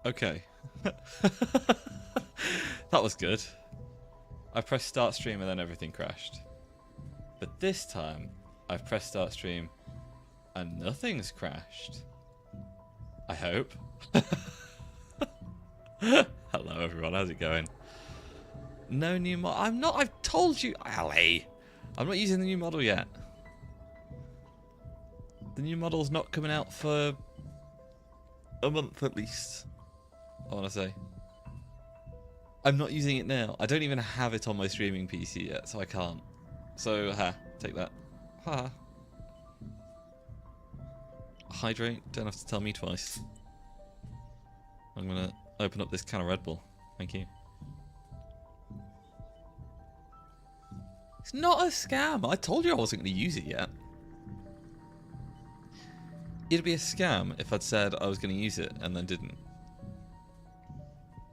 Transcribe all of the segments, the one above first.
Okay. That was good. I pressed start stream and then everything crashed. But this time, I've pressed start stream and nothing's crashed. I hope. Hello everyone, how's it going? No new mod. I've told you, Ali. I'm not using the new model yet. The new model's not coming out for a month at least, I want to say. I'm not using it now. I don't even have it on my streaming PC yet, so I can't. So, take that. Ha. Hydrate, don't have to tell me twice. I'm gonna open up this can of Red Bull. Thank you. It's not a scam. I told you I wasn't going to use it yet. It'd be a scam if I'd said I was going to use it and then didn't.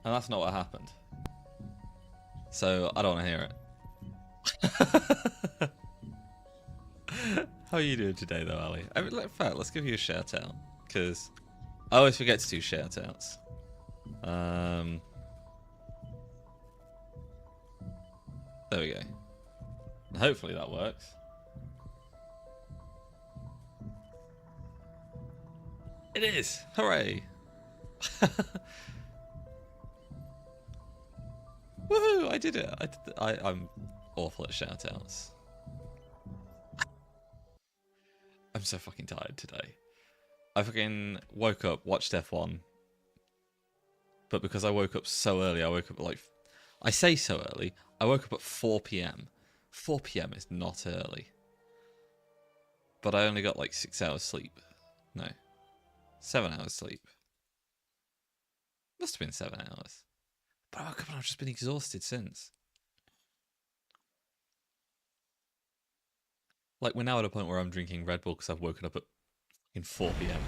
And that's not what happened. So, I don't want to hear it. How are you doing today though, Ali? In fact, let's give you a shout out. Because I always forget to do shout outs. There we go. Hopefully that works. It is! Hooray! Woohoo! I did it! I'm awful at shout outs. I'm so fucking tired today. I fucking woke up, watched F1. But because I woke up so early, I woke up at like... I say so early, I woke up at 4 PM. 4 PM is not early. But I only got like 6 hours sleep. No. 7 hours sleep. Must have been 7 hours. But I woke up and I've just been exhausted since. Like, we're now at a point where I'm drinking Red Bull because I've woken up at 4 PM.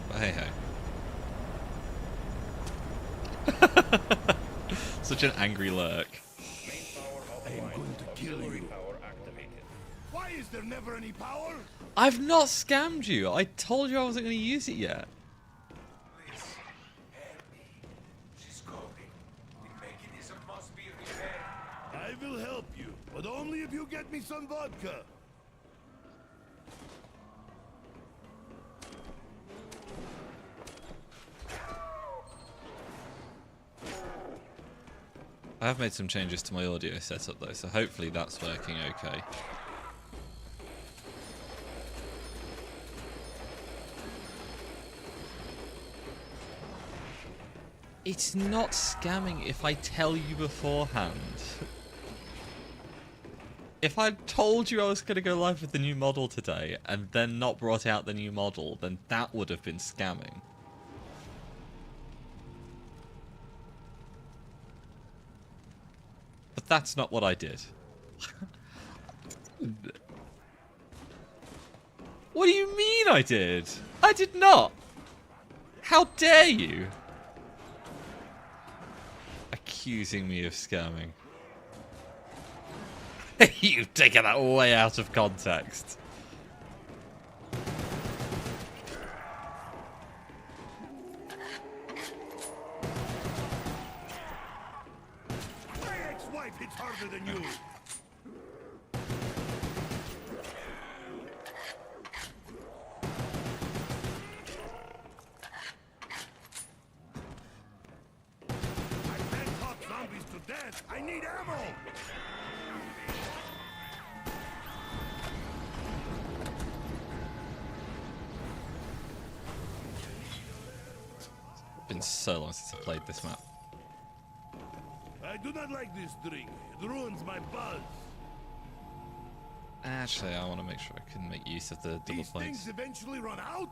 But hey ho. Such an angry lurk. I am going to kill you. Why is there never any power? I've not scammed you. I told you I wasn't going to use it yet. Please, help me. She's going. The mechanism must be repaired. I will help you, but only if you get me some vodka. I have made some changes to my audio setup though, so hopefully that's working okay. It's not scamming if I tell you beforehand. If I'd told you I was going to go live with the new model today and then not brought out the new model, then that would have been scamming. But that's not what I did. What do you mean I did? I did not! How dare you? Accusing me of scamming. You've taken that way out of context. My ex-wife hits harder than you. I can't talk zombies to death. I need ammo. It's been so long since I played this map. I do not like this drink. It ruins my buzz. Actually, I want to make sure I can make use of the double These points. things eventually run out.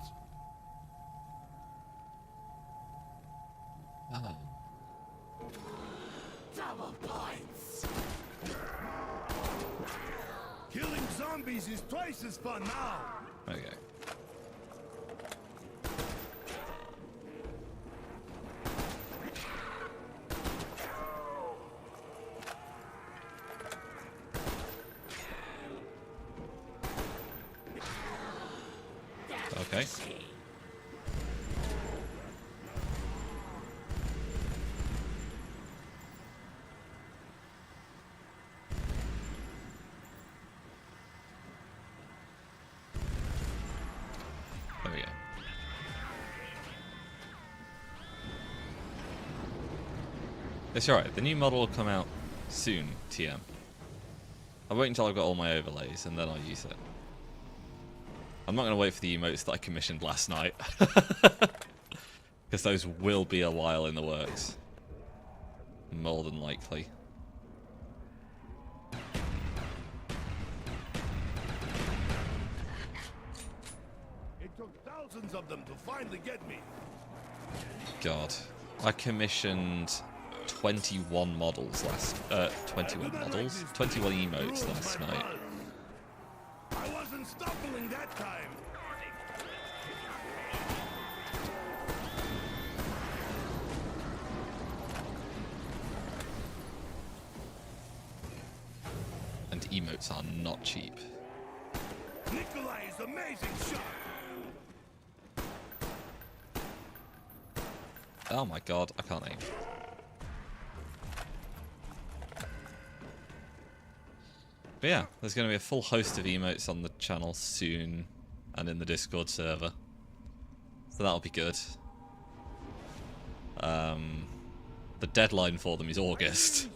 Oh. Double points. Killing zombies is twice as fun now. Okay. Okay. It's alright. The new model will come out soon, TM. I'll wait until I've got all my overlays and then I'll use it. I'm not going to wait for the emotes that I commissioned last night. Because those will be a while in the works. More than likely. It took thousands of them to finally get me. God. I commissioned 21 models last... 21 models? 21 emotes last night. I wasn't stumbling that time. And emotes are not cheap. Nikolai is amazing shot. Oh my god, I can't aim. But yeah, there's going to be a full host of emotes on the channel soon, and in the Discord server. So that'll be good. The deadline for them is August.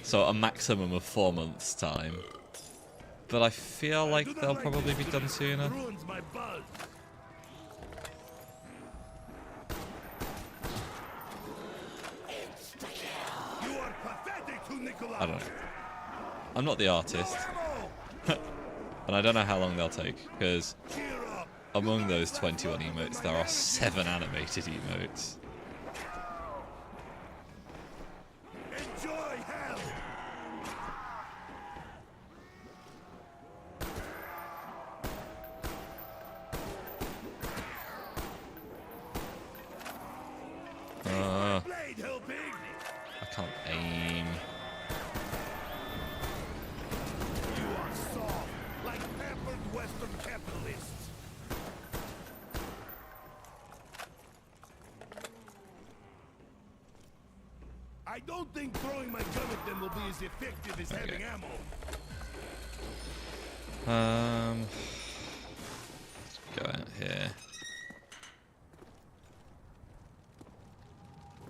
So a maximum of 4 months' time. But I feel like they'll probably be done sooner. I don't know. I'm not the artist. And I don't know how long they'll take, because among those 21 emotes, there are 7 animated emotes. Enjoy hell. Blade helping. I can't aim. You are soft, like pampered Western capitalists. I don't think throwing my gun at them will be as effective as having ammo. Let's go out here.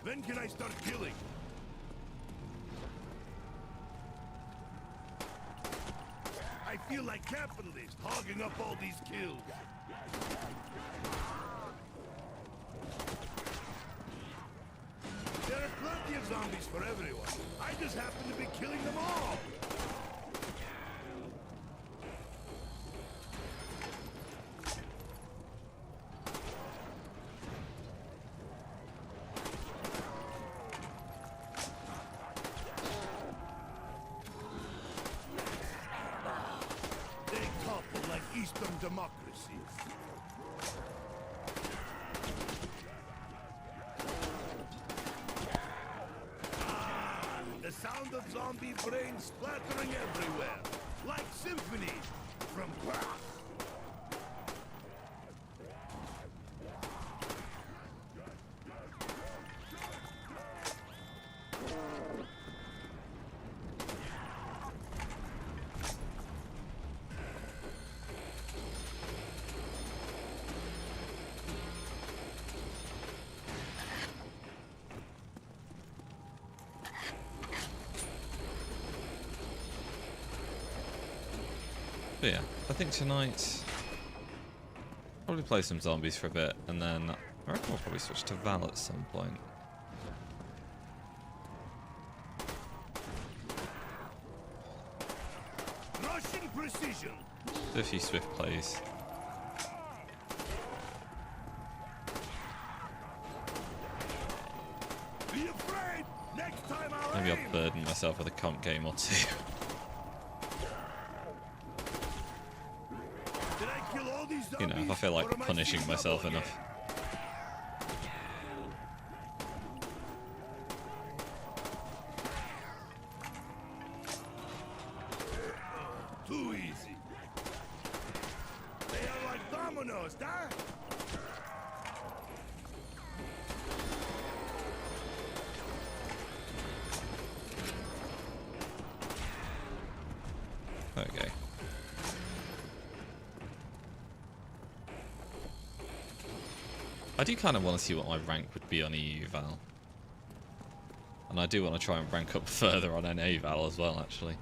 When can I start killing? I feel like capitalists hogging up all these kills. There are plenty of zombies for everyone. I just happen to be killing them all. They topple like Eastern democracies. The sound of zombie brains splattering everywhere, like symphony from Prague. But yeah, I think tonight probably play some zombies for a bit, and then I reckon we'll probably switch to Val at some point. Russian precision. Do a few swift plays. Be afraid. Next time I'll Maybe aim. I'll burden myself with a comp game or two. Did I kill all these You know, if I feel zombies, or like am I punishing seeing myself double enough. again? Too easy. They are like dominoes, huh? Okay. I do kind of want to see what my rank would be on EU Val. And I do want to try and rank up further on an eval as well, actually.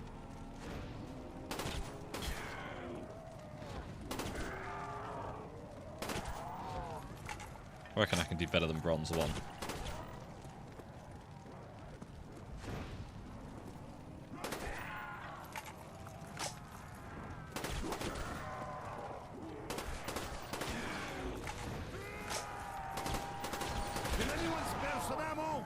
I reckon I can do better than Bronze 1. Can anyone spare some ammo?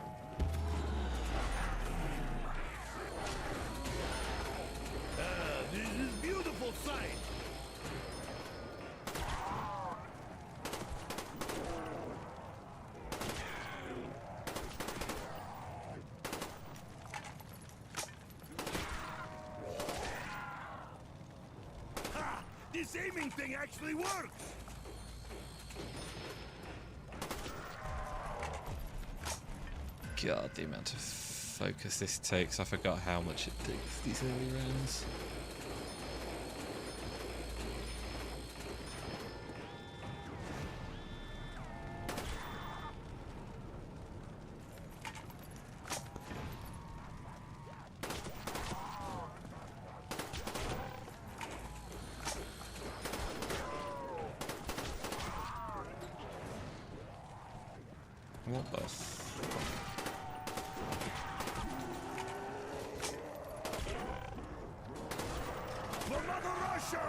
This is beautiful sight. Ha! This aiming thing actually works. God, the amount of focus this takes. I forgot how much it takes these early rounds. What the fuck? For Mother Russia!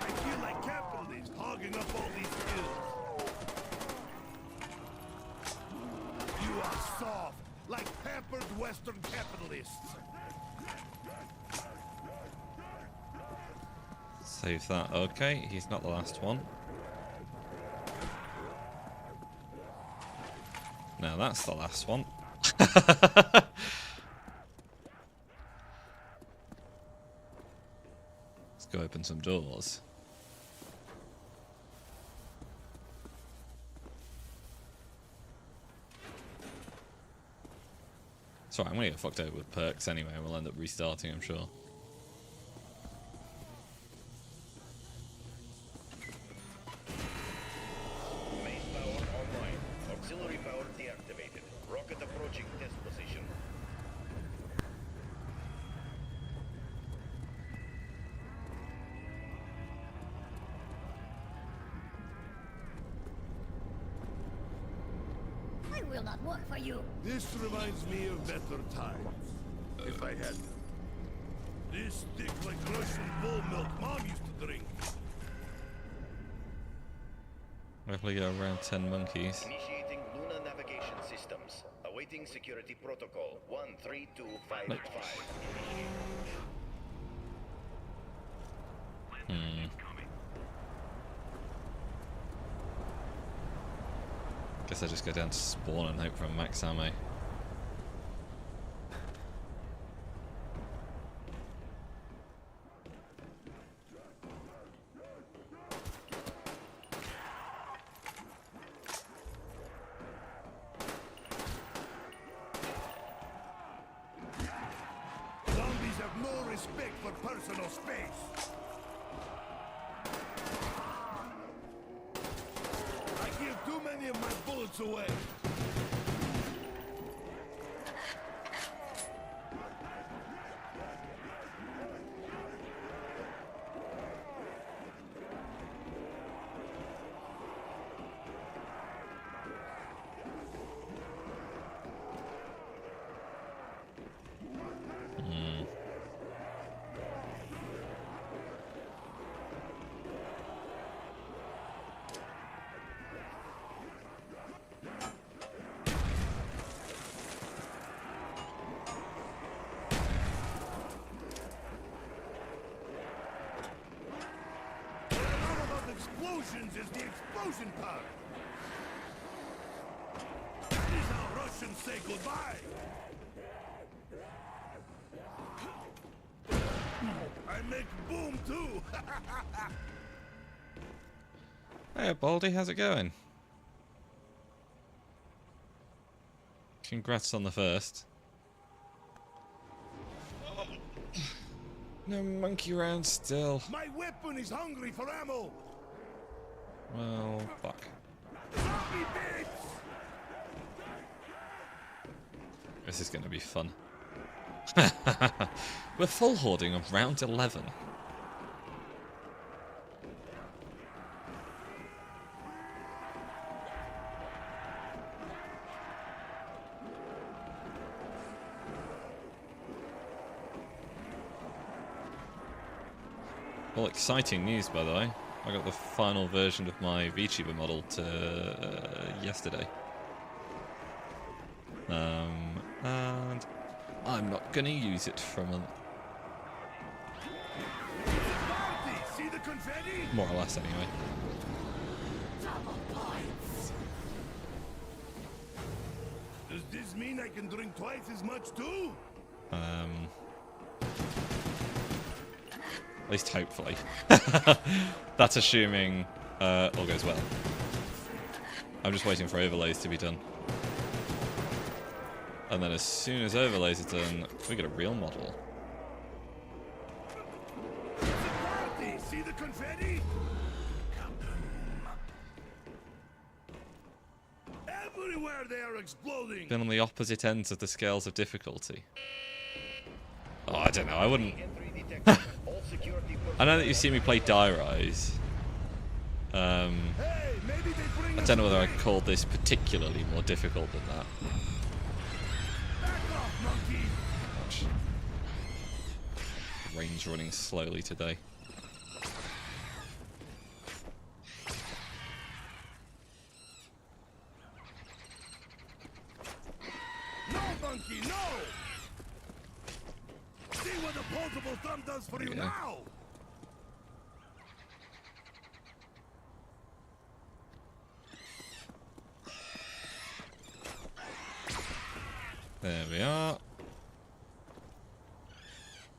I feel like capitalists hogging up all these kills. You are soft, like pampered Western capitalists. Save that. Okay, he's not the last one. Now that's the last one. Let's go open some doors. Sorry, I'm gonna get fucked over with perks anyway, and we'll end up restarting, I'm sure. Main power online. Auxiliary power deactivated. Rocket approaching test position. I will not work for you. This reminds me of better times. If I had them. This thick like Russian bull milk Mom used to drink. Hopefully get around 10 monkeys. Initiating Luna navigation systems. Awaiting security protocol 13255. Guess I just go down to spawn and hope for a max ammo. Zombies have no respect for personal space. I give too many of my bullets away. What I love about explosions is the explosion part. That is how Russians say goodbye. I make boom too. Hey Baldy, how's it going? Congrats on the first. No monkey around still. My weapon is hungry for ammo. Well, fuck. Zombie bits! This is going to be fun. We're full hoarding of round 11. Well, exciting news, by the way. I got the final version of my VTuber model yesterday. And I'm not gonna use it from Party! See the confetti? more or less anyway. Does this mean I can drink twice as much too? At least hopefully. That's assuming all goes well. I'm just waiting for overlays to be done. And then as soon as overlays are done, we get a real model. Party! See the confetti? Everywhere they are exploding! Been on the opposite ends of the scales of difficulty. Oh, I don't know, I wouldn't... Entry detected. All security I know that you've seen me play Die Rise. Hey, maybe they bring I us don't know whether I away. call this particularly more difficult than that. Back off, monkey! Gosh. Rain's running slowly today. No, monkey, no! See what the posable thumb does for you Yeah. now! There we are.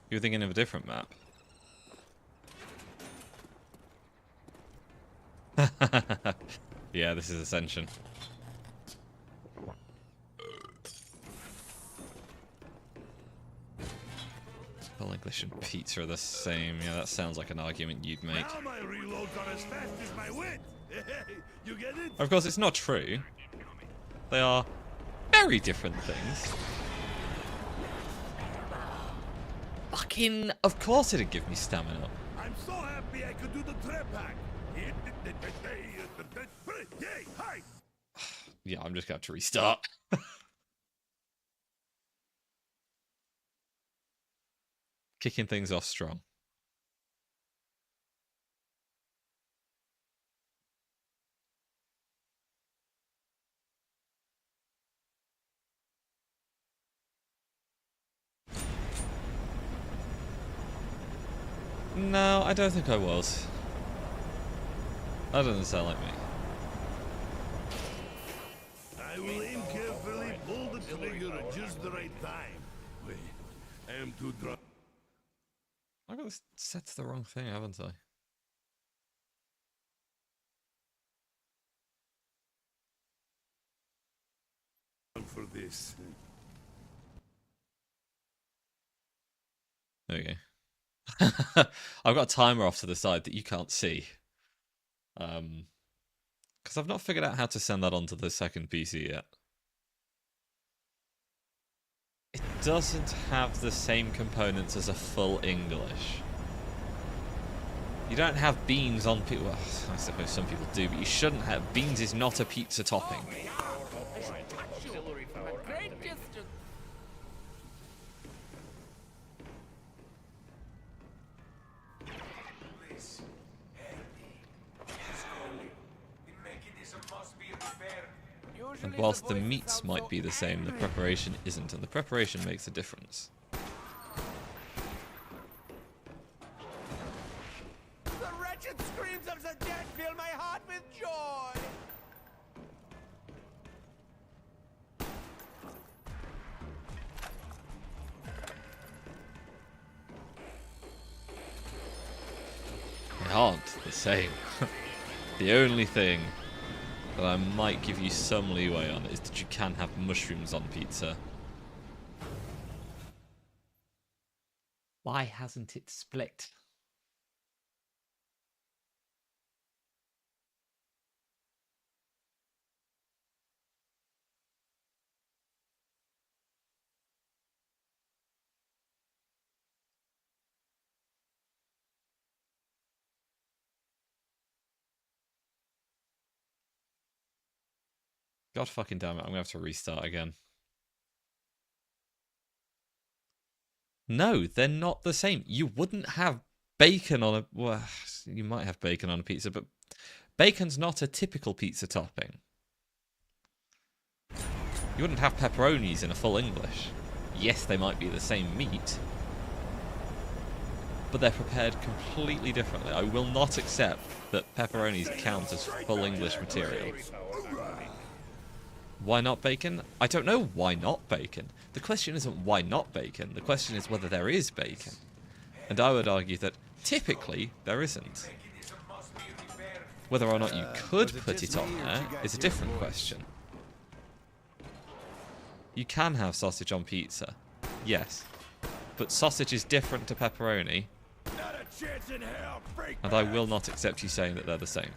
You were thinking of a different map. Yeah, this is Ascension. Well, English and pizza are the same. Yeah, that sounds like an argument you'd make. Now my reloads are as fast as my wit! You get it? Of course, it's not true. They are very different things. Fucking, of course it'd give me stamina. I'm so happy I could do the trap hack! Yay, hi! Yeah, I'm just going to restart. Kicking things off strong. No, I don't think I was. That doesn't sound like me. I will aim carefully, pull the trigger at just the right time. Wait, I am too drunk. I got this set to the wrong thing, haven't I? For this. There we go. I've got a timer off to the side that you can't see. Because I've not figured out how to send that onto the second PC yet. It doesn't have the same components as a full English. You don't have beans on pizza. Well, I suppose some people do, but you shouldn't have. Beans is not a pizza topping. auxiliary power activated. Please, help me. He's going. The mechanism must be repaired. And whilst the meats might be the same, the preparation isn't, and the preparation makes a difference. The wretched screams of the dead fill my heart with joy! They aren't the same. The only thing that I might give you some leeway on is that you can have mushrooms on pizza. Why hasn't it split? God fucking damn it, I'm gonna have to restart again. No, they're not the same. You wouldn't have bacon on a... Well, you might have bacon on a pizza, but bacon's not a typical pizza topping. You wouldn't have pepperonis in a full English. Yes, they might be the same meat, but they're prepared completely differently. I will not accept that pepperonis count as full English material. Why not bacon? I don't know why not bacon. The question isn't why not bacon. The question is whether there is bacon. And I would argue that typically there isn't. Whether or not you could put it on there is a different question. You can have sausage on pizza, yes, but sausage is different to pepperoni, Not a chance in hell, freak. and I will not accept you saying that they're the same.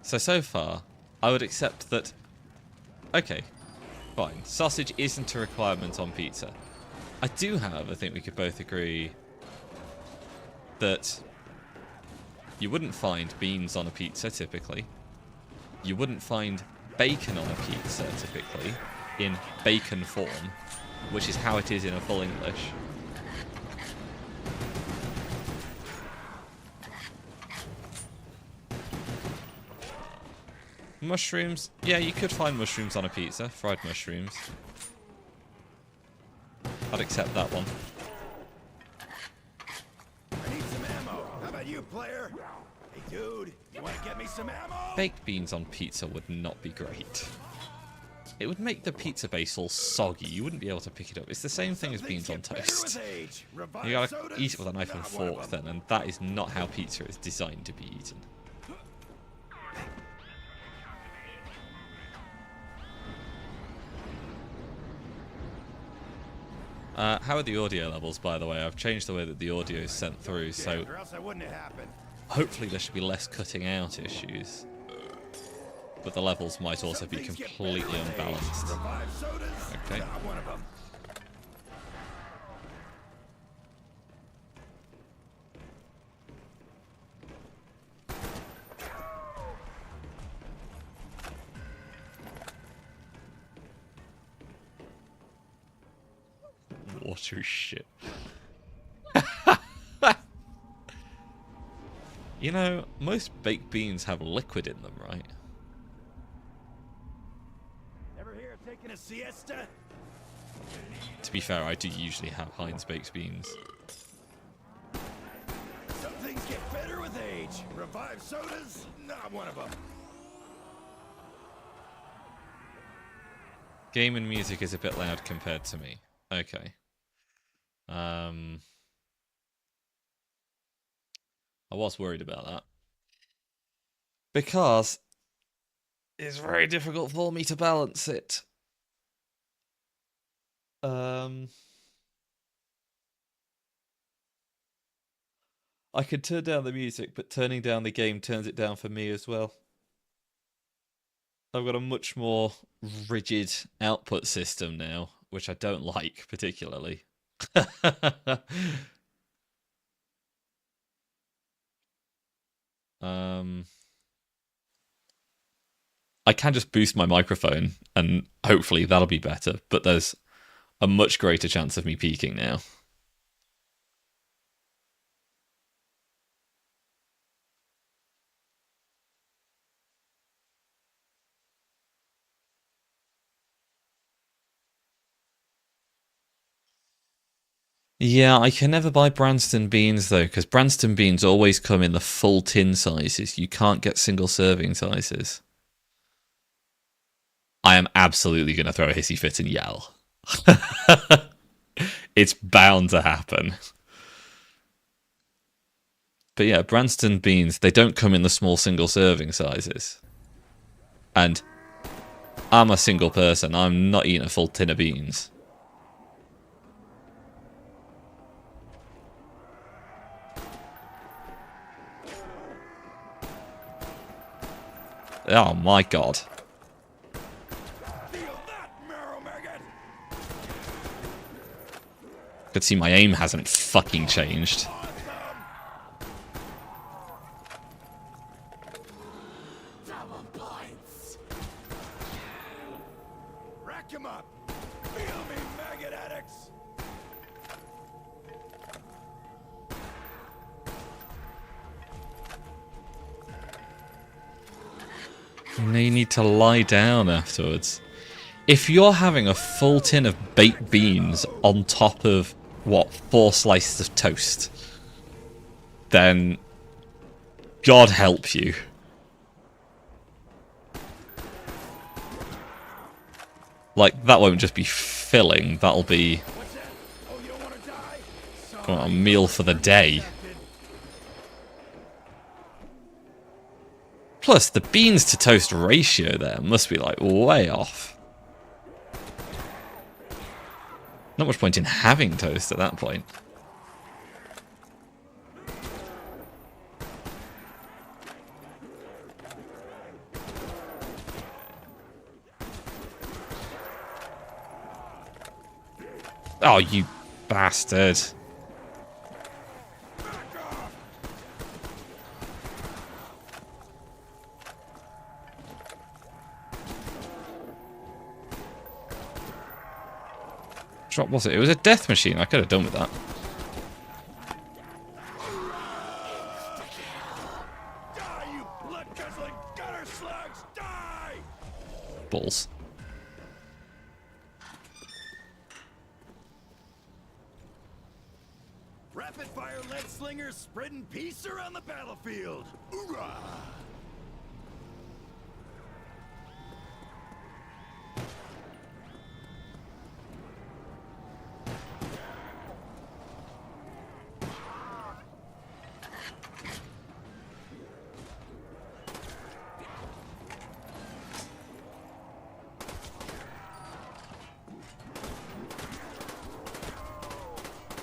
So far, I would accept that, okay, fine, sausage isn't a requirement on pizza. I do, however, think we could both agree that you wouldn't find beans on a pizza, typically. You wouldn't find bacon on a pizza, typically, in bacon form, which is how it is in a full English. Mushrooms, yeah, you could find mushrooms on a pizza, fried mushrooms. I'd accept that one. I need some ammo. How about you, player? Hey, dude, you want to get me some ammo? Baked beans on pizza would not be great. It would make the pizza base all soggy. You wouldn't be able to pick it up. It's the same thing as beans on toast. You gotta eat it with a knife and fork then, and that is not how pizza is designed to be eaten. How are the audio levels, by the way? I've changed the way that the audio is sent through, so Or else I wouldn't have happened. hopefully there should be less cutting out issues. But the levels might also be Things get completely better with age. unbalanced. Revive sodas? Okay. Not one of them. Water shit. You know, most baked beans have liquid in them, right? Ever here taking a siesta? To be fair, I do usually have Heinz baked beans. Some things get better with age. Revive sodas? Not one of them. Game and music is a bit loud compared to me. Okay. I was worried about that. Because it's very difficult for me to balance it. I can turn down the music, but turning down the game turns it down for me as well. I've got a much more rigid output system now, which I don't like particularly. I can just boost my microphone and hopefully that'll be better, but there's a much greater chance of me peaking now. Yeah, I can never buy Branston beans though, because Branston beans always come in the full tin sizes. You can't get single serving sizes. I am absolutely going to throw a hissy fit and yell. It's bound to happen. But yeah, Branston beans, they don't come in the small single serving sizes. And I'm a single person. I'm not eating a full tin of beans. Oh my god. Feel that, marrow maggot! Could see my aim hasn't fucking changed. Double points. Rack him up. Feel me, maggot addicts. You know, you need to lie down afterwards. If you're having a full tin of baked beans on top of, what, 4 slices of toast, then God help you. Like, that won't just be filling, that'll be Oh, you don't want to die? well, a meal for the day. Plus, the beans to toast ratio there must be, like, way off. Not much point in having toast at that point. Oh, you bastard. What was it? It was a death machine. I could have done with that. Die, you blood-guzzling gutter slugs! Die! Balls. Rapid-fire lead slingers spreading peace around the battlefield. Hoorah!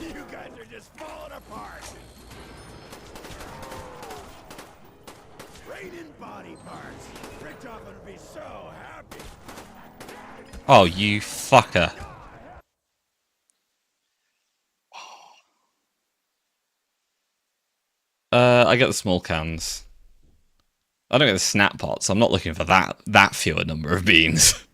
You guys are just falling apart. Raining body parts. Richtofen would be so happy. Oh, you fucker. I get the small cans. I don't get the snap pots. I'm not looking for that fewer number of beans.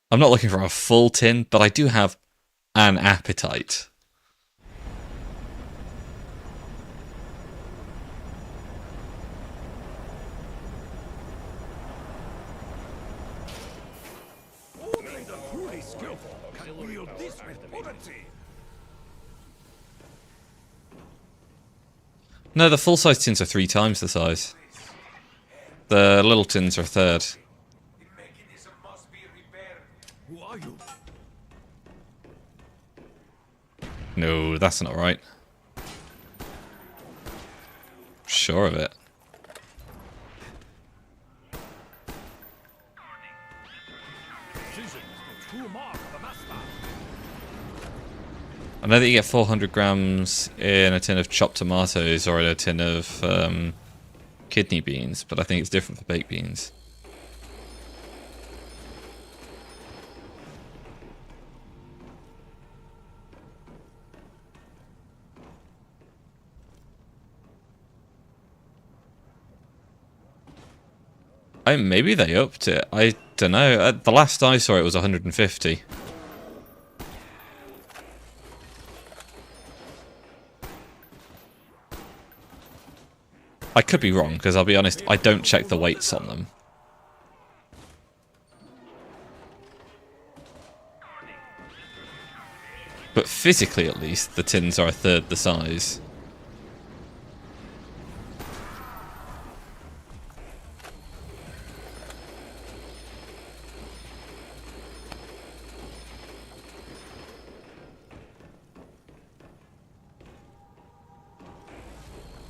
I'm not looking for a full tin, but I do have an appetite. Only the truly skillful can wield this with potency. No, the full-size tins are 3 times the size. The little tins are a third. The mechanism must be repaired. Who are you? No, that's not right. Sure of it. Precision is the true mark of a master. I know that you get 400 grams in a tin of chopped tomatoes or in a tin of kidney beans, but I think it's different for baked beans. Maybe they upped it. I don't know. The last I saw it was 150. I could be wrong, because I'll be honest, I don't check the weights on them. But physically, at least, the tins are a third the size.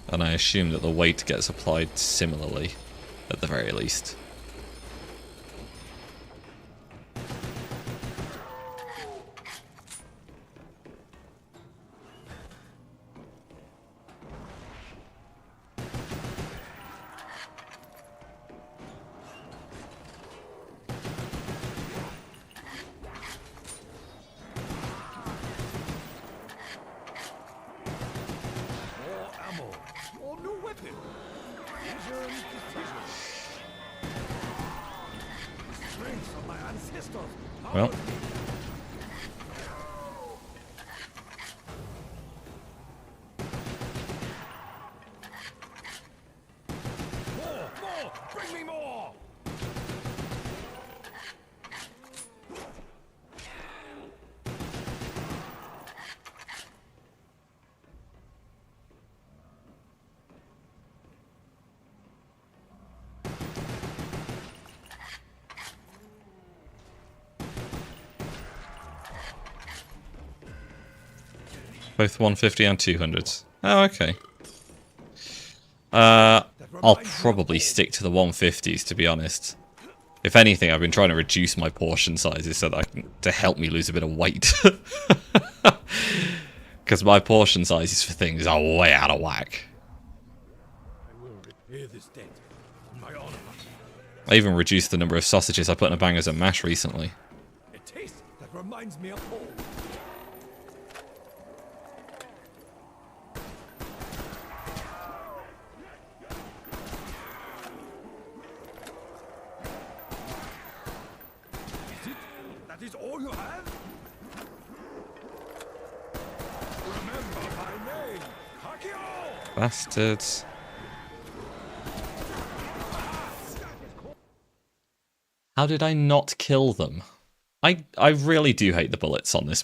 and I assume that the weight gets applied similarly, at the very least. More ammo. More new weapon. Vision precision. The strength of my ancestors. Well. powered me. More! Bring me more! Both 150 and 200s. Oh, okay. I'll probably stick to the 150s, to be honest. If anything, I've been trying to reduce my portion sizes so that to help me lose a bit of weight. Because my portion sizes for things are way out of whack. I will repay this debt on my honor. I even reduced the number of sausages I put in a bangers and mash recently. A taste that reminds me of home. Is it? That is all you have? Remember my name, Hakio! Bastards. How did I not kill them? I really do hate the bullets on this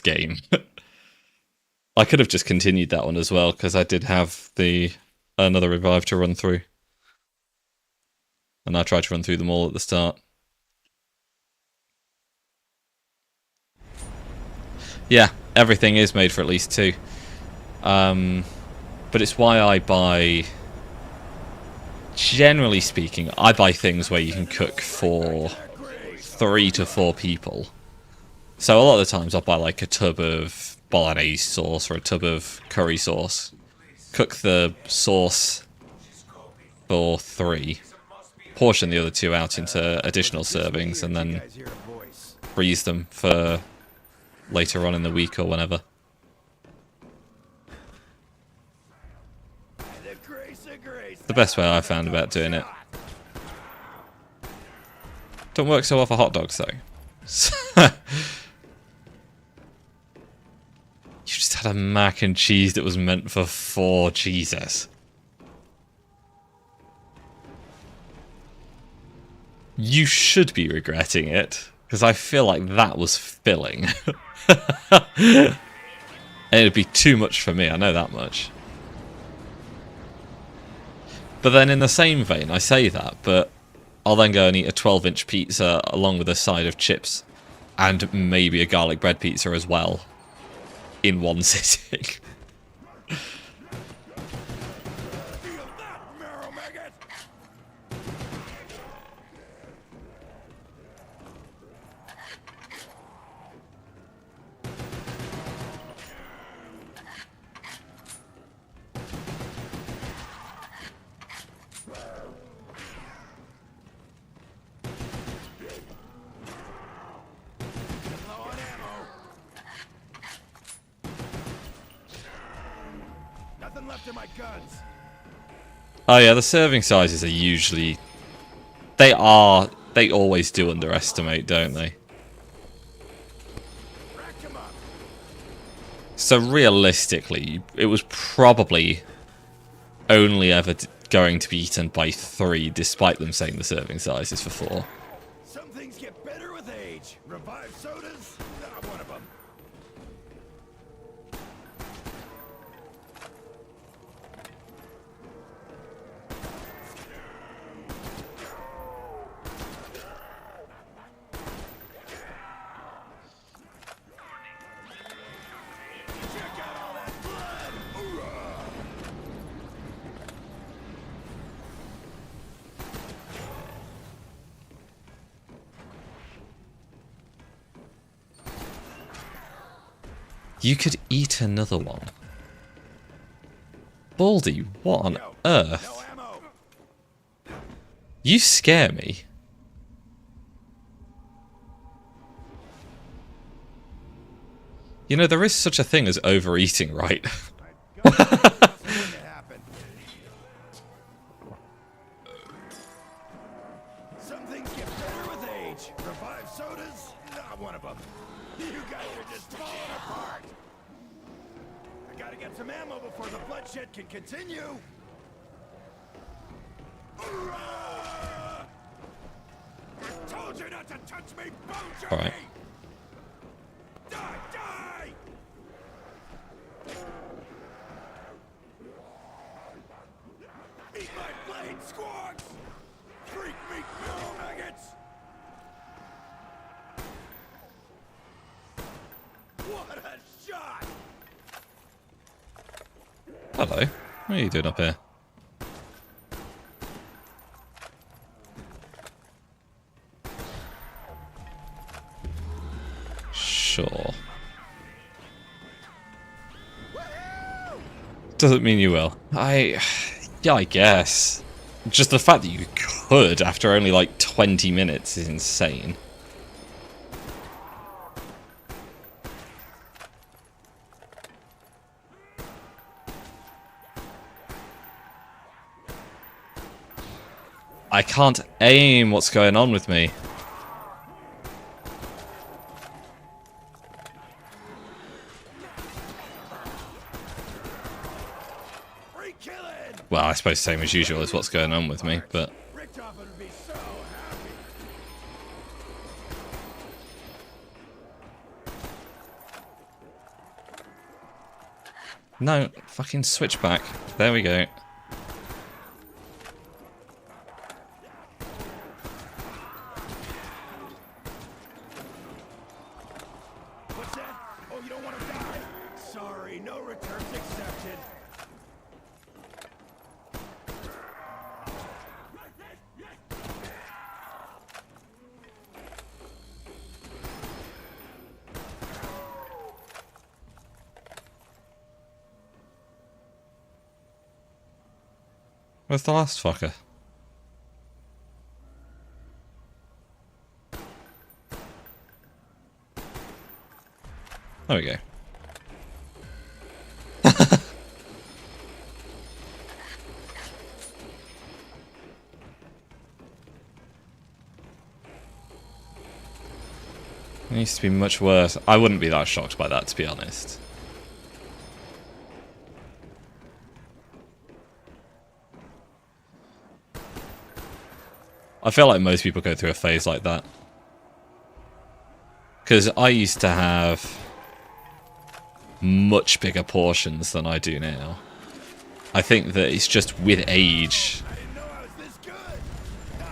game. I could have just continued that one as well, because I did have another revive to run through. And I tried to run through them all at the start. Yeah, everything is made for at least 2. But it's why I buy... Generally speaking, I buy things where you can cook for 3 to 4 people. So a lot of the times I'll buy like a tub of bolognese sauce or a tub of curry sauce. Cook the sauce for 3. Portion the other 2 out into additional servings and then freeze them for later on in the week or whenever. The best way I've found about doing it. Don't work so well for hot dogs though. You just had a mac and cheese that was meant for 4, Jesus. You should be regretting it, because I feel like that was filling. And it'd be too much for me, I know that much. But then in the same vein, I say that, but I'll then go and eat a 12-inch pizza along with a side of chips and maybe a garlic bread pizza as well in one sitting. Feel that, marrow maggot! Low on ammo. Nothing left in my guns. Oh yeah, the serving sizes are usually... They always do underestimate, don't they? Rack 'em up. So realistically, it was probably only ever going to be eaten by 3, despite them saying the serving size is for 4. Some things get better with age. Revived sodas? Not one of them. Check out all that blood! Hoorah! You could eat another one. Baldy, what on earth? No ammo. You scare me. You know, there is such a thing as overeating, right? Something to happen. Some things get better with age. Revive sodas? Not one of them. You guys are just falling apart. I gotta get some ammo before the bloodshed can continue. Hurrah! I told you not to touch me, bone jerky! Alright. Die, die! Eat my blade, squawks! Freak meat grill nuggets! What a shot! Hello. What are you doing up here? Sure. Doesn't mean you will. Yeah, I guess. Just the fact that you could after only like 20 minutes is insane. I can't aim. What's going on with me? Free killing! Well, I suppose same as usual is what's going on with me, but... Richtofen would be so happy. No, fucking switch back. There we go. What's that? Oh, you don't want to die? Sorry, no returns accepted. Where's the last fucker? There we go. It needs to be much worse. I wouldn't be that shocked by that, to be honest. I feel like most people go through a phase like that. Because I used to have much bigger portions than I do now. I think that it's just with age, I didn't know I was this good.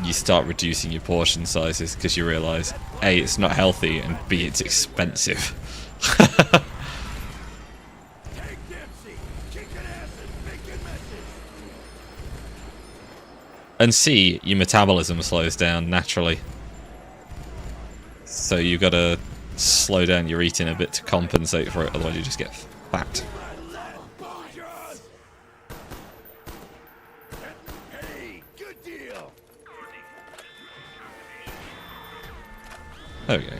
you start reducing your portion sizes because you realise A, it's not healthy, and B, it's expensive. Take Dempsey, kicking ass and making messes. And C, your metabolism slows down naturally. So you gotta slow down your eating a bit to compensate for it, otherwise you just get fat. Hey, good deal. There we go.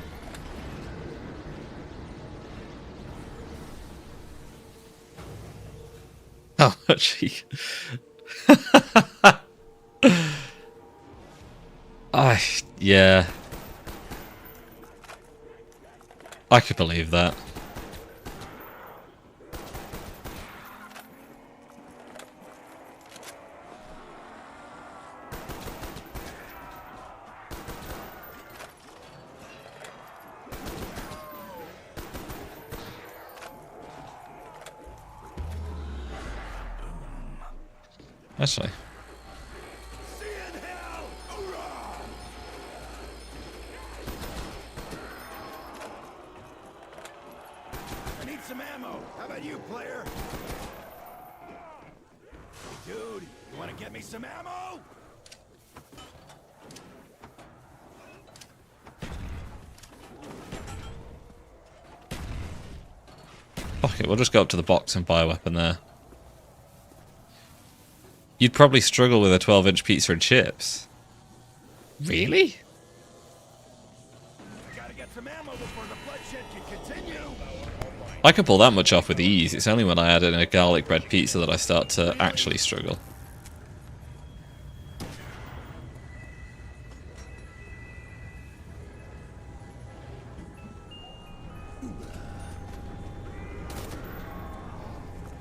Oh, gee. Yeah. I could believe that. Actually. See you in hell. Hoorah! I need some ammo. How about you, player? Hey, dude, you want to get me some ammo? Fuck it, we'll just go up to the box and buy a weapon there. You'd probably struggle with a 12-inch pizza and chips. Really? Gotta get some ammo before the bloodshed can continue. I can pull that much off with ease. It's only when I add in a garlic bread pizza that I start to actually struggle.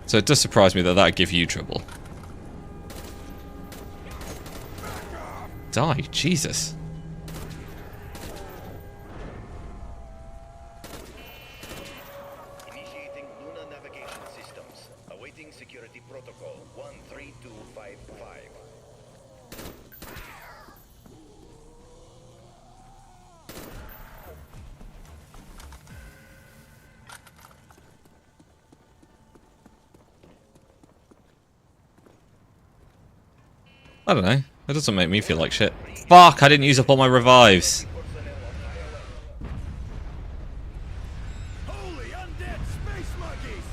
So it does surprise me that that'd give you trouble. Die, Jesus. Initiating Luna navigation systems. Awaiting security protocol 13255. I don't know. It doesn't make me feel like shit. Fuck, I didn't use up all my revives. Holy undead space monkeys!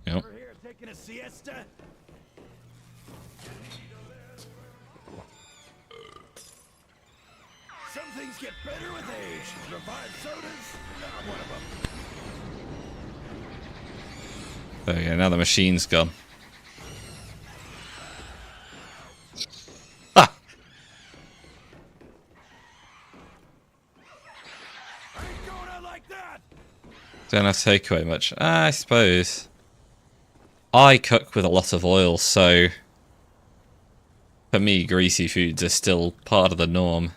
Yep. We're here taking a siesta. Some things get better with age. Revived sodas, not one of them. There we go, now the machine's gone. Ah! I ain't going out like that. Don't have to take away much. I suppose. I cook with a lot of oil, so for me, greasy foods are still part of the norm.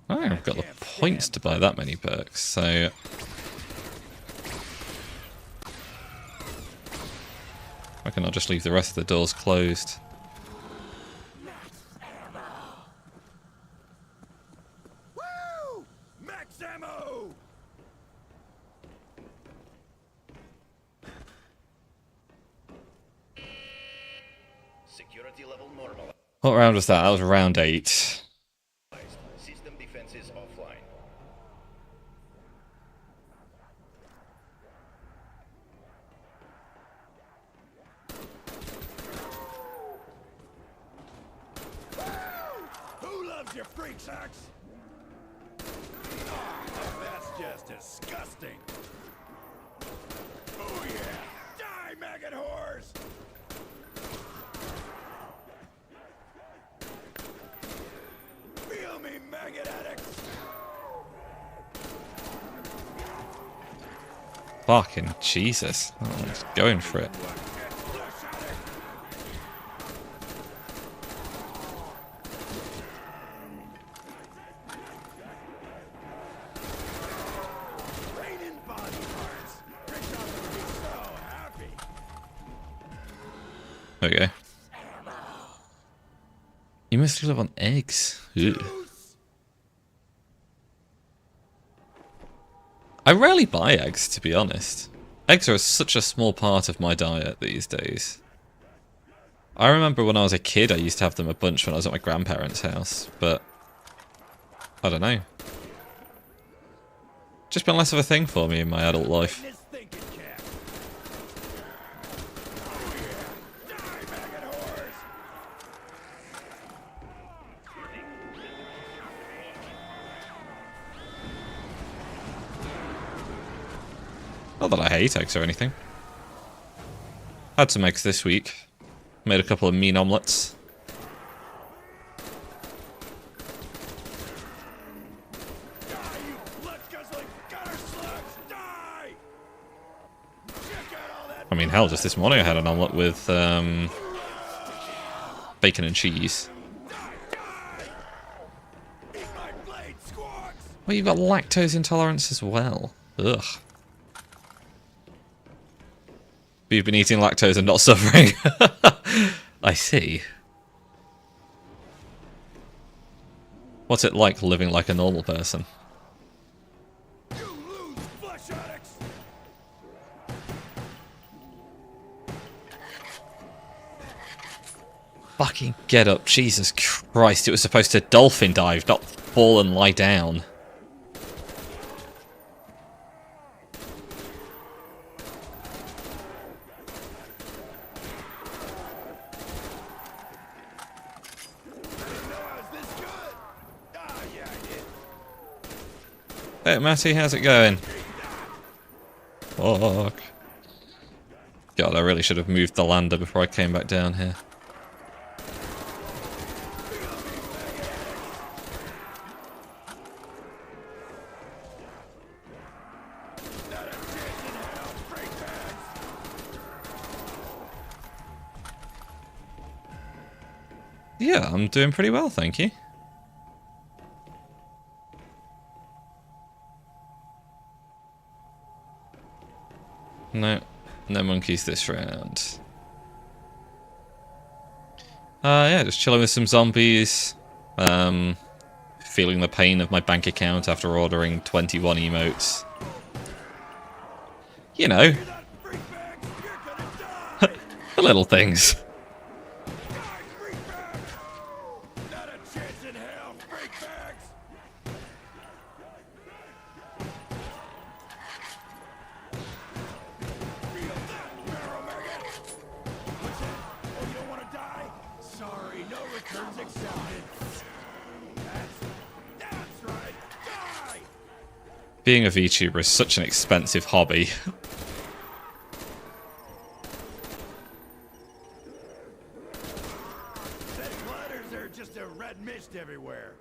I haven't got the points to buy that many perks, so I reckon I'll just leave the rest of the doors closed. Woo! Max ammo! Security level normal. What round was that? That was round 8. System defenses offline. Who loves your freak socks? Oh, that's just disgusting. Oh yeah! Die, maggot whores! Feel me, maggot addicts! Fucking Jesus. Oh, I'm just going for it. Raining body parts. Grisha would be so happy. There we go. You mostly live on eggs. Ugh. I rarely buy eggs, to be honest. Eggs are such a small part of my diet these days. I remember when I was a kid, I used to have them a bunch when I was at my grandparents' house, but I don't know. Just been less of a thing for me in my adult life. This thinking cap. Oh yeah! Die, maggot whores! Not that I hate eggs or anything. Had some eggs this week. Made a couple of mean omelettes. Die, you blood-guzzling gutter slugs! Die! Check out all that. I mean, hell, just this morning I had an omelette with bacon and cheese. Eat my blade, squawks! Well, you've got lactose intolerance as well. Ugh. But you've been eating lactose and not suffering. I see. What's it like living like a normal person? You lose, flesh addicts! Fucking get up, Jesus Christ, it was supposed to dolphin dive, not fall and lie down. Hey Matty, how's it going? Fuck. God, I really should have moved the lander before I came back down here. Yeah, I'm doing pretty well, thank you. No, no monkeys this round. Yeah, just chilling with some zombies. Feeling the pain of my bank account after ordering 21 emotes. You know, the little things. Not a chance in hell, freak bags! Feel that, marrow maggot! What's that? Oh, you don't want to die? Sorry, no returns accepted. That's right, die! Being a VTuber is such an expensive hobby. That splatters are just a red mist everywhere.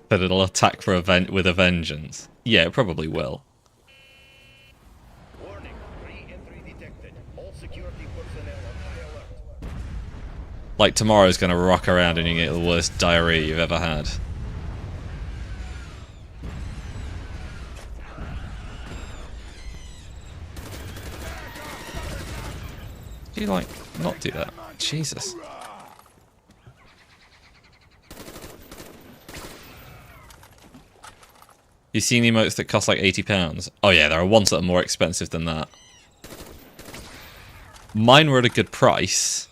That it'll attack for with a vengeance. Yeah, it probably will. Warning, re-entry detected. All security personnel on high alert. Like, tomorrow's gonna rock around and you get the worst diarrhea you've ever had. Do you, like, not do that? Jesus. You seen emotes that cost like £80? Oh yeah, there are ones that are more expensive than that. Mine were at a good price,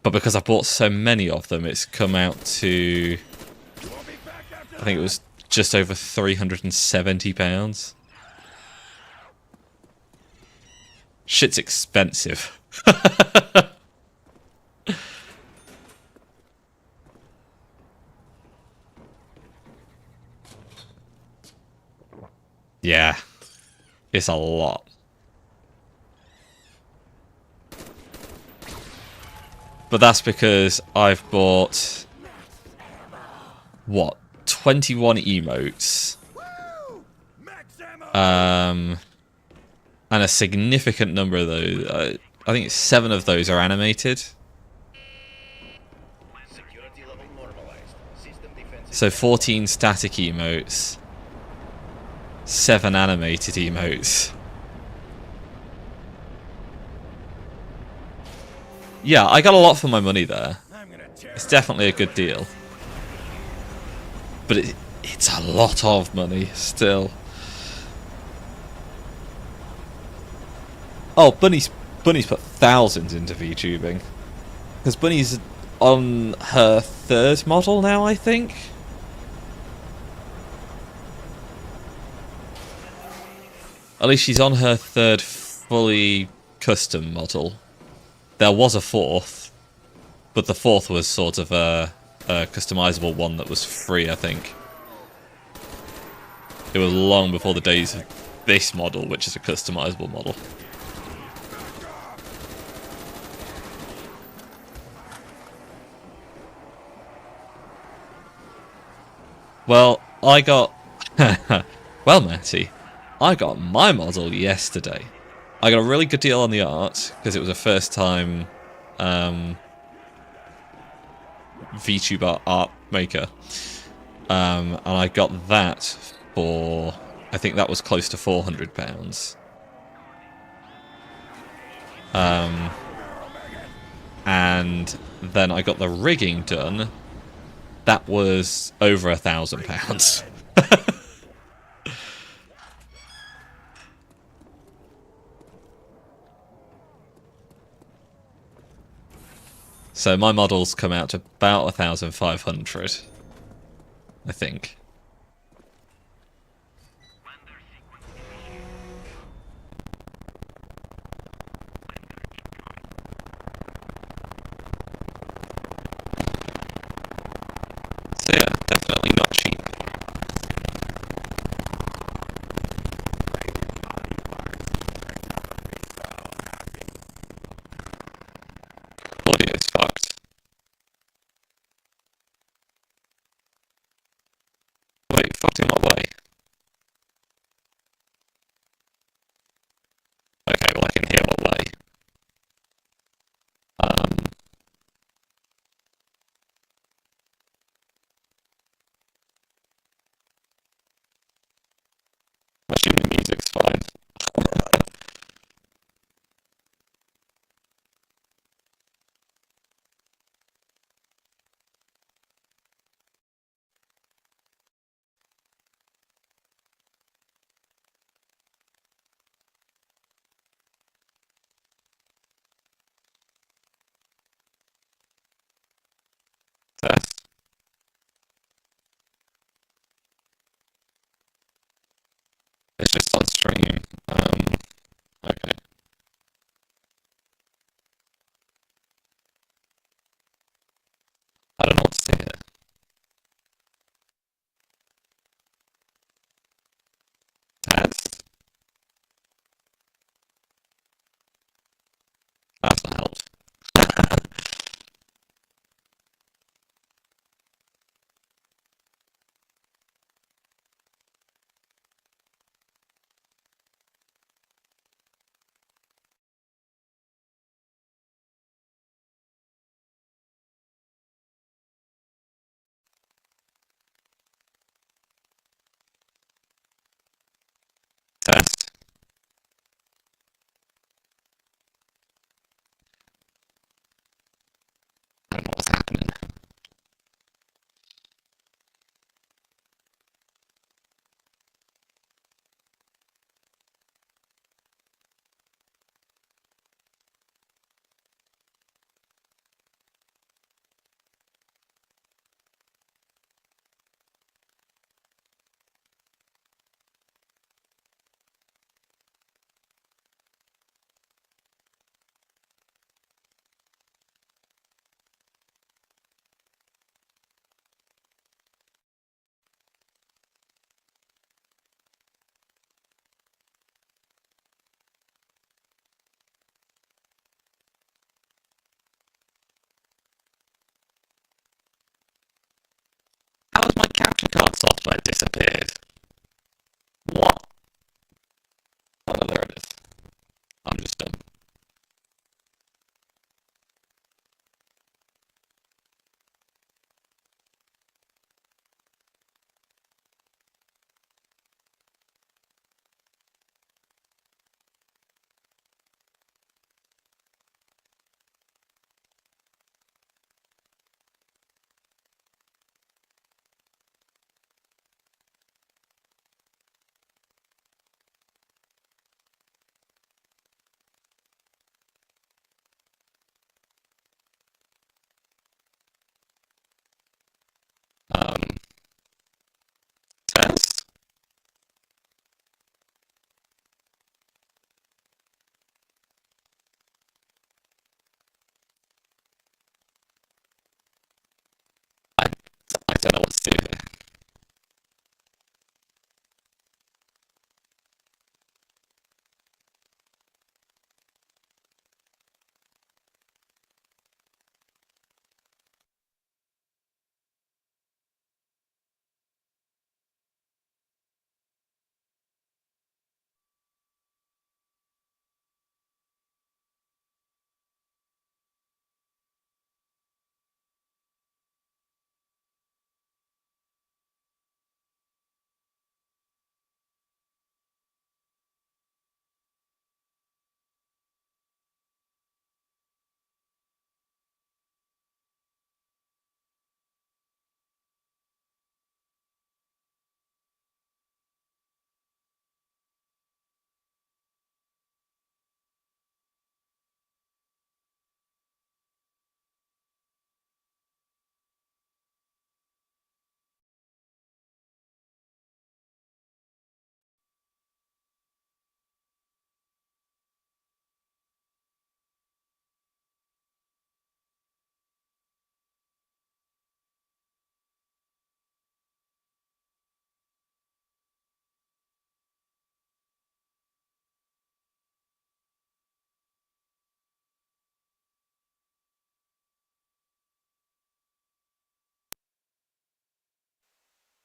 but because I bought so many of them, it's come out to, I think it was just over £370. Shit's expensive. Yeah, it's a lot. But that's because I've bought, what, 21 emotes, and a significant number of those, I think 7 of those are animated. Security level normalized. System defenses. So 14 static emotes, 7 animated emotes. Yeah, I got a lot for my money there. It's definitely a good deal. But it's a lot of money still. Oh, Bunny's put thousands into VTubing. Because Bunny's on her 3rd model now, I think. At least she's on her 3rd fully custom model. There was a 4th, but the 4th was sort of a customizable one that was free, I think. It was long before the days of this model, which is a customizable model. Well, I got... well, Matty, I got my model yesterday. I got a really good deal on the art, because it was a first time VTuber art maker. And I got that for, I think that was close to £400. And then I got the rigging done. That was over £1,000. So my models come out to about 1,500, I think. So yeah, definitely not cheap. Audio is fucked. Wait, fucked in what way? Okay, well I can hear what way. Um, I'm assuming the music's fine. Test. It's just on stream. Okay. I don't know what to say here. Test. That's not helped. Test. I don't know what's happening. How has my capture card software disappeared? What? Oh, no, there it is. I'm just dumb. Um, Test. I, I don't know what to do here.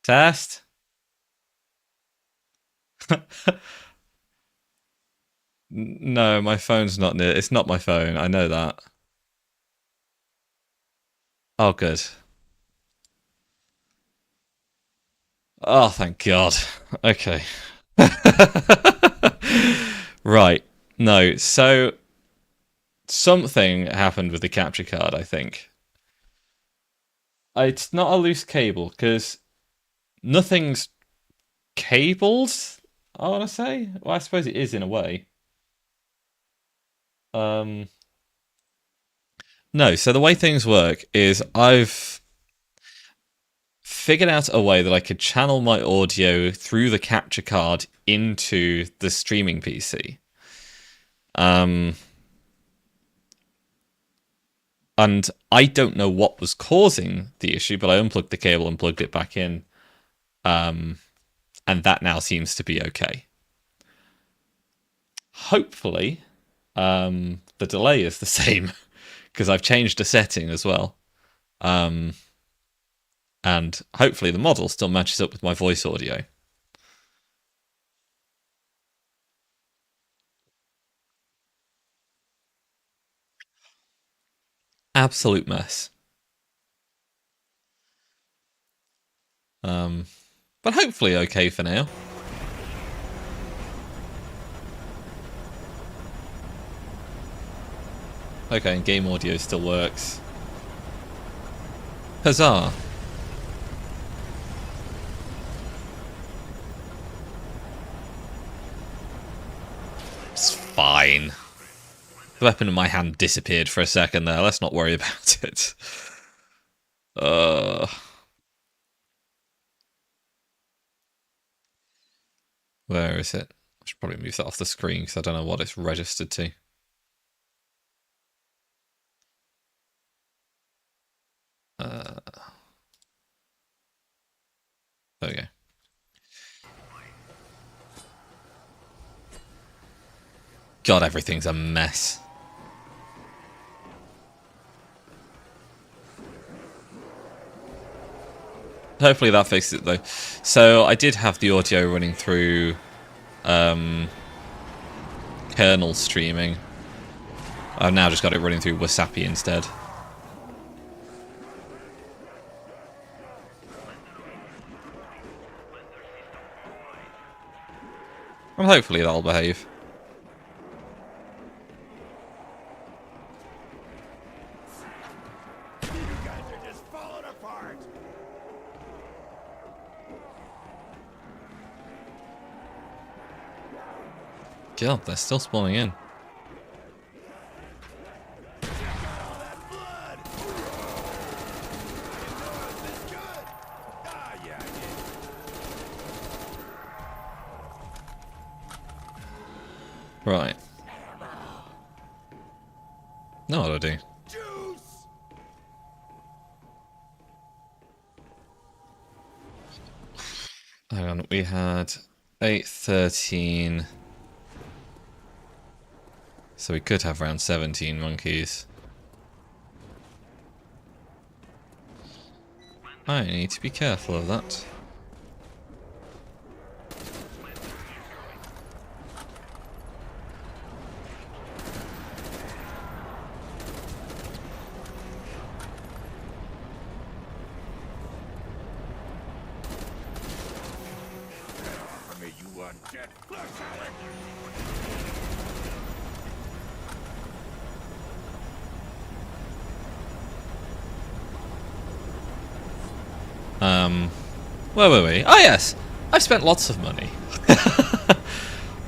Test. No, my phone's not near. It's not my phone. I know that. Oh, good. Oh, thank God. Okay. Right. No, so something happened with the capture card, I think. It's not a loose cable, because nothing's cabled, I want to say. Well, I suppose it is in a way. No, so the way things work is I've figured out a way that I could channel my audio through the capture card into the streaming PC. And I don't know what was causing the issue, but I unplugged the cable and plugged it back in. And that now seems to be okay. Hopefully, the delay is the same, because I've changed a setting as well. And hopefully the model still matches up with my voice audio. Absolute mess. But hopefully okay for now. Okay, and game audio still works. Huzzah! It's fine. The weapon in my hand disappeared for a second there. Let's not worry about it. Where is it? I should probably move that off the screen because I don't know what it's registered to. There we go. God, everything's a mess. Hopefully that fixes it though. So I did have the audio running through kernel streaming. I've now just got it running through Wasapi instead. And hopefully that'll behave. You guys are just falling apart. God, they're still spawning in. All that blood. Is this good? Ah, yeah, I did. Right. Now what do I do? Juice. Hang on, we had 813. So we could have around 17 monkeys. I need to be careful of that. For me, you undead flesh salad. Where were we? Oh yes! I've spent lots of money.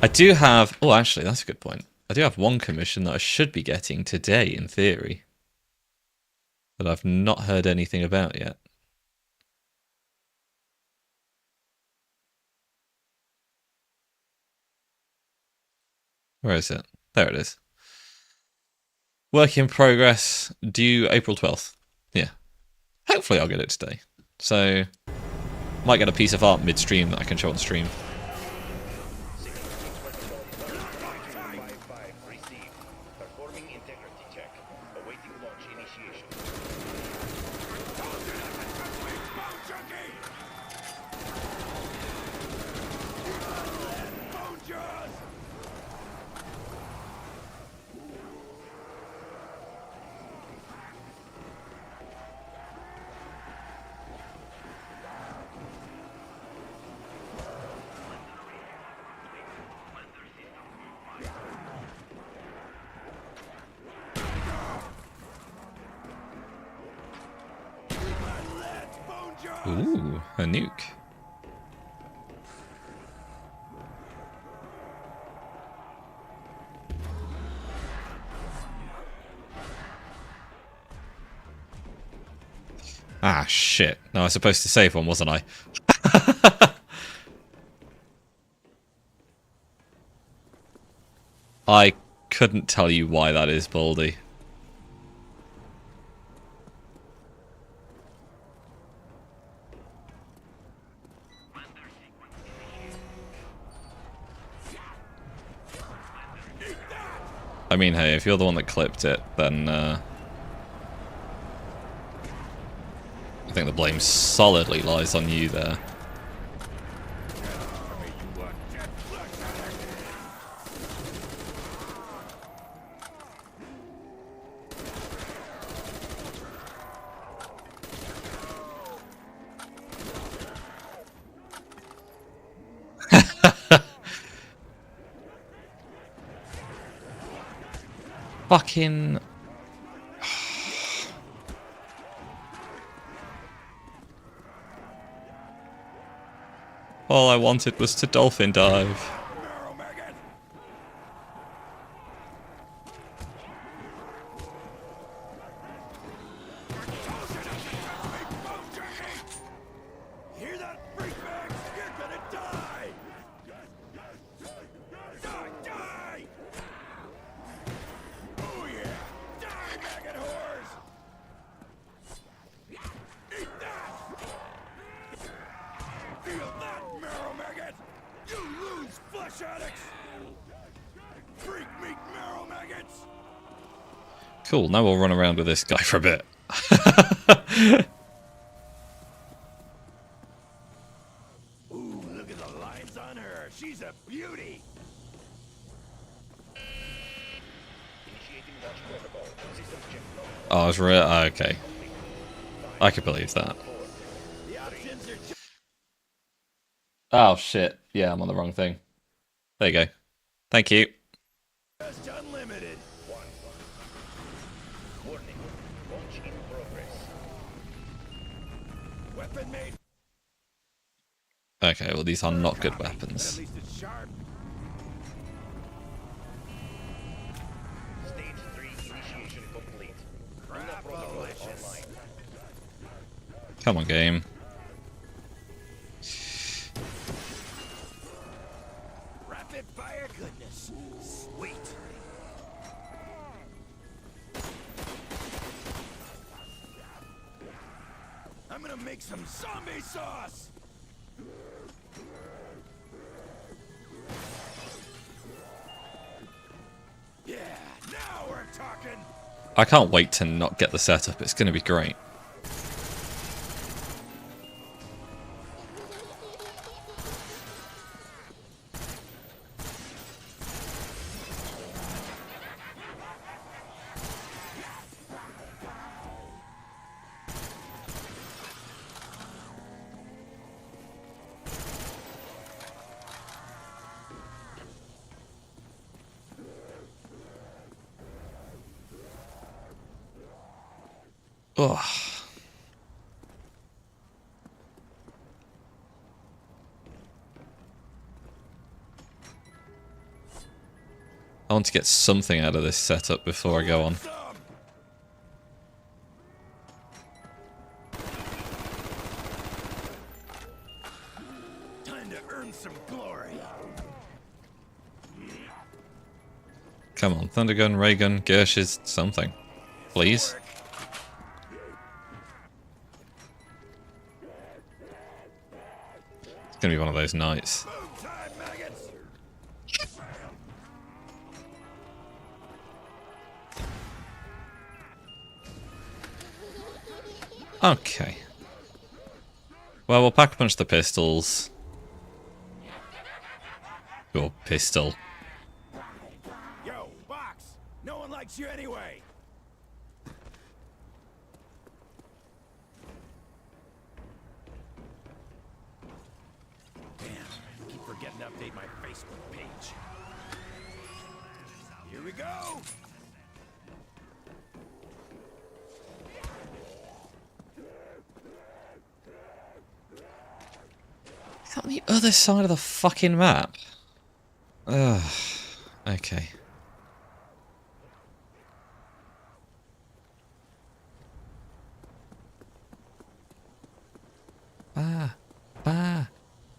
I do have... Oh, actually, that's a good point. I do have one commission that I should be getting today, in theory. But I've not heard anything about yet. Where is it? There it is. Work in progress, due April 12th. Yeah. Hopefully I'll get it today. So, might get a piece of art mid-stream that I can show on stream. Received. Performing integrity check. Awaiting launch initiation. Ooh, a nuke. Ah, shit. No, I was supposed to save one, wasn't I? I couldn't tell you why that is, Baldy. I mean, hey, if you're the one that clipped it, then I think the blame solidly lies on you there. Fucking... All I wanted was to dolphin dive. Marrow maggot! Hear that, freak bags? You're gonna die! Die, die! Oh yeah! Die, maggot whores! Eat that! Feel that, marrow maggot! You lose, flesh addicts! Freak meat marrow maggots! Cool, now we'll run around with this guy for a bit. Ooh, look at the lines on her. She's a beauty. Initiating launch protocol. Systems check. Oh, I was real. Oh, okay. I could believe that. The options are Oh, shit. Yeah, I'm on the wrong thing. There you go. Thank you. just unlimited. Warning. Launch in progress. Weapon made. Okay, well, these are not good Copy. At weapons. least it's sharp. Stage 3 initiation complete. Luna protocol online. Come on, game. Rapid fire goodness. Sweet. I'm gonna make some zombie sauce. Yeah, now we're talking. I can't wait to not get the setup. It's going to be great. Ugh. I want to get something out of this setup before I go on. Some. Time to earn some glory. Come on, Thundergun, Raygun, Gershes, something. Please. It's going to be one of those nights. Boom time, maggots. Okay. Well, we'll pack a punch the pistols. Your pistol. Yo, Box. No one likes you anyway. Damn, I keep forgetting to update my Facebook page. Here we go. On the other side of the fucking map. Ugh. Okay.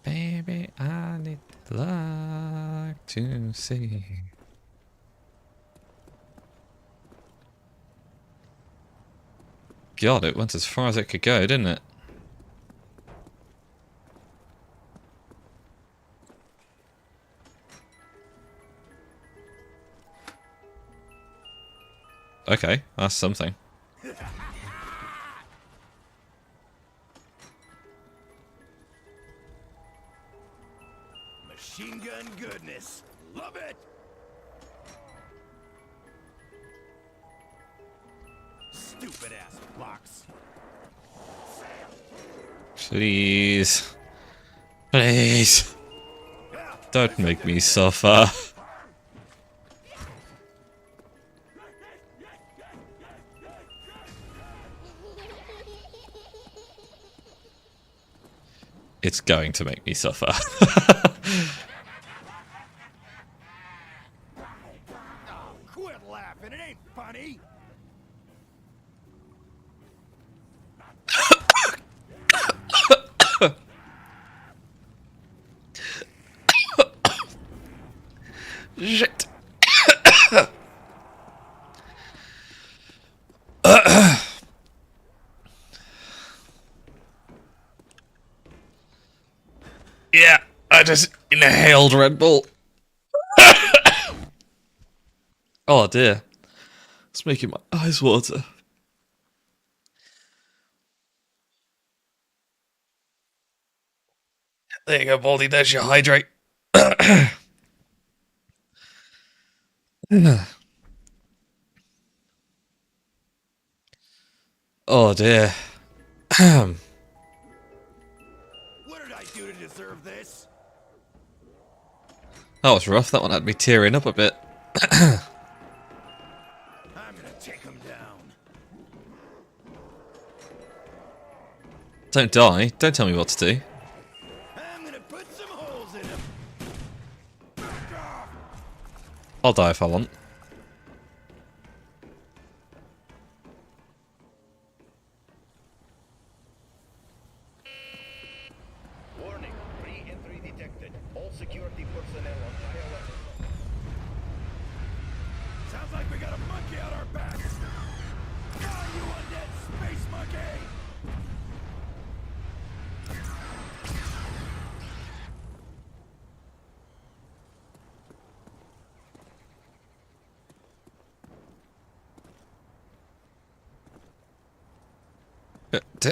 Baby, I need like to see. God, it went as far as it could go, didn't it? Okay, that's something. Machine gun goodness. Love it. Stupid ass box. Please. Please. Don't make me suffer. It's going to make me suffer. Oh, quit laughing. It ain't funny. Shit. Yeah, I just inhaled Red Bull. Oh dear. It's making my eyes water. There you go, Baldy. There's your hydrate. Oh dear. What did I do to deserve this? That was rough. That one had me tearing up a bit. I'm gonna take him down. Don't die. Don't tell me what to do. I'm gonna put some holes in him. Back off. I'll die if I want. Warning, re-entry detected. All security personnel on high alert. Sounds like we got a monkey on our backs. Ah, you undead space monkey!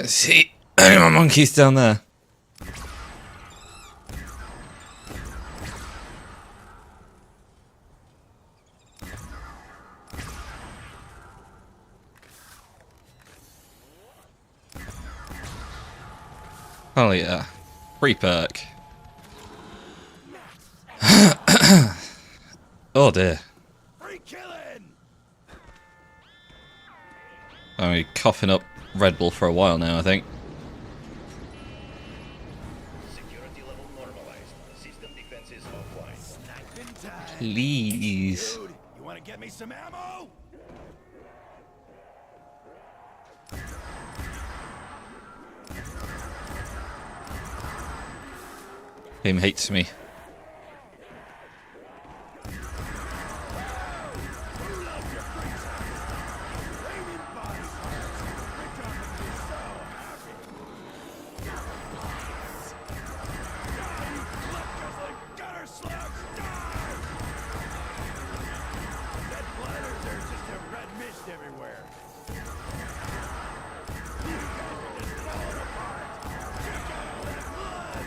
See any more monkeys down there? Oh yeah. Free perk. Oh dear. Free killing! I'm be coughing up Red Bull for a while now, I think. Security level normalized. System defenses offline. Sniping time. Please. Dude, you wanna get me some ammo? Him hates me. Raining body parts. They're dropping me so happy. Die, you kleptos like gutter slugs! Die! Dead bladders, there's just a red mist everywhere. You guys are just falling apart. Check out all that blood!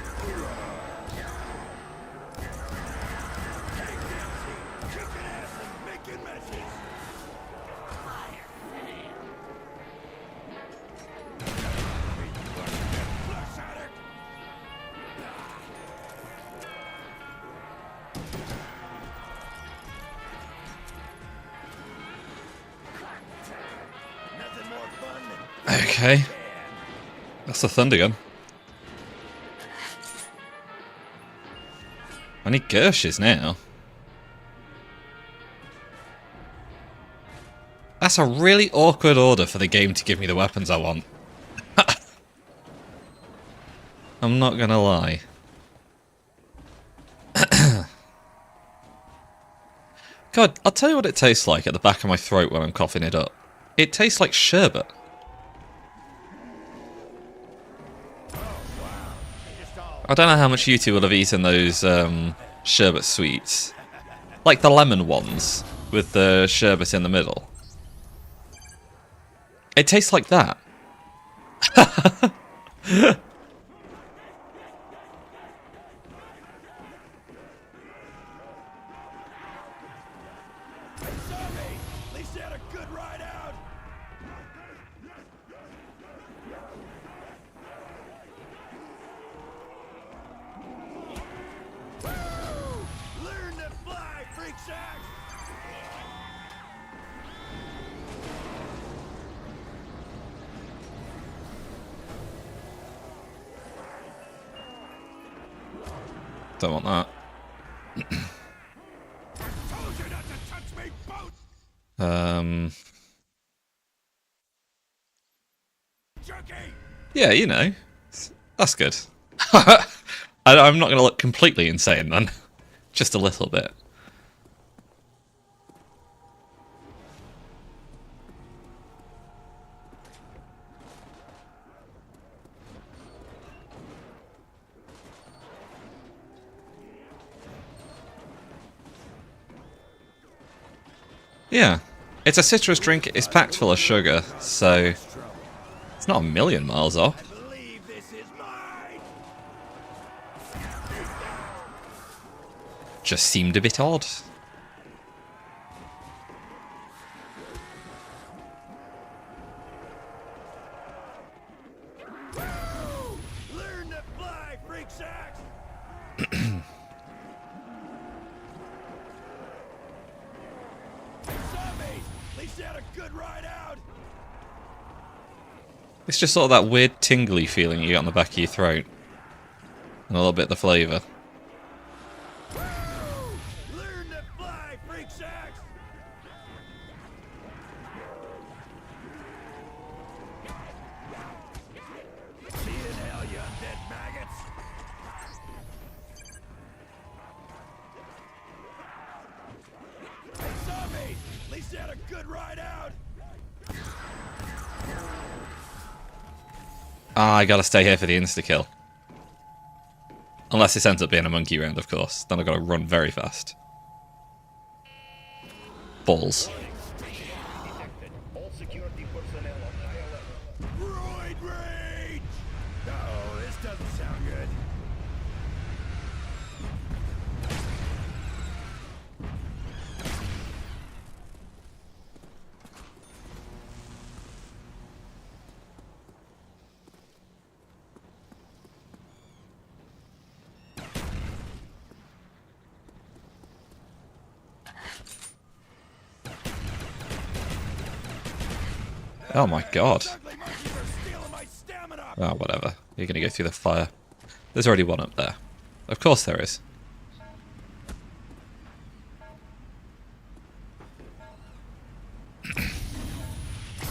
King Dempsey, kicking ass and making messes. Flush addict! Nothing more fun than Okay. That's the thunder gun. need Gershes now. That's a really awkward order for the game to give me the weapons I want. I'm not gonna lie. God, I'll tell you what it tastes like at the back of my throat when I'm coughing it up. It tastes like sherbet. I don't know how much you two will have eaten those sherbet sweets. Like the lemon ones, with the sherbet in the middle. It tastes like that. Zombie! At least you had a good ride out! Woo! Learn to fly, freak shack! Don't want that. Told you not to touch me, boat! Jerky! Yeah, you know. That's good. I'm not going to look completely insane then. Just a little bit. Yeah. It's a citrus drink, it's packed full of sugar, so it's not a million miles off. I believe this is mine! Just seemed a bit odd. Woo! Learn to fly, freak shack! Zombies! At least you had a good ride out! It's just sort of that weird tingly feeling you get on the back of your throat. And a little bit of the flavour. Woo! Learn to fly, freak shacks! See you in hell, you undead maggots! Hey, zombies! At least you had a good ride out! Ah, I gotta stay here for the insta-kill. Unless this ends up being a monkey round, of course. Then I've got to run very fast. Balls. All security personnel on high alert. Roid rage! Oh, this doesn't sound good. Oh my god. Ugly monkeys are stealing my stamina! Oh, whatever. You're gonna go through the fire. There's already one up there. Of course there is. See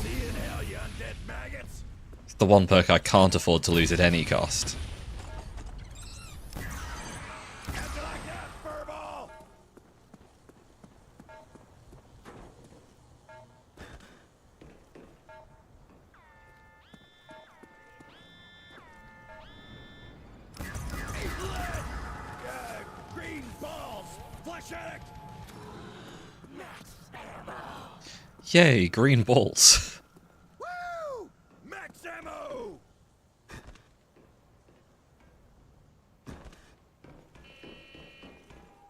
you in hell, you undead maggots! It's the one perk I can't afford to lose at any cost. How'd you like that, furball? Green balls! Flesh addict! Max ammo! Yay, green balls. Woo! Max ammo!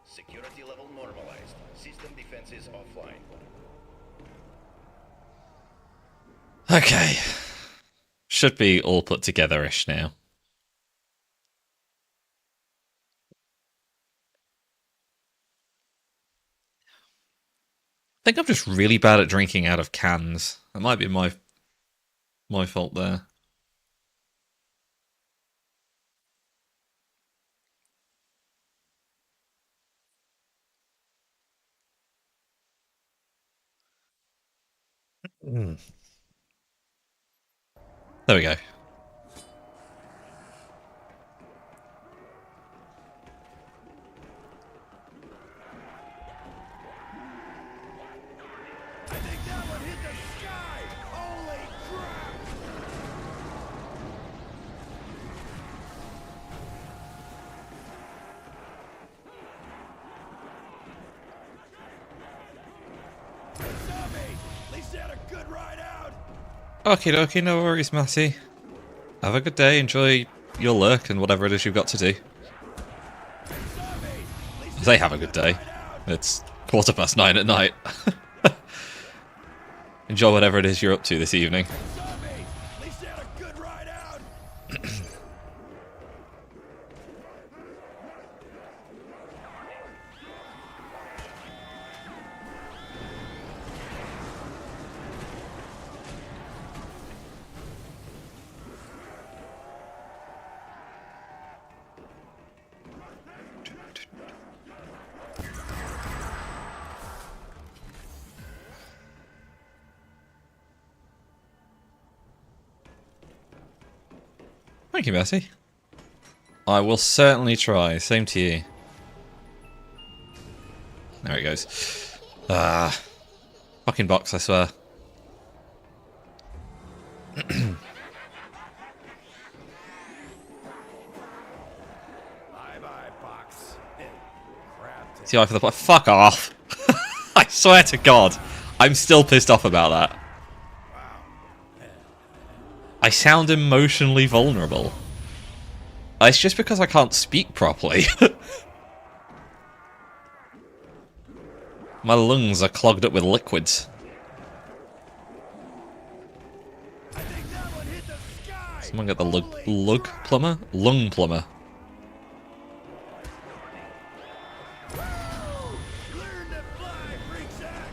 Security level normalized. System defenses offline. Okay. Should be all put together-ish now. I think I'm just really bad at drinking out of cans. That might be my fault there. There we go. I think that one hit the sky! Holy crap! Zombie! At least you had a good ride out! Okie dokie, no worries, Matty. Have a good day, enjoy your lurk and whatever it is you've got to do. They have a good day. It's 9:15 at night. Enjoy whatever it is you're up to this evening. Zombie! At least you had a good ride out! Thank you, Matty. I will certainly try. Same to you. There it goes. Ah. Fucking box, I swear. Bye-bye, box. Crap. See, I for the fuck off. I swear to God, I'm still pissed off about that. I sound emotionally vulnerable. It's just because I can't speak properly. My lungs are clogged up with liquids. I think that one hit the sky! Someone get the lung plumber? Lung plumber. Learn to fly, freak sack!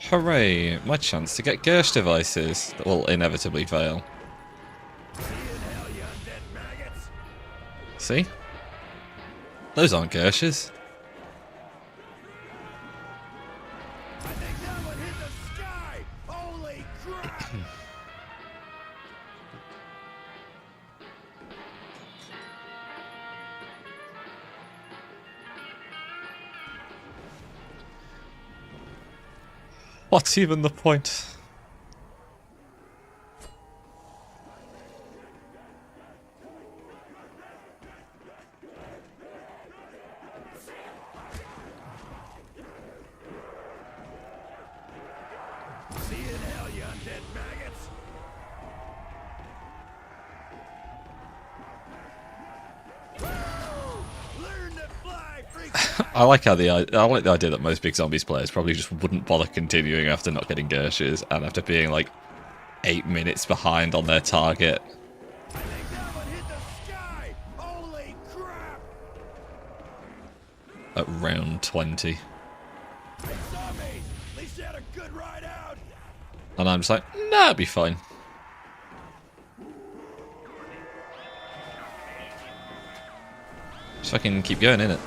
Hooray, my chance to get Gersh devices that will inevitably fail. See in hell, you undead maggots! See? Those aren't Gershes. I think that one hit the sky! Holy crap! What's even the point? See in hell, you undead maggots! Learn to fly, freak sack! I like the idea that most Big Zombies players probably just wouldn't bother continuing after not getting Gershes and after being like 8 minutes behind on their target I think that one hit the sky! Holy crap! at round 20. Zombie! At least you had a good ride out! And I'm just like, nah, it'll be fine. Just fucking keep going, innit?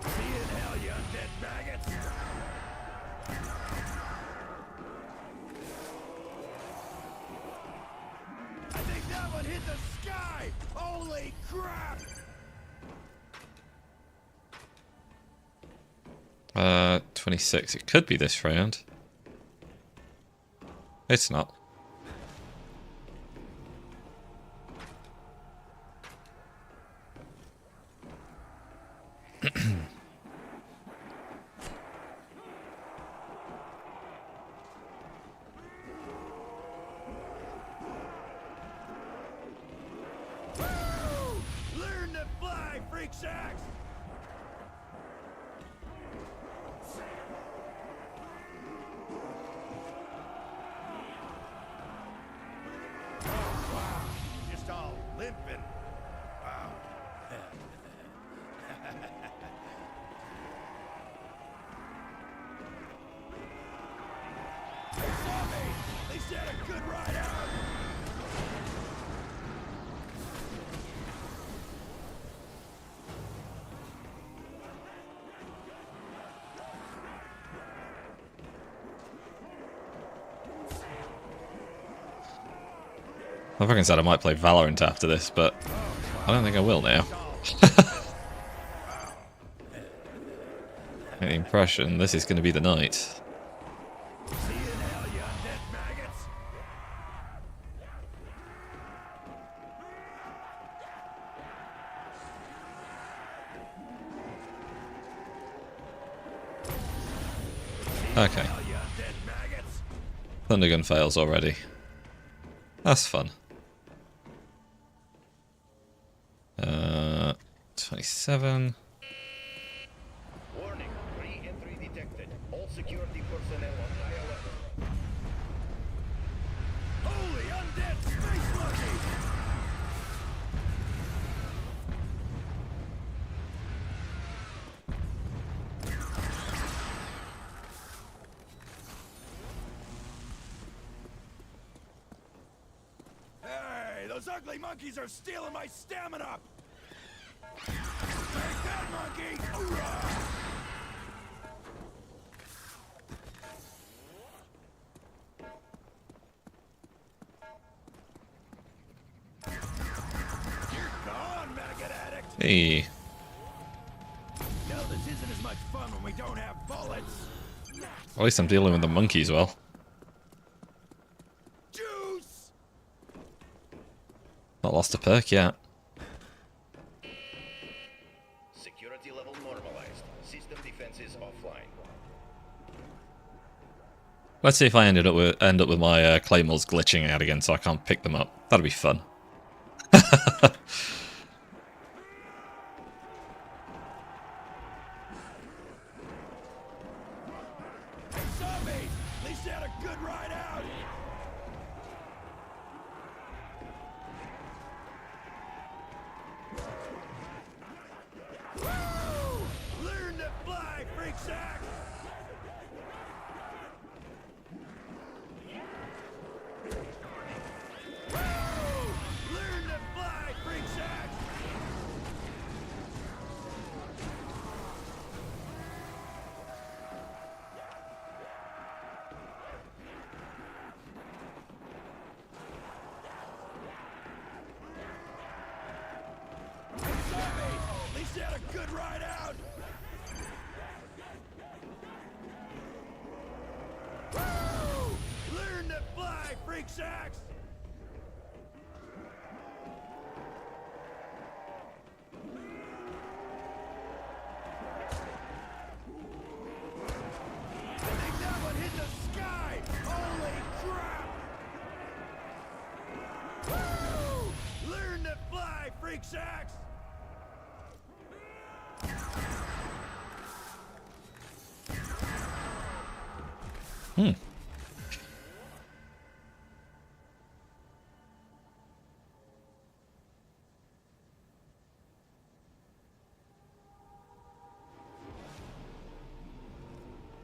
See in hell, you undead maggots! I think that one hit the sky! Holy crap! 26. It could be this round. It's not. Learn to fly, freak sacks! least you had a good ride out. I fucking said I might play Valorant after this, but I don't think I will now. The impression this is going to be the night. See you in hell, you undead maggots. Okay. Hell, you undead maggots. Thundergun fails already. That's fun. 27. Warning, re-entry detected. All security personnel on high alert. Holy undead space monkey! Hey, those ugly monkeys are stealing my stamina! Take that, monkey! Hoorah! You're gone, maggot addict! Hey. No, this isn't as much fun when we don't have bullets! At least I'm dealing with the monkeys well. Juice! Not lost a perk yet. Security level normalized. System defenses offline. Let's see if I end up with my claymores glitching out again, so I can't pick them up. That'd be fun. Hey, zombies! At least you had a good ride out! Woo! Learn to fly, freak sack! Woo! Learn to fly, freak sack! Hey, zombies! At least you had a good ride out! Woo! Learn to fly, freak sacks! I think that one hit the sky! Holy crap! Woo! Learn to fly, freak sacks! Hmm.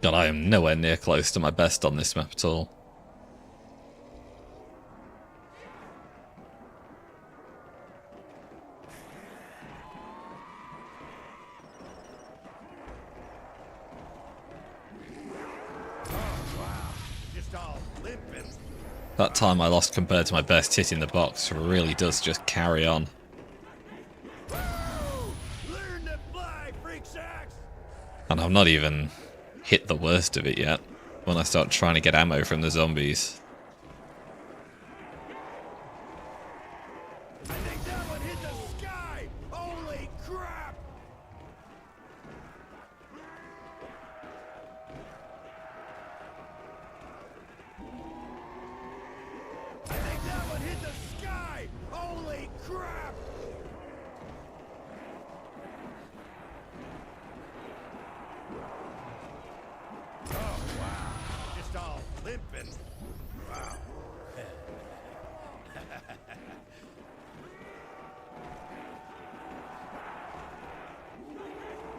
God, I am nowhere near close to my best on this map at all. Just all limping. That time I lost compared to my best hitting the box really does just carry on. Woo! Learn to fly, freak sacks! And I've not even hit the worst of it yet when I start trying to get ammo from the zombies. I think that one hit the sky! Holy crap! I think that one hit the sky! Holy crap! Oh, wow. Just all limping. Wow.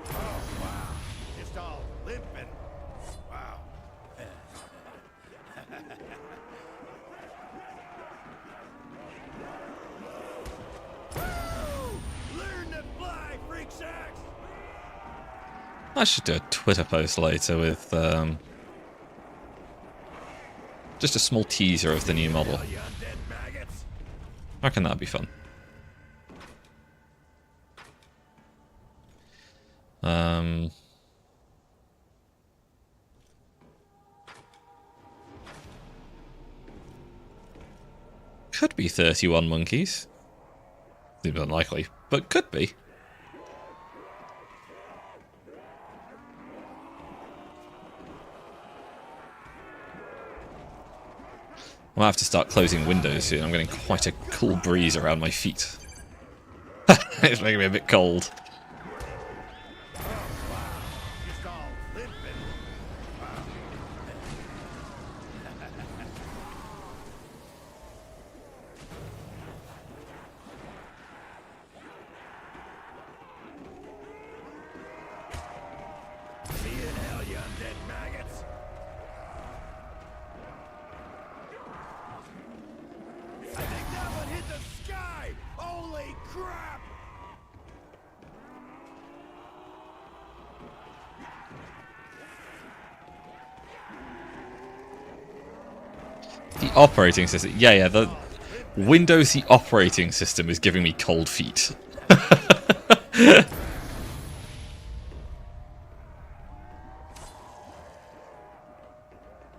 Oh, wow. Just all limping. Wow. I should do a Twitter post later with just a small teaser of the new model. You undead maggots. I reckon that'd be fun. Could be 31 monkeys. Seems unlikely, but could be. I might have to start closing windows soon. I'm getting quite a cool breeze around my feet. It's making me a bit cold. Just all limping. See you in hell, you undead maggots. I think that one hit the sky! Holy crap! The operating system. Yeah, the Windows, the operating system is giving me cold feet.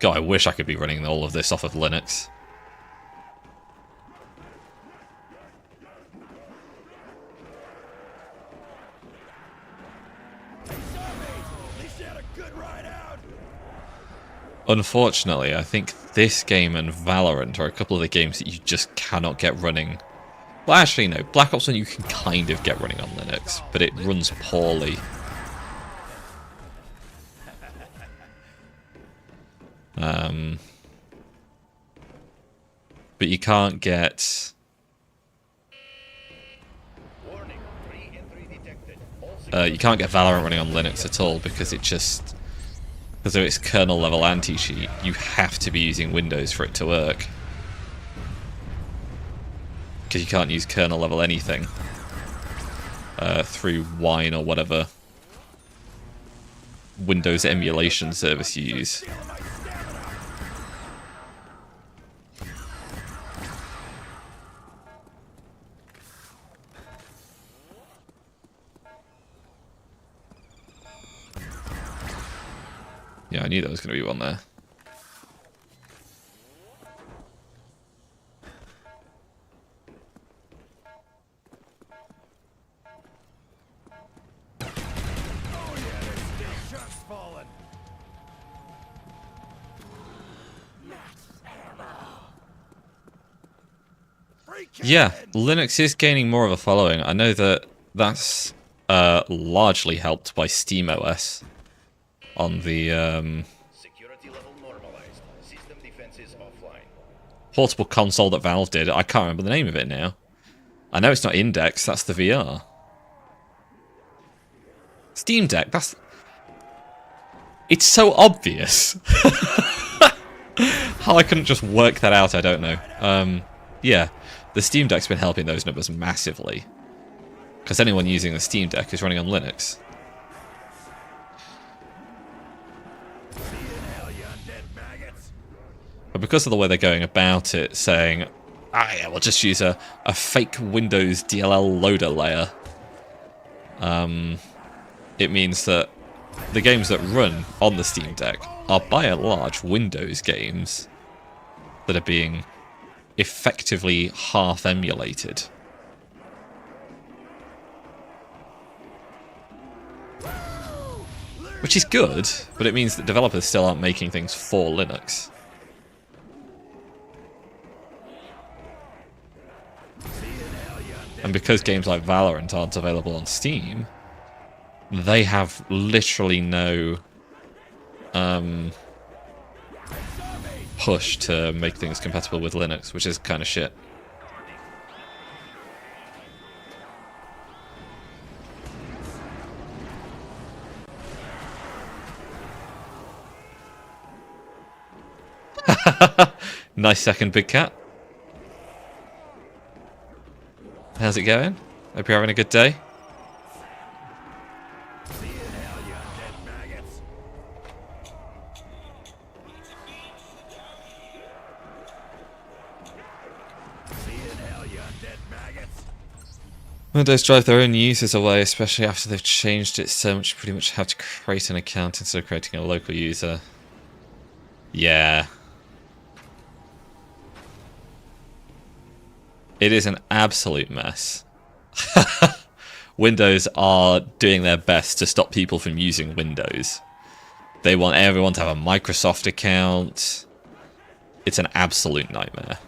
God, I wish I could be running all of this off of Linux. Hey, zombies! At least you had a good ride out! Unfortunately, I think this game and Valorant are a couple of the games that you just cannot get running. Well, actually, no. Black Ops 1 you can kind of get running on Linux, but it runs poorly. But you can't get... Warning, re-entry detected. All you can't get Valorant running on Linux at all because it just... Because of its kernel level anti-cheat, you have to be using Windows for it to work. Because you can't use kernel level anything through Wine or whatever Windows emulation service you use. Yeah, I knew there was going to be one there. Oh yeah, there's still chunks falling. Free Yeah, cannon! Linux is gaining more of a following. I know that that's largely helped by SteamOS on the security level normalized. System defenses offline. portable console that Valve did. I can't remember the name of it now. I know it's not Index, that's the VR. Steam Deck, that's... It's so obvious. How I couldn't just work that out, I don't know. Yeah, the Steam Deck's been helping those numbers massively. Because anyone using the Steam Deck is running on Linux. See you in hell, you undead maggots. But because of the way they're going about it, saying, ah yeah, we'll just use a fake Windows DLL loader layer, it means that the games that run on the Steam Deck are by and large Windows games that are being effectively half emulated. Which is good, but it means that developers still aren't making things for Linux. And because games like Valorant aren't available on Steam, they have literally no push to make things compatible with Linux, which is kind of shit. Nice second, Big Cat. How's it going? Hope you're having a good day. See you in hell, you undead Windows drive their own users away, especially after they've changed it so much. You pretty much have to create an account instead of creating a local user. Yeah. It is an absolute mess. Windows are doing their best to stop people from using Windows. They want everyone to have a Microsoft account. It's an absolute nightmare.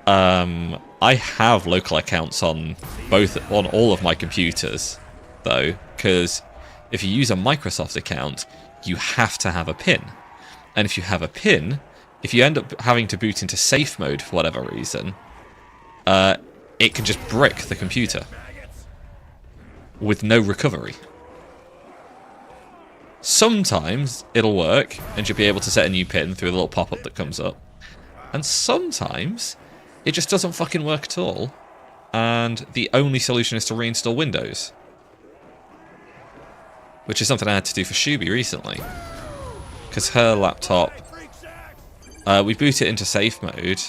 I have local accounts on all of my computers, though, because if you use a Microsoft account, you have to have a PIN. And if you have a PIN, if you end up having to boot into safe mode for whatever reason, it can just brick the computer with no recovery. Sometimes it'll work, and you'll be able to set a new PIN through a little pop-up that comes up. And sometimes it just doesn't fucking work at all, and the only solution is to reinstall Windows. Which is something I had to do for Shuby recently. Because her laptop, we boot it into safe mode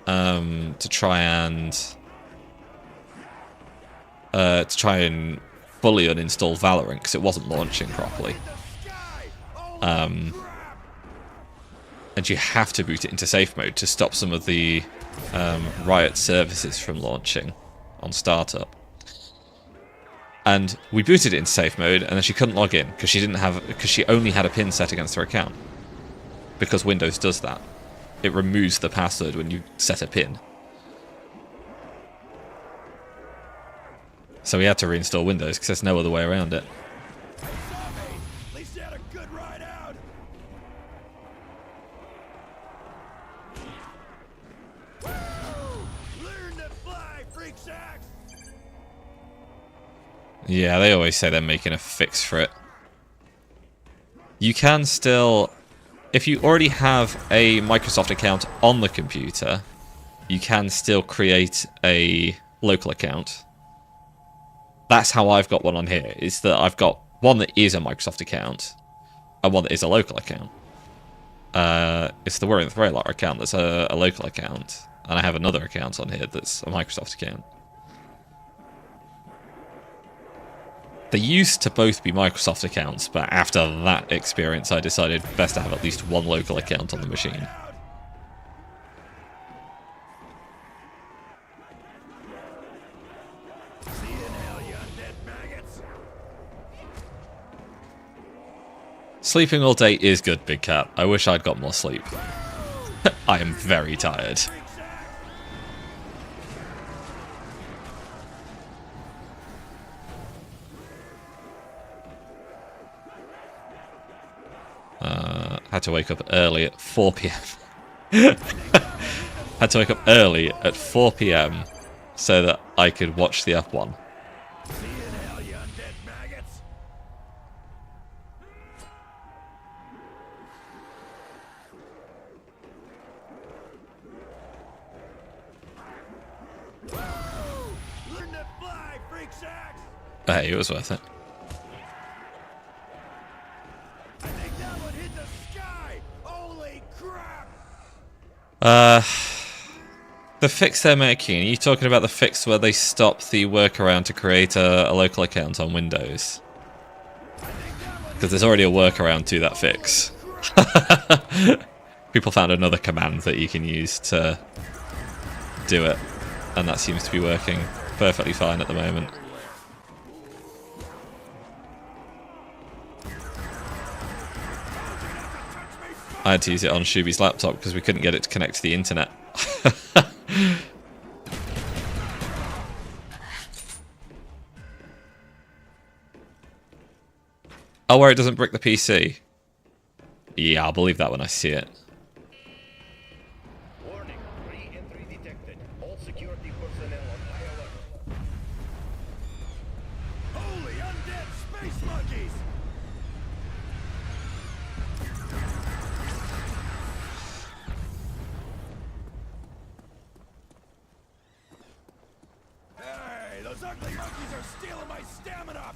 to try and fully uninstall Valorant because it wasn't launching properly. And you have to boot it into safe mode to stop some of the Riot services from launching on startup. And we booted it into safe mode, and then she couldn't log in because she only had a PIN set against her account. Because Windows does that. It removes the password when you set a PIN. So we had to reinstall Windows because there's no other way around it. At least you had a good ride out. Learn to fly, freak sacks. Yeah, they always say they're making a fix for it. You can still, if you already have a Microsoft account on the computer, you can still create a local account. That's how I've got one on here, is that I've got one that is a Microsoft account and one that is a local account. It's the Worrying with Raylar account that's a local account, and I have another account on here that's a Microsoft account. They used to both be Microsoft accounts, but after that experience I decided best to have at least one local account on the machine. See you in hell, you undead maggots. Sleeping all day is good, Big Cat. I wish I'd got more sleep. I am very tired. Freak sacks. Had to wake up early at 4 p.m. Had to wake up early at 4 p.m. so that I could watch the F1. See you in hell, you undead maggots. Learn to fly, freak sacks. Hey, it was worth it. I think that one hit the sky. Holy crap. The fix they're making, are you talking about the fix where they stop the workaround to create a local account on Windows? Because there's already a workaround to that fix. People found another command that you can use to do it, and that seems to be working perfectly fine at the moment. I had to use it on Shuby's laptop because we couldn't get it to connect to the internet. Oh, where it doesn't brick the PC? Yeah, I'll believe that when I see it. Warning, re-entry detected. All security personnel on high alert. Holy undead space monkeys. Hey, those ugly monkeys are stealing my stamina.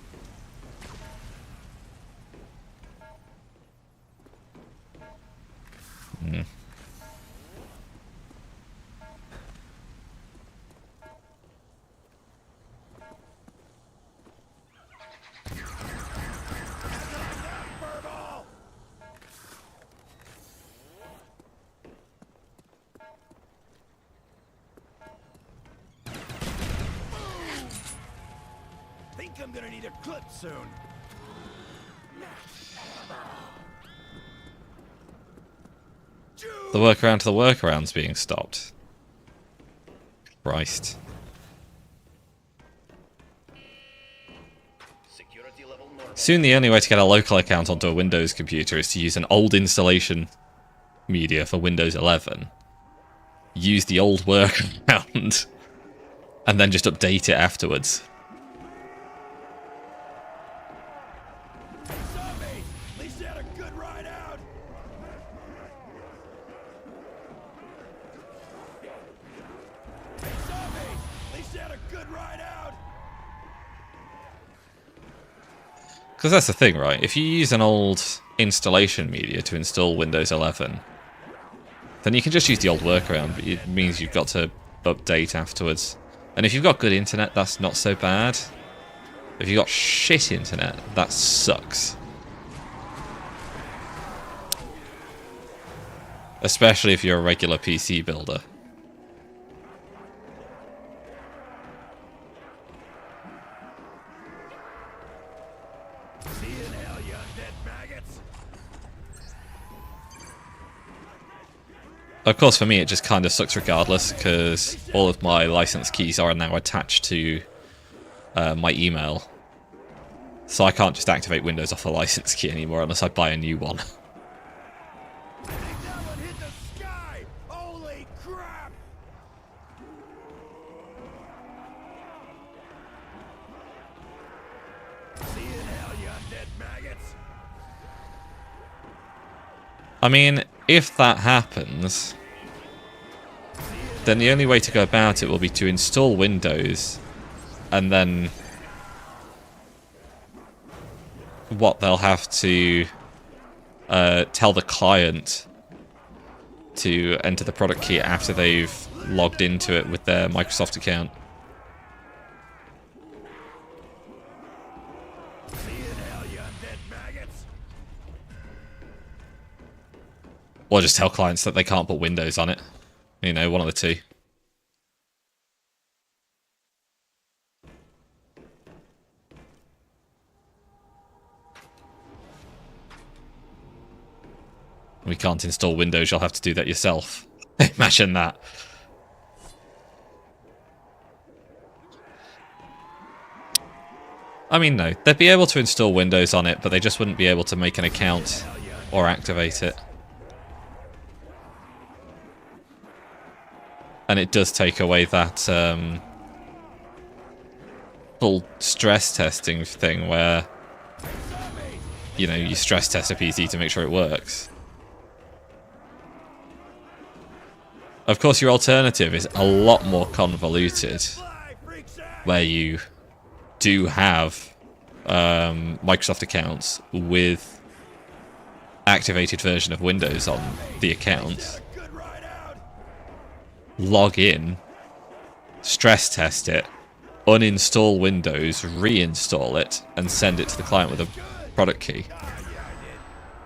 gonna need a clip soon. The workaround to the workaround's being stopped. Christ. Security level normal. Soon the only way to get a local account onto a Windows computer is to use an old installation media for Windows 11. Use the old workaround. And then just update it afterwards. Zombies! At least you had a good ride out. Zombies! At least you had a good ride out. Because that's the thing, right? If you use an old installation media to install Windows 11, then you can just use the old workaround, but it means you've got to update afterwards. And if you've got good internet, that's not so bad. If you've got shit internet, that sucks. Especially if you're a regular PC builder. See you in hell, you undead maggots. Of course, for me, it just kind of sucks regardless, because all of my license keys are now attached to my email. So I can't just activate Windows off a license key anymore unless I buy a new one. I think that one hit the sky. Holy crap! See you in hell, you undead maggots. I mean, if that happens, then the only way to go about it will be to install Windows, and then what they'll have to tell the client to enter the product key after they've logged into it with their Microsoft account. See you in hell, you undead maggots. Or just tell clients that they can't put Windows on it. You know, one of the two. We can't install Windows, you'll have to do that yourself. Imagine that. I mean, no. They'd be able to install Windows on it, but they just wouldn't be able to make an account or activate it. And it does take away that full stress testing thing where, you know, you stress test a PC to make sure it works. Of course, your alternative is a lot more convoluted, where you do have Microsoft accounts with activated version of Windows on the account. Log in, stress test it, uninstall Windows, reinstall it, and send it to the client with a product key.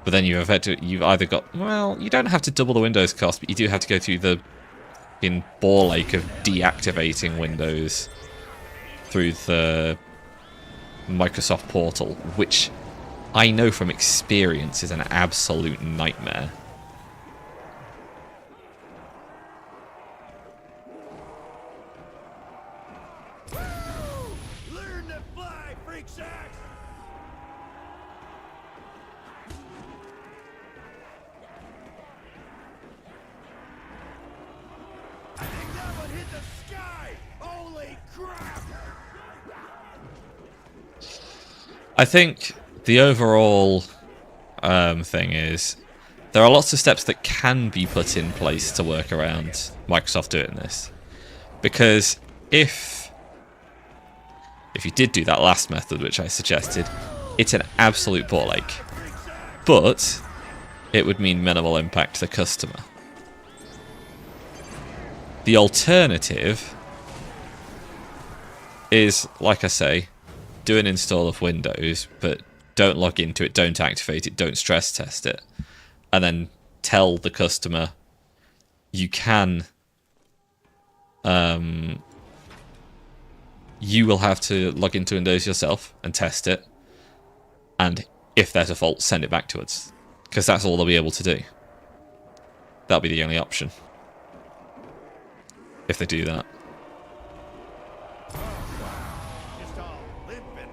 But then you've either got, well, you don't have to double the Windows cost, but you do have to go through the ball ache of deactivating Windows through the Microsoft portal, which I know from experience is an absolute nightmare. Learn to fly, freak sacks! I think that one hit the sky! Holy crap! I think the overall thing is there are lots of steps that can be put in place to work around Microsoft doing this. Because if you did do that last method, which I suggested, it's an absolute ball ache. But it would mean minimal impact to the customer. The alternative is, like I say, do an install of Windows, but don't log into it, don't activate it, don't stress test it, and then tell the customer you can you will have to log into Windows yourself and test it. And if there's a fault, send it back to us. Because that's all they'll be able to do. That'll be the only option. If they do that. Just all limping.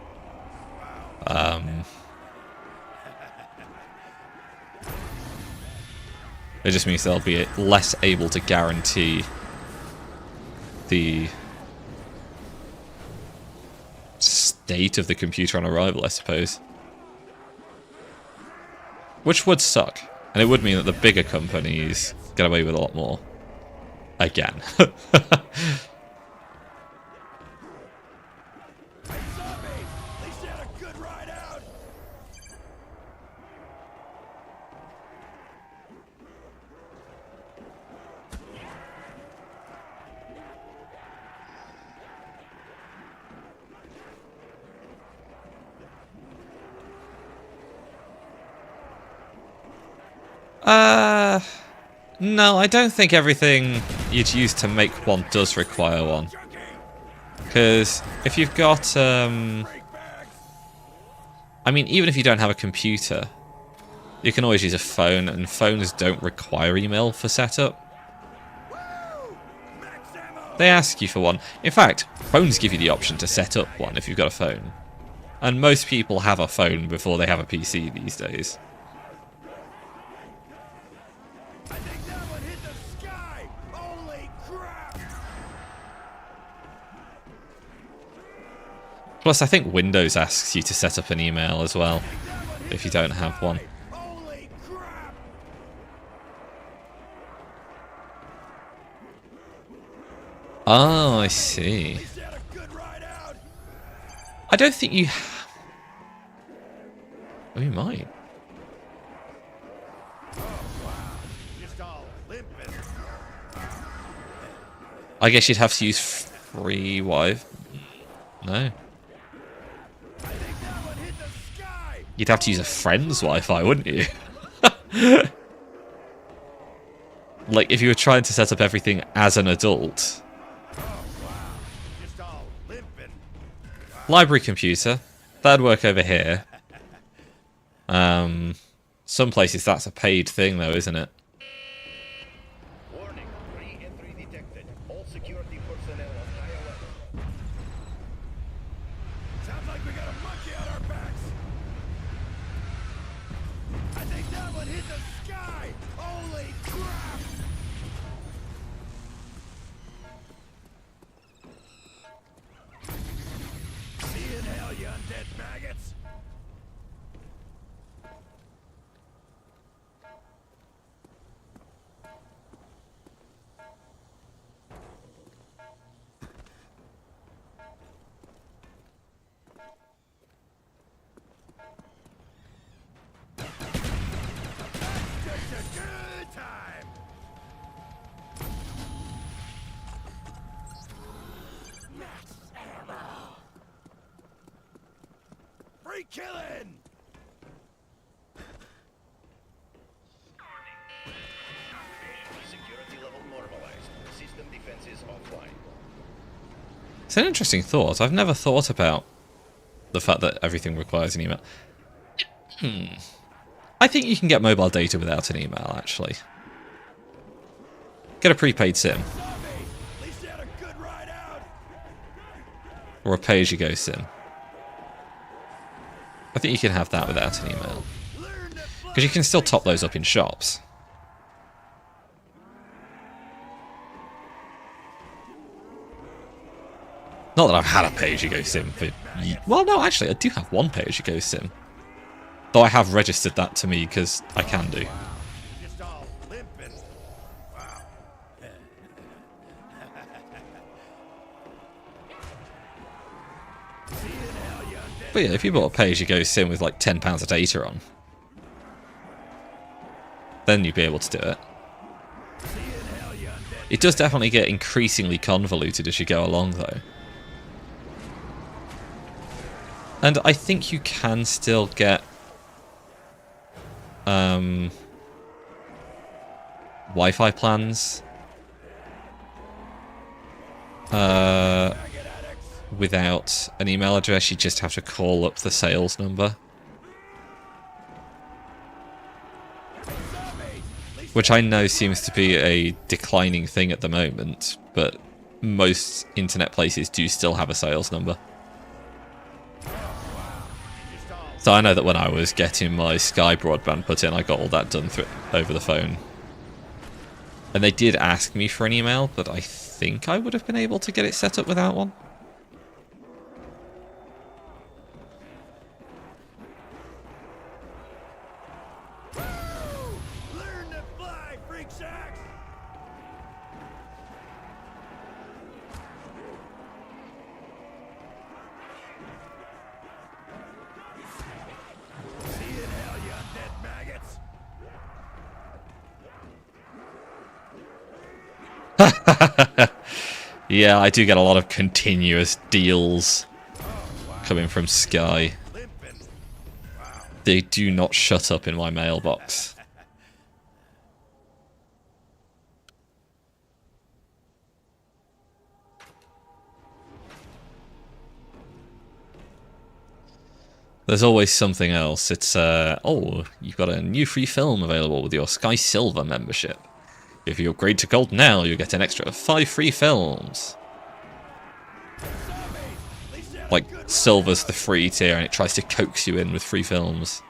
It just means they'll be less able to guarantee the state of the computer on arrival, I suppose. Which would suck. And it would mean that the bigger companies get away with a lot more. Again. Hey, zombie! At least you had a good ride out. No, I don't think everything you'd use to make one does require one. Because if you've got, I mean, even if you don't have a computer, you can always use a phone, and phones don't require email for setup. They ask you for one. In fact, phones give you the option to set up one if you've got a phone. And most people have a phone before they have a PC these days. I think that one hit the sky. Holy crap! Plus, I think Windows asks you to set up an email as well, if you don't have one. Holy crap! Oh, I see. At least you had a good ride out. I don't think you... Oh, you might. Just all limping. I guess you'd have to use free Wi-Fi. No. I think that one hit the sky. You'd have to use a friend's Wi-Fi, wouldn't you? Like, if you were trying to set up everything as an adult. Just all limping. Library computer. That'd work over here. Some places that's a paid thing, though, isn't it? Warning, re-entry detected. All security personnel on high alert. Sounds like we got a monkey on our backs. I think that one hit the sky. Holy crap! See you in hell, you undead maggots. Just a good time. Max ammo. Free killing. Security level normalized. System defenses offline. It's an interesting thought. I've never thought about the fact that everything requires an email. I think you can get mobile data without an email, actually. Get a prepaid SIM. Zombie. At least you had a good ride out. Or a pay-as-you-go SIM. I think you can have that without an email. Learn to fly. Because you can still top those up in shops. Not that I've had a pay-as-you-go SIM for... Well, no, actually, I do have one pay-as-you-go SIM. Though I have registered that to me because I can do. Just all limping. Wow. See you in hell, you undead. But yeah, if you bought a pay-as-you-go SIM with like £10 of data on, then you'd be able to do it. See you in hell, you undead. It does definitely get increasingly convoluted as you go along, though. And I think you can still get Wi-Fi plans. Maggot addicts. without an email address. You just have to call up the sales number. Which I know seems to be a declining thing at the moment, but most internet places do still have a sales number. So I know that when I was getting my Sky broadband put in, I got all that done over the phone. And they did ask me for an email, but I think I would have been able to get it set up without one. Learn to fly, freak sacks! See you in hell, you undead maggots! Yeah, I do get a lot of continuous deals coming from Sky. Limping. They do not shut up in my mailbox. There's always something else. It's, oh, you've got a new free film available with your Sky Silver membership. If you upgrade to Gold now, you get an extra 5 free films. Like, Silver's the free tier, and it tries to coax you in with free films.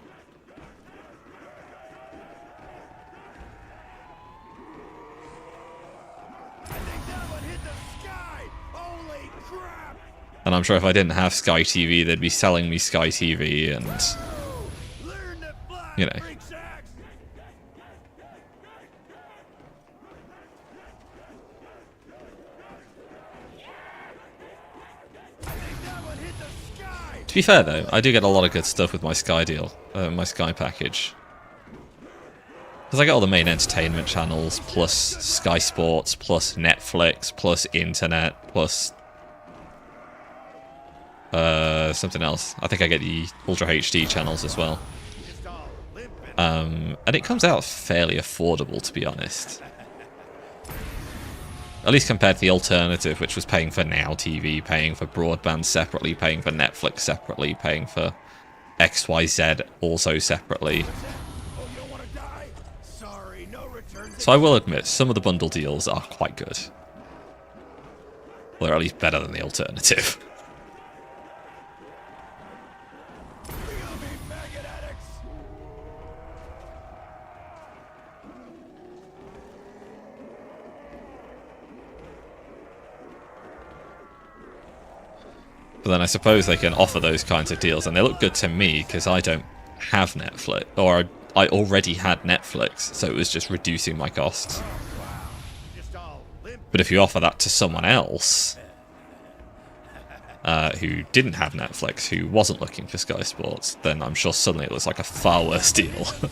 I think that one hit the sky! Holy crap! And I'm sure if I didn't have Sky TV, they'd be selling me Sky TV, and, Learn to fly, you know. freak sacks! I think that one hit the sky! To be fair though, I do get a lot of good stuff with my Sky deal, my Sky package. Because I get all the main entertainment channels, plus Sky Sports, plus Netflix, plus internet, plus something else. I think I get the Ultra HD channels as well. Just all limping. And it comes out fairly affordable, to be honest. At least compared to the alternative, which was paying for Now TV, paying for broadband separately, paying for Netflix separately, paying for XYZ also separately. Oh, you don't want to die? Sorry, no return. So I will admit, some of the bundle deals are quite good. Well, they're at least better than the alternative. We'll be maggot addicts. But then I suppose they can offer those kinds of deals, and they look good to me because I don't have Netflix, or I already had Netflix, so it was just reducing my costs. Just all limp. But if you offer that to someone else who didn't have Netflix, who wasn't looking for Sky Sports, then I'm sure suddenly it looks like a far worse deal. Sky!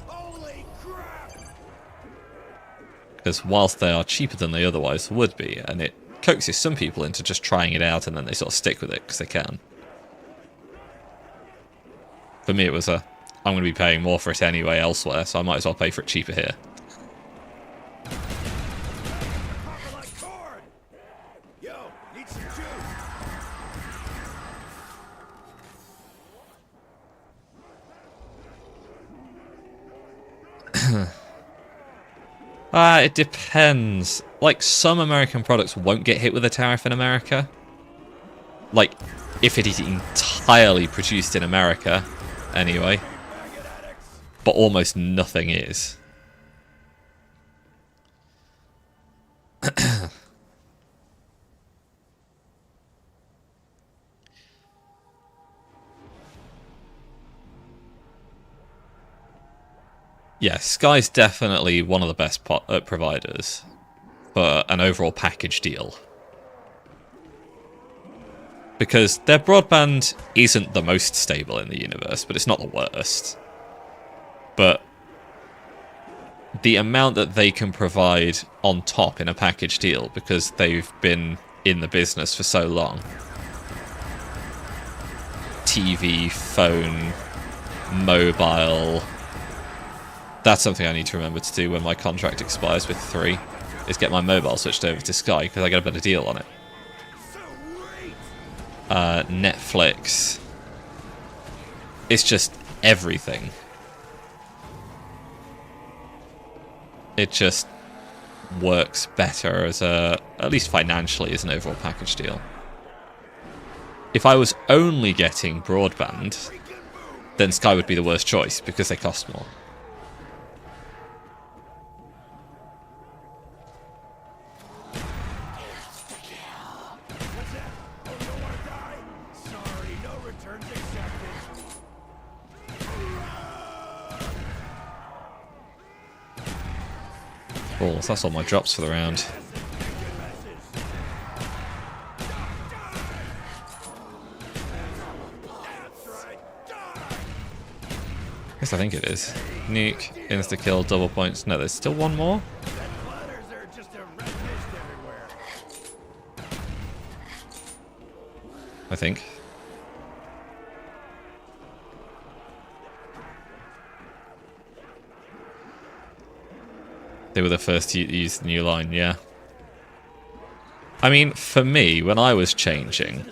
Holy crap! Because whilst they are cheaper than they otherwise would be, and it coaxes some people into just trying it out and then they sort of stick with it because they can. For me it was I'm going to be paying more for it anyway elsewhere, so I might as well pay for it cheaper here. Popping like corn! Yo, need some juice! It depends. Like, some American products won't get hit with a tariff in America. Like, if it is entirely produced in America, anyway. Maggot addicts! But almost nothing is. Yeah, Sky's definitely one of the best providers for an overall package deal. Because their broadband isn't the most stable in the universe, but it's not the worst. But the amount that they can provide on top in a package deal, because they've been in the business for so long. TV, phone, mobile. That's something I need to remember to do when my contract expires with 3, is get my mobile switched over to Sky, because I get a better deal on it. Sweet! Netflix. It's just everything. It just works better as at least financially, as an overall package deal. If I was only getting broadband, then Sky would be the worst choice because they cost more. Cool, so that's all my drops for the round. Yes, I think it is. Nuke, insta-kill, double points. No, there's still one more? I think. They were the first to use the new line, yeah. I mean, for me, when I was changing...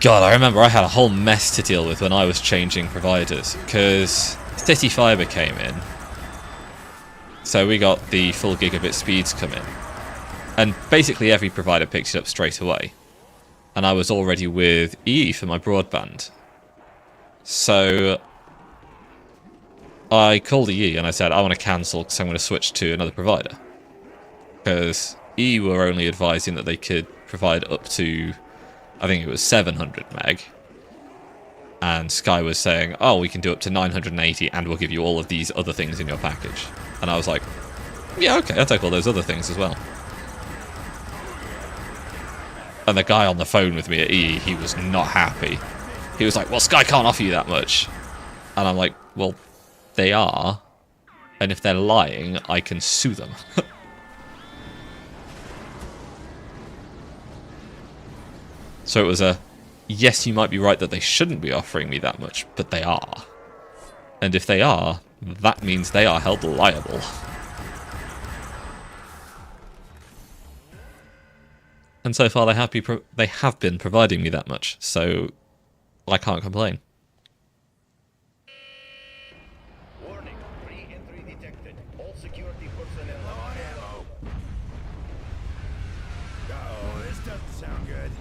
God, I remember I had a whole mess to deal with when I was changing providers, because City Fibre came in. So we got the full gigabit speeds come in. And basically every provider picked it up straight away. And I was already with EE for my broadband. So I called EE and I said, I want to cancel because I'm going to switch to another provider. Because EE were only advising that they could provide up to, I think it was 700 meg. And Sky was saying, oh, we can do up to 980 and we'll give you all of these other things in your package. And I was like, yeah, okay, I'll take all those other things as well. And the guy on the phone with me at EE, he was not happy. He was like, well, Sky can't offer you that much. And I'm like, well, they are. And if they're lying, I can sue them. So it was a, yes, you might be right that they shouldn't be offering me that much, but they are. And if they are, that means they are held liable. And so far they have been providing me that much, so I can't complain. Warning, re-entry detected. All security personnel on ammo. Oh, this doesn't sound good.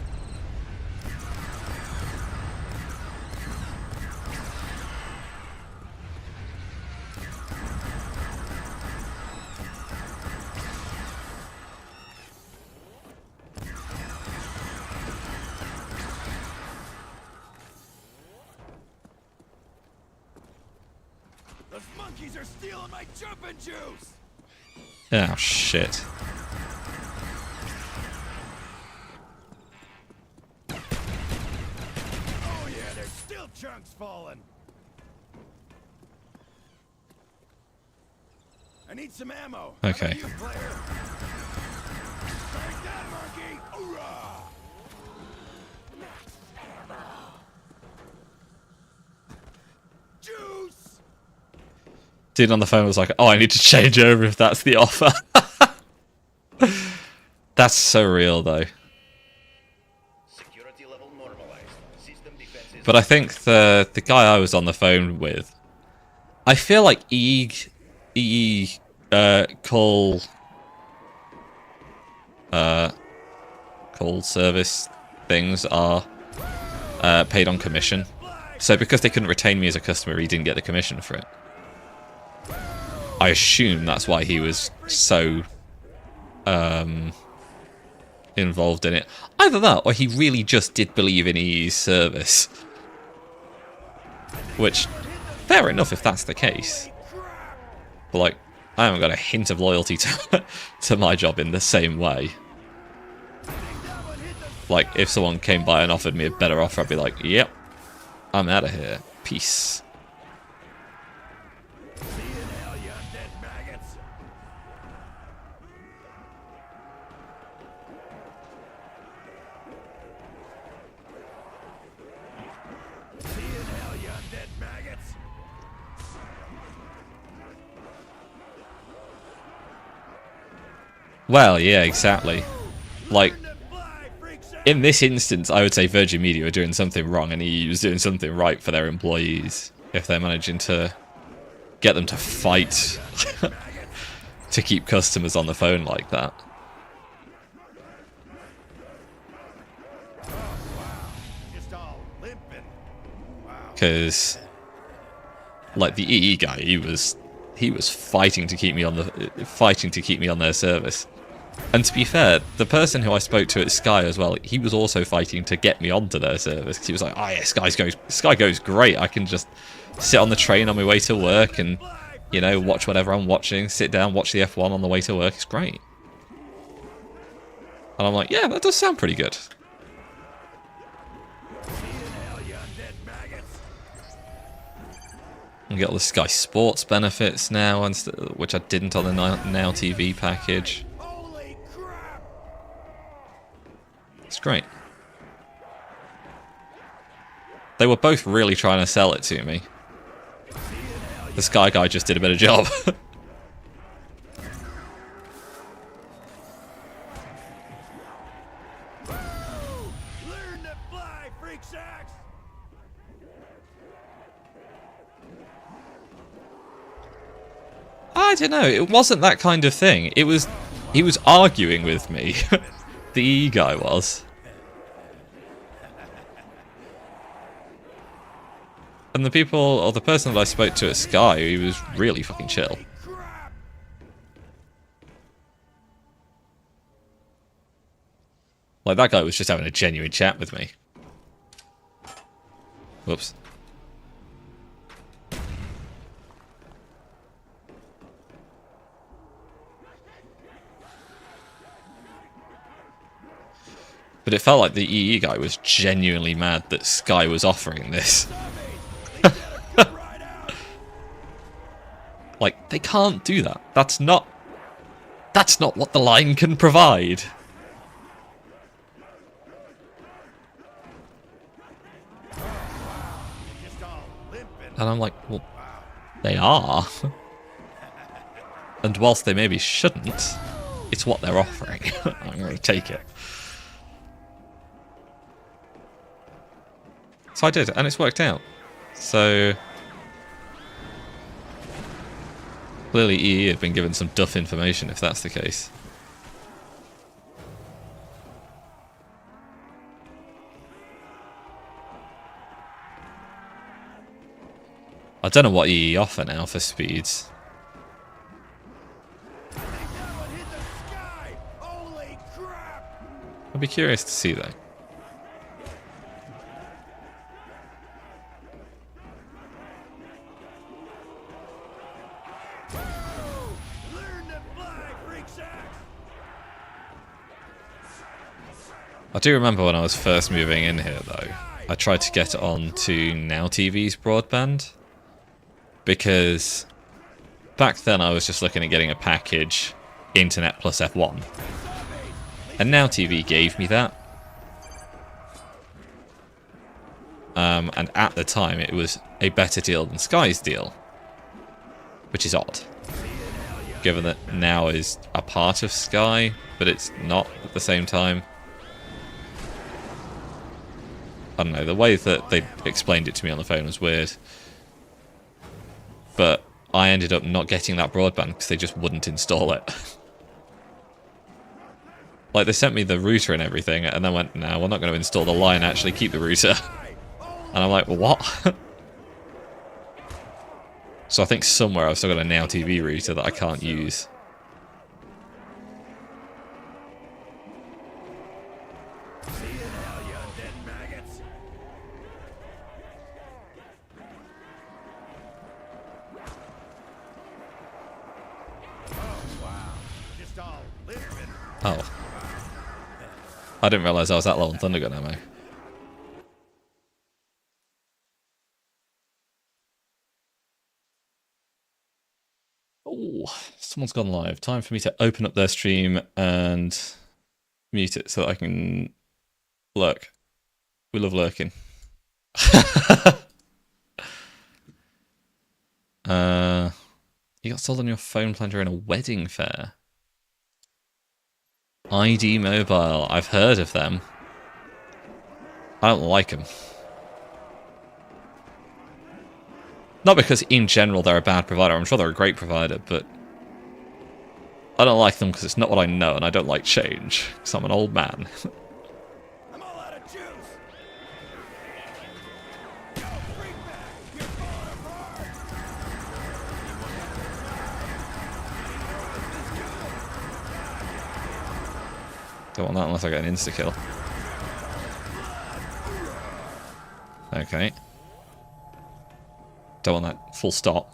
Those monkeys are stealing my jumping juice! Oh, shit. Oh yeah, there's still chunks falling. I need some ammo. How Okay. about you, player? Take that, monkey! Hoorah! Juice! Dude on the phone was like, oh, I need to change over if that's the offer. That's so real, though. Security level normalized. System defenses. But I think the guy I was on the phone with, I feel like call service things are paid on commission. So because they couldn't retain me as a customer, he didn't get the commission for it. I assume that's why he was so involved in it. Either that, or he really just did believe in EE's service. Which, fair enough if that's the case. But like, I haven't got a hint of loyalty to my job in the same way. Like, if someone came by and offered me a better offer, I'd be like, yep, I'm out of here. Peace. See you in hell, you undead maggots! See you in hell, you undead maggots! Well, yeah, exactly. Like, Learn to fly, freaks out! in this instance, I would say Virgin Media are doing something wrong and EU is doing something right for their employees if they're managing to get them to fight to keep customers on the phone like that. Just all limping. Because, like, the EE guy, he was fighting to keep me on their service. And to be fair, the person who I spoke to at Sky as well, he was also fighting to get me onto their service. 'Cause he was like, "Oh yeah, Sky goes great. I can just sit on the train on my way to work and, you know, watch whatever I'm watching, sit down, watch the F1 on the way to work. It's great." And I'm like, yeah, that does sound pretty good. And get all the Sky Sports benefits now, which I didn't on the Now TV package. Holy crap! It's great. They were both really trying to sell it to me. The Sky guy just did a better job. Learn to fly, freak sacks! I don't know. It wasn't that kind of thing. He was arguing with me. The E guy was. And the person that I spoke to at Sky, he was really fucking chill. Like, that guy was just having a genuine chat with me. Whoops. But it felt like the EE guy was genuinely mad that Sky was offering this. Like, they can't do that. That's not what the line can provide. And I'm like, well, they are. And whilst they maybe shouldn't, it's what they're offering. I'm going to take it. So I did, and it's worked out. So clearly EE have been given some duff information if that's the case. I don't know what EE offer now for speeds. I'd be curious to see though. I do remember when I was first moving in here though, I tried to get on to Now TV's broadband because back then I was just looking at getting a package Internet plus F1 and Now TV gave me that, and at the time it was a better deal than Sky's deal, which is odd given that Now is a part of Sky but it's not at the same time. I don't know, the way that they explained it to me on the phone was weird. But I ended up not getting that broadband because they just wouldn't install it. Like, they sent me the router and everything, and then went, no, we're not going to install the line, actually keep the router. And I'm like, well, what? So I think somewhere I've still got a Now TV router that I can't use. Oh. I didn't realise I was that low on Thundergun ammo. Oh, someone's gone live. Time for me to open up their stream and mute it so that I can lurk. We love lurking. You got sold on your phone plan during a wedding fair. ID Mobile, I've heard of them. I don't like them. Not because in general they're a bad provider. I'm sure they're a great provider, but I don't like them because it's not what I know, and I don't like change because I'm an old man. I'm all out of juice. Go, bring back. You're falling apart. Don't want that unless I get an insta-kill. Okay. Don't want that. Full stop.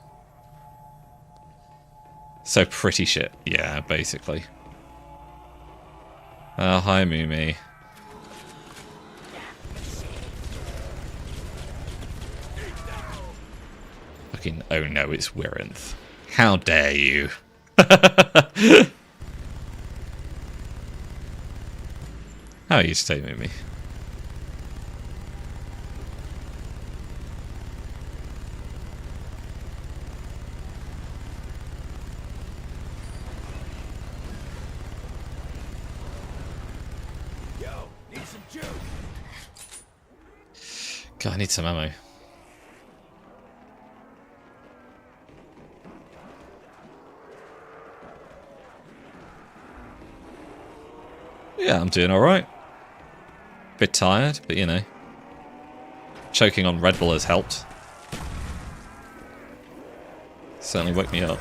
So pretty shit. Yeah, basically. Oh, hi, Mumi. Fucking, oh no, it's Wirinth. How dare you? How are you today, Mumi? Yo, need some juice. God, I need some ammo. Yeah, I'm doing alright. Bit tired, but you know. Choking on Red Bull has helped. Certainly woke me up.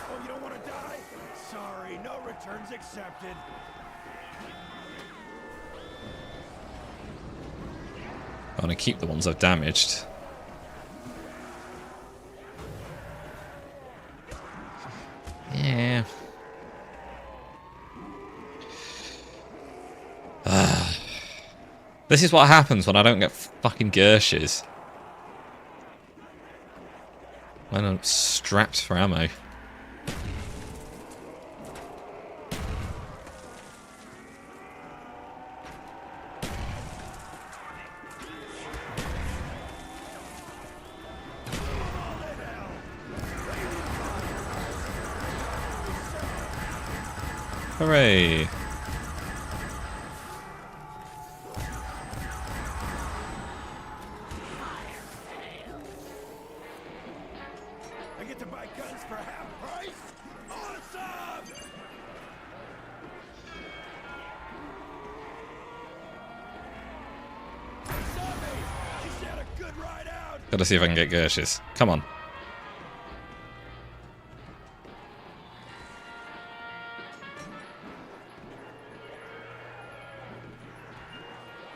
Oh, you don't want to die? Sorry, no returns accepted. I want to keep the ones I've damaged. Yeah. This is what happens when I don't get fucking Gershes. When I'm strapped for ammo. Hooray! I get to buy guns for half price? Awesome! Zombies! You had a good ride out! Gotta see if I can get Gershes. Come on.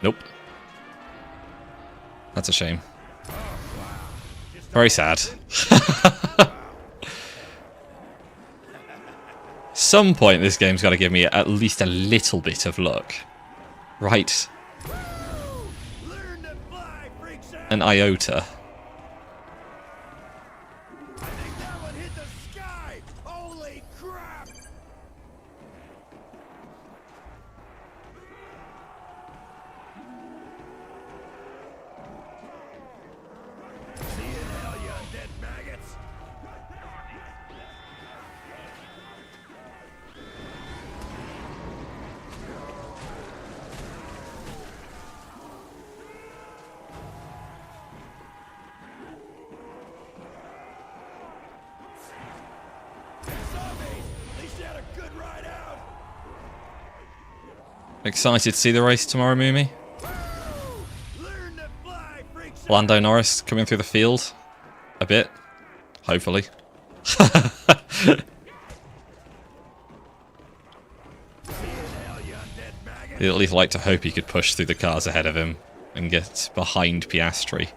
Nope. That's a shame. Very sad. Some point this game's got to give me at least a little bit of luck. Right. Learn to fly, freaks out! An iota. I think that one hit the sky! Holy crap! See you in hell, you undead maggots! Zombies! At least you had a good ride out! Excited to see the race tomorrow, Mumi? Learn to fly, freaks out! Lando Norris coming through the field. A bit. Hopefully. He'd at least like to hope he could push through the cars ahead of him and get behind Piastri.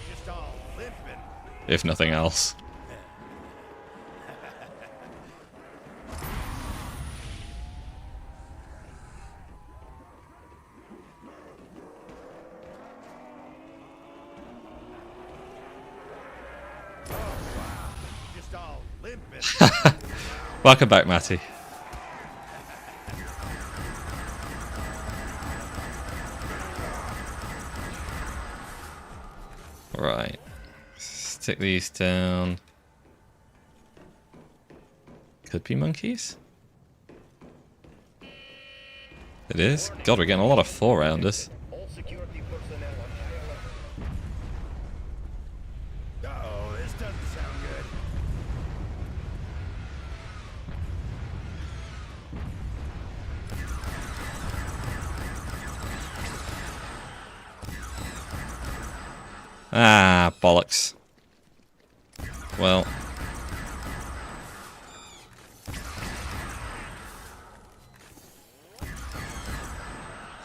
Just all limping. If nothing else. Just all limping. Welcome back, Matty. Take these down. Could be monkeys? It is? God, we're getting a lot of 4-rounders. All security personnel on high alert. Uh-oh, this doesn't sound good. Ah, bollocks. Well.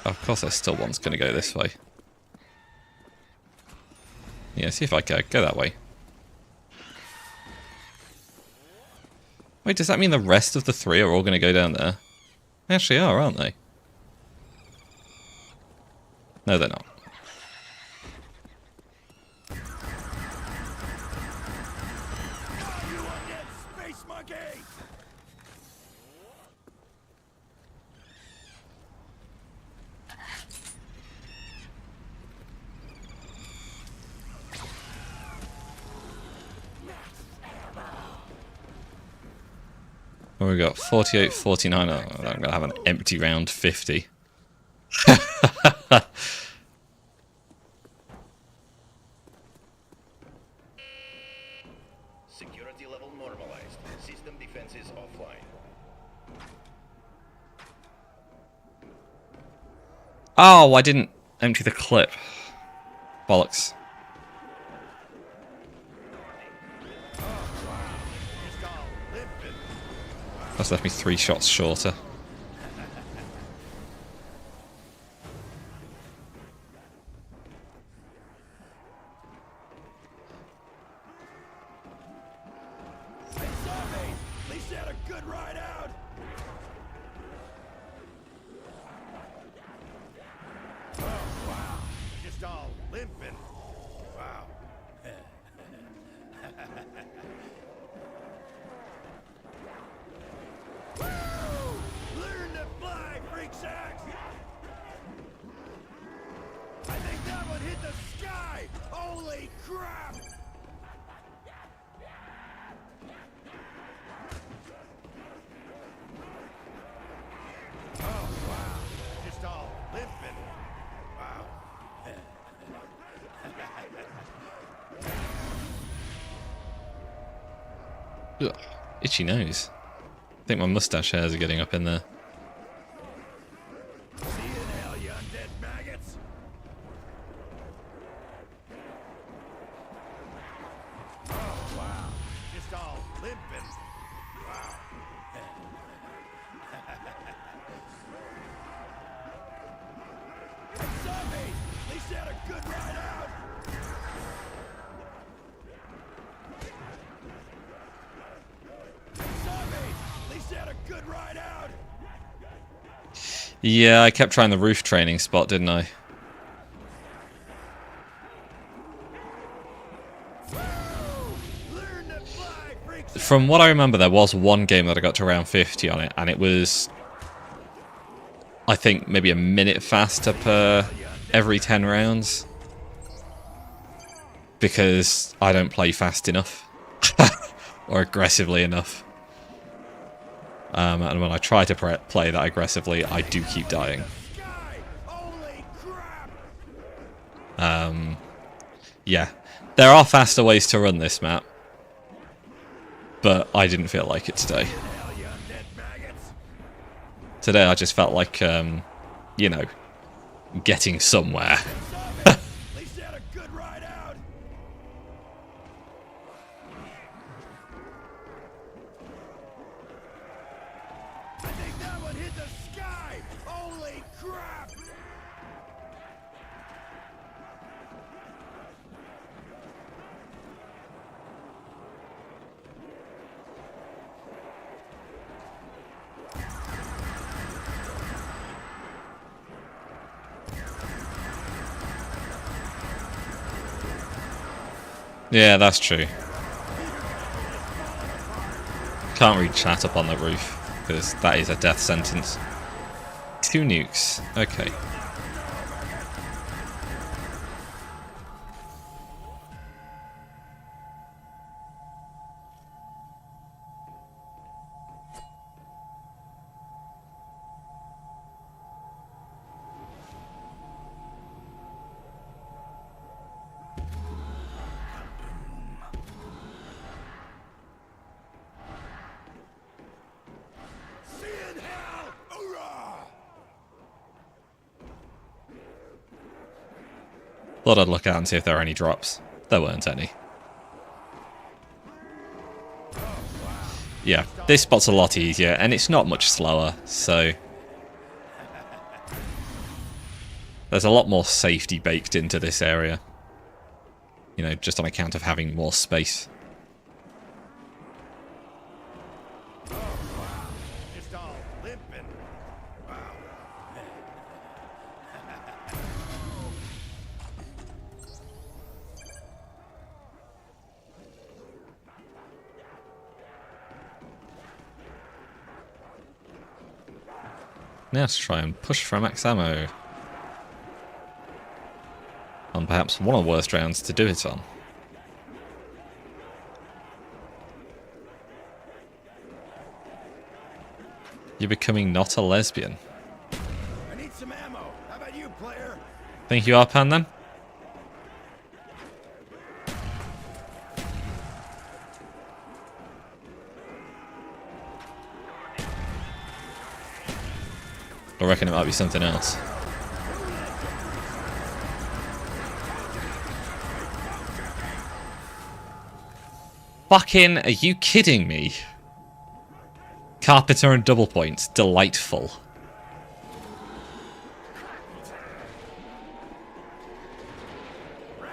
Of course there's still one's going to go this way. Yeah, see if I go that way. Wait, does that mean the rest of the 3 are all going to go down there? They actually are, aren't they? No, they're not. You undead space monkey! Well, we got 48, 49. Oh, I'm going to have an empty round 50. Security level normalized. System defenses offline. Oh, I didn't empty the clip. Bollocks. Just all limping. That's left me 3 shots shorter. Hey, zombie! At least you had a good ride out! Oh, wow. Just all limping. Wow. Woo! Learn to fly, freak sacks! I think that one hit the sky! Holy crap! Oh, wow. Just all limping. Wow. Ugh, itchy nose. I think my mustache hairs are getting up in there. See you in hell, you undead maggots. Oh, wow. Just all limping. Wow. Hey, zombie! At least you had a good ride out! Hey, zombie! At least you had a good ride out! Yeah, I kept trying the roof training spot, didn't I? Learn to fly, freaks! From what I remember, there was one game that I got to around 50 on it, and it was, I think, maybe a minute faster per every 10 rounds. Because I don't play fast enough. Or aggressively enough. And when I try to play that aggressively, I do keep dying. Sky! Holy crap! Yeah. There are faster ways to run this map. But I didn't feel like it today. Hell, you undead maggots! Today I just felt like, you know, getting somewhere. Zombie! At least you had a good ride out! I think that one hit the sky! Holy crap! Yeah, that's true. Can't read chat up on the roof, because that is a death sentence. 2 nukes. Okay. Thought I'd look out and see if there are any drops. There weren't any. Yeah, this spot's a lot easier, and it's not much slower, so... There's a lot more safety baked into this area. You know, just on account of having more space. Just all limping. Wow. Now to try and push for max ammo. On perhaps one of the worst rounds to do it on. You're becoming not a lesbian. I need some ammo. How about you, player? Think you are, Pan, then? I reckon it might be something else. Fucking, are you kidding me? Carpenter and double points. Delightful.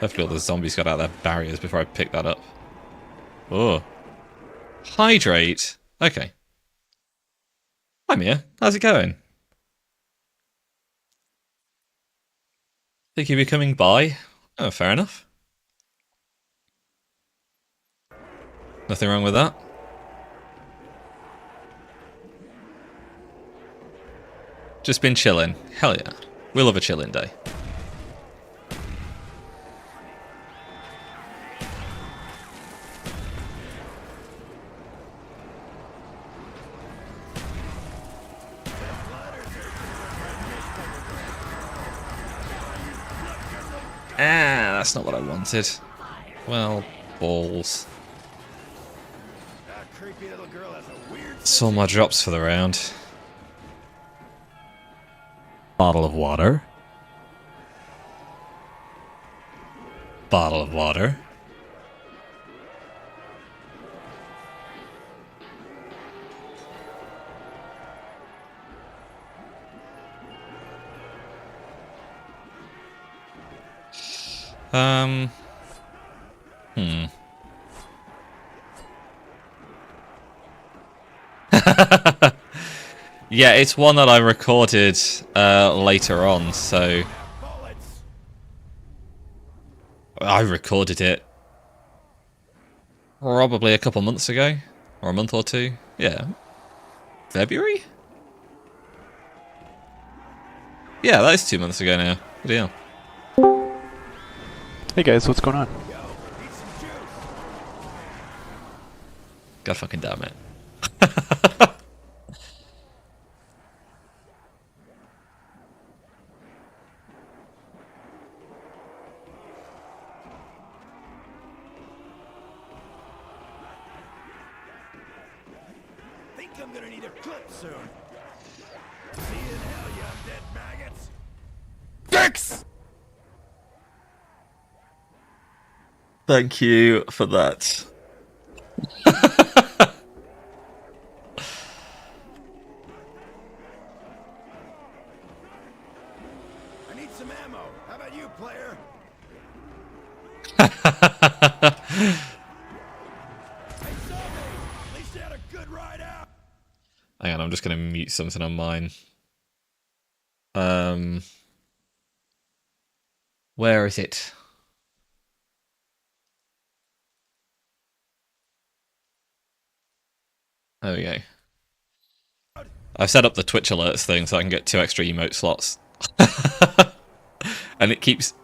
Hopefully all the zombies got out their barriers before I pick that up. Oh. Hydrate. Okay. Hi, Mia. How's it going? Think you'll be coming by? Oh, fair enough. Nothing wrong with that. Just been chilling. Hell yeah. We love a chilling day. Ah, that's not what I wanted. Well, balls. That creepy little girl has a weird Saw my drops for the round. Bottle of water. Bottle of water. Yeah, it's one that I recorded later on, so bullets. I recorded it probably a couple months ago, or a month or two. Yeah, February. Yeah, that is 2 months ago now. Good deal. Hey guys, what's going on? Need some juice. God fucking damn it. Think I'm gonna need a clip soon. See you in hell, you undead maggots. Dicks! Thank you for that. I need some ammo. How about you, player? Hey, zombie! At least you had a good ride out. Hang on, I'm just going to mute something on mine. Where is it? There we go. I've set up the Twitch alerts thing so I can get 2 extra emote slots. And it keeps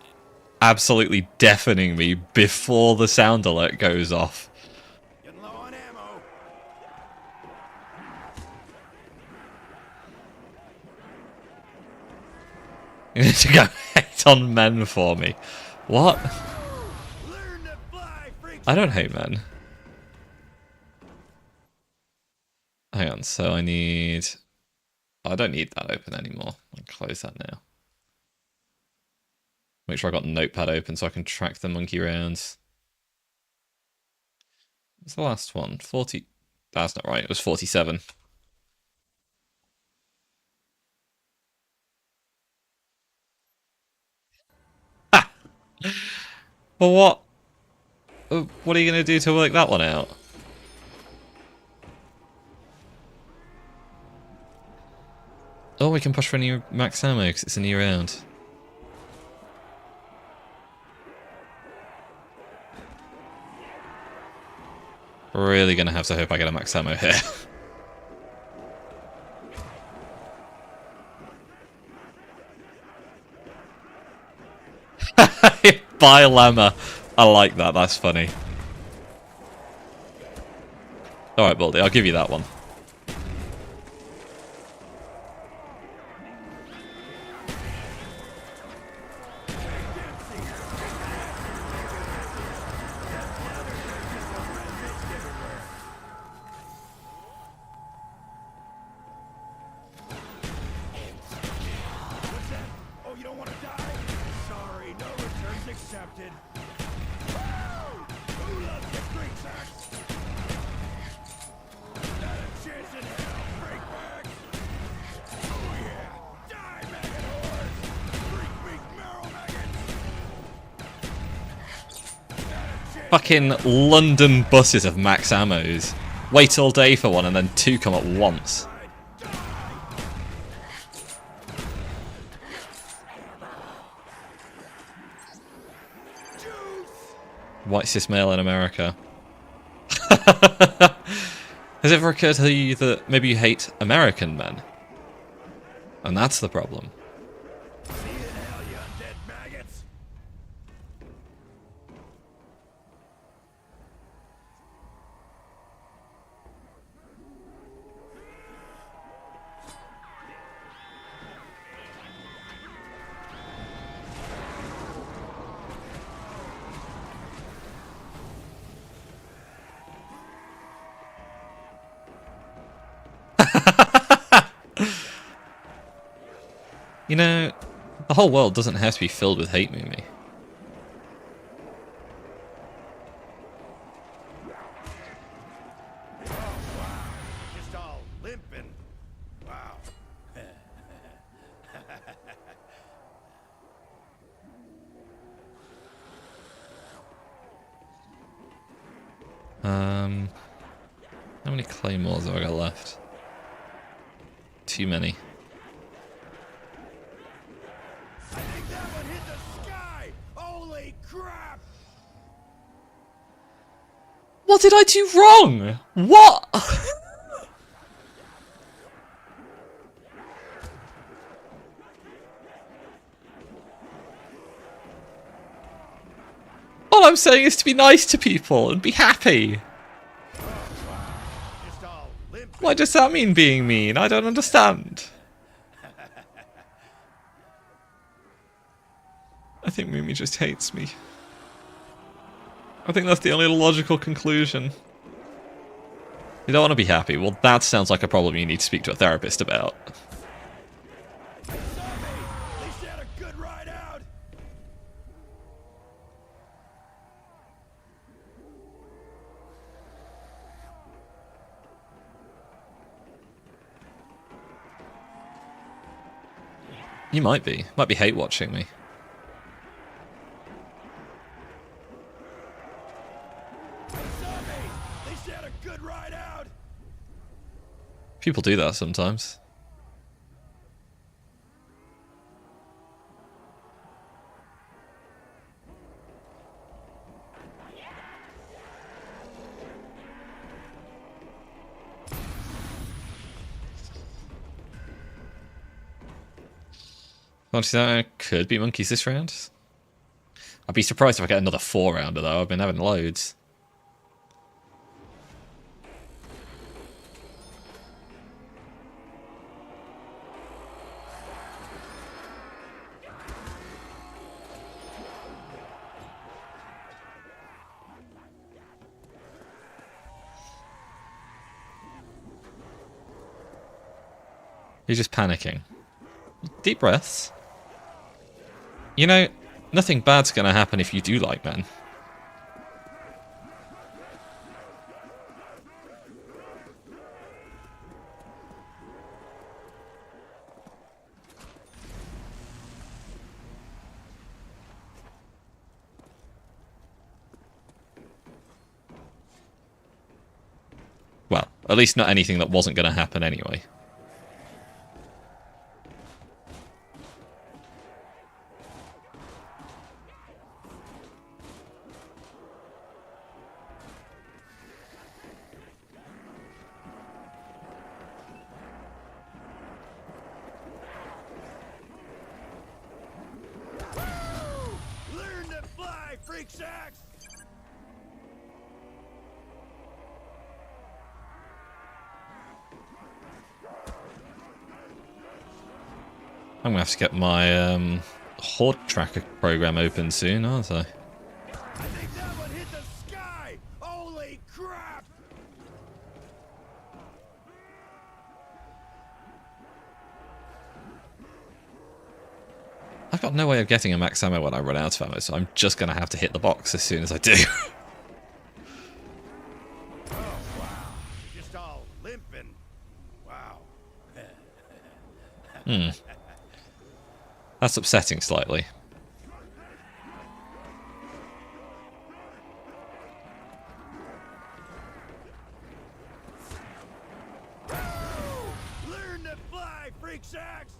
absolutely deafening me before the sound alert goes off. Getting low on ammo. You need to go hate on men for me. What? Learn to fly, freaks. I don't hate men. Hang on, so I need... I don't need that open anymore. I'll close that now. Make sure I got Notepad open so I can track the monkey rounds. What's the last one? 40. That's not right. It was 47. Well, what are you going to do to work that one out? Oh, we can push for a new max ammo because it's a new round. Really going to have to hope I get a max ammo here. Bilemma. I like that. That's funny. Alright, Baldy, I'll give you that one. Oh, you don't want to die? Sorry, no returns accepted. Who loves the great sacks? Not a chance in hell, break back. Oh yeah, die, maggot horse. Freak meat marrow maggots. Fucking London buses of max ammos. Wait all day for one and then two come at once. White cis male in America. Has it ever occurred to you that maybe you hate American men? And that's the problem. See you in hell, you undead maggots. You know, the whole world doesn't have to be filled with hate, Mimi. Just all limping. Wow. How many claymores have I got left? Too many. I think that one hit the sky! Holy crap! What did I do wrong? What? All I'm saying is to be nice to people and be happy. Just all limping. Why does that mean being mean? I don't understand. I think Mimi just hates me. I think that's the only logical conclusion. You don't want to be happy? Well, that sounds like a problem you need to speak to a therapist about. Zombie! At least you had a good ride out! You might be. Might be hate watching me. Zombie! At least you had a good ride out! People do that sometimes. Honestly, I could be monkeys this round. I'd be surprised if I get another 4-rounder though. I've been having loads. You're just panicking. Deep breaths. You know, Nothing bad's going to happen if you do like men. Well, at least not anything that wasn't going to happen anyway. Learn to fly, freak sacks! I'm going to have to get my Horde Tracker program open soon, aren't I? I think that one hit the sky! Holy crap! I've got no way of getting a max ammo when I run out of ammo, so I'm just going to have to hit the box as soon as I do. Oh, wow. You're just all limping. Wow. That's upsetting slightly. Learn to fly, freak sacks!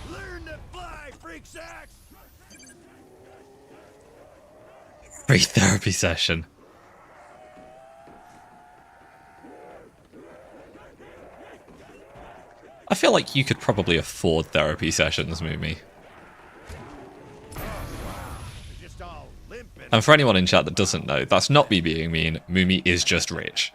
Learn to fly, freak sacks! Free therapy session. I feel like you could probably afford therapy sessions, Moomy. You're just all limping. And for anyone in chat that doesn't know, that's not me being mean. Moomy is just rich.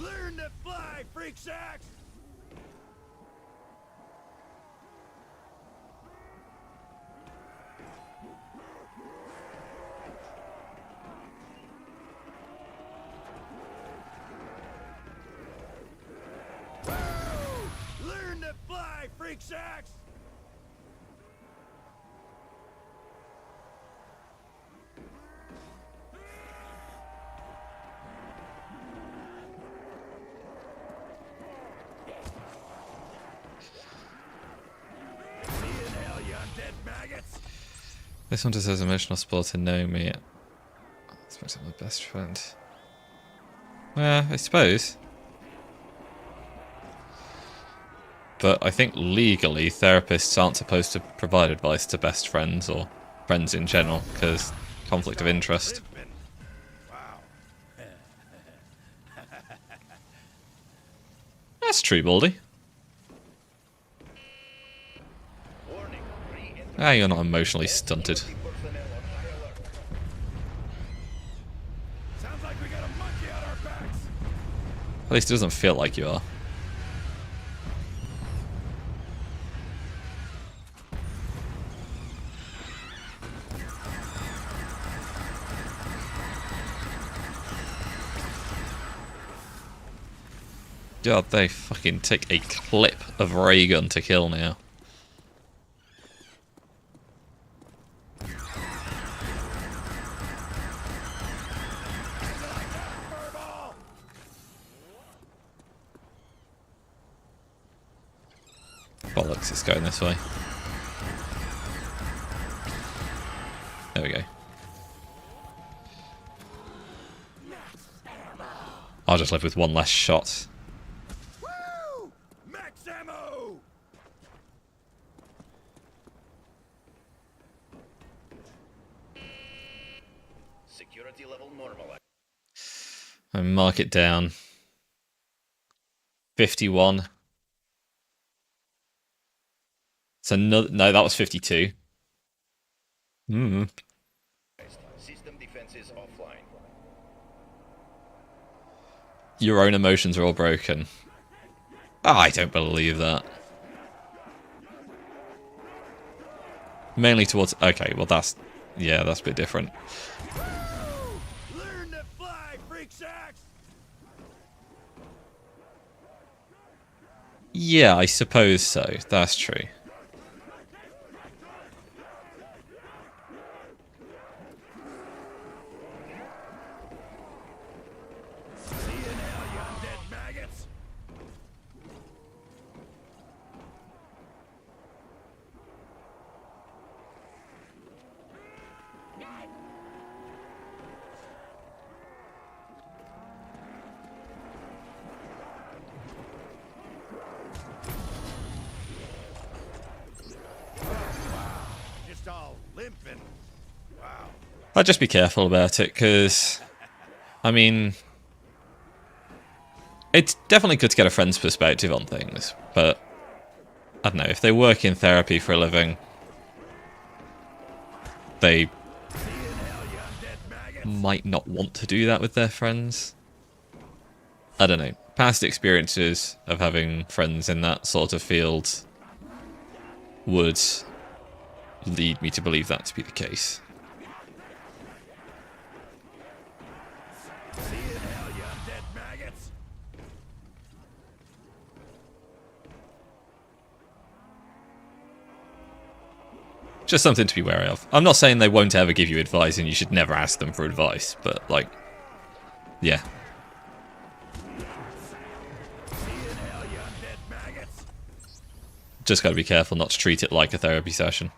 Learn to fly, freak sacks! Learn to fly, freak sacks! See you in hell, you undead maggots! This one just says emotional support to know me. It's my best friend. Yeah, I suppose. But I think legally therapists aren't supposed to provide advice to best friends or friends in general because conflict of interest. Limping. Wow. That's true, Baldy. Warning. Re-entry Ah, you're not emotionally stunted. personnel on high alert. Sounds like we got a monkey on our backs. At least it doesn't feel like you are. God, they fucking take a clip of ray gun to kill now. Furball! Bollocks, it's going this way. There we go. I'll just live with one less shot. Woo! Max ammo! Security level normalized. And mark it down. 51. So no, that was 52. Hmm. System defenses offline. Your own emotions are all broken. Oh, I don't believe that. Mainly towards... Okay, well that's... Yeah, that's a bit different. Learn to fly, freak sacks! Yeah, I suppose so. That's true. See you now, you undead maggots! Just all limping. Wow. I'd just be careful about it, because... I mean... It's definitely good to get a friend's perspective on things, but... I don't know, if they work in therapy for a living... They might not want to do that with their friends. I don't know. Past experiences of having friends in that sort of field would lead me to believe that to be the case. See you now, you undead maggots! Just something to be wary of. I'm not saying they won't ever give you advice and you should never ask them for advice, but, like, yeah. See you now, you undead maggots! Just gotta be careful not to treat it like a therapy session.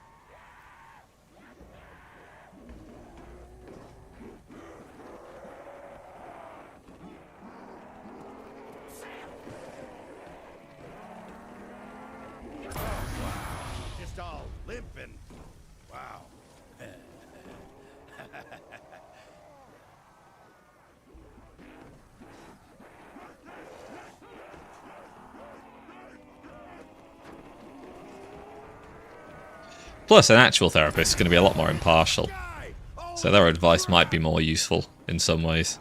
Just all limping. Wow. Plus, an actual therapist is going to be a lot more impartial, Guy! Oh, so their advice might be more useful in some ways.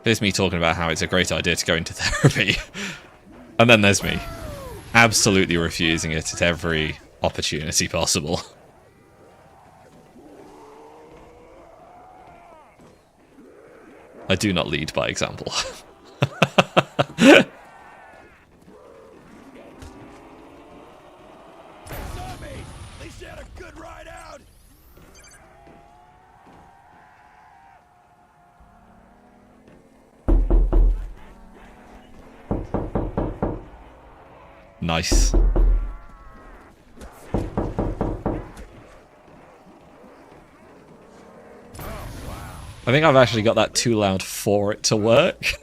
There's me talking about how it's a great idea to go into therapy, and then there's me absolutely refusing it at every opportunity possible. I do not lead by example. Zombie! At least you had a good ride out! Nice. I think I've actually got that too loud for it to work.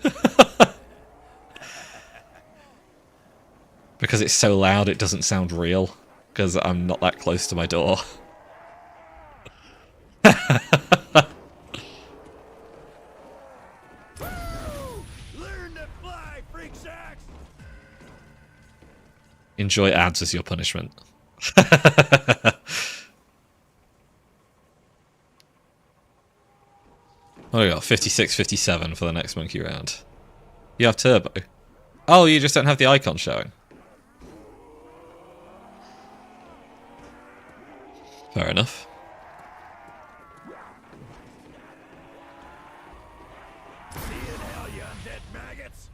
Because it's so loud it doesn't sound real. Because I'm not that close to my door. Learn to fly, freak sacks! Enjoy ads as your punishment. Oh, we got 56, 57 for the next monkey round. You have turbo. Oh, you just don't have the icon showing. Fair enough. See you now, you undead maggots!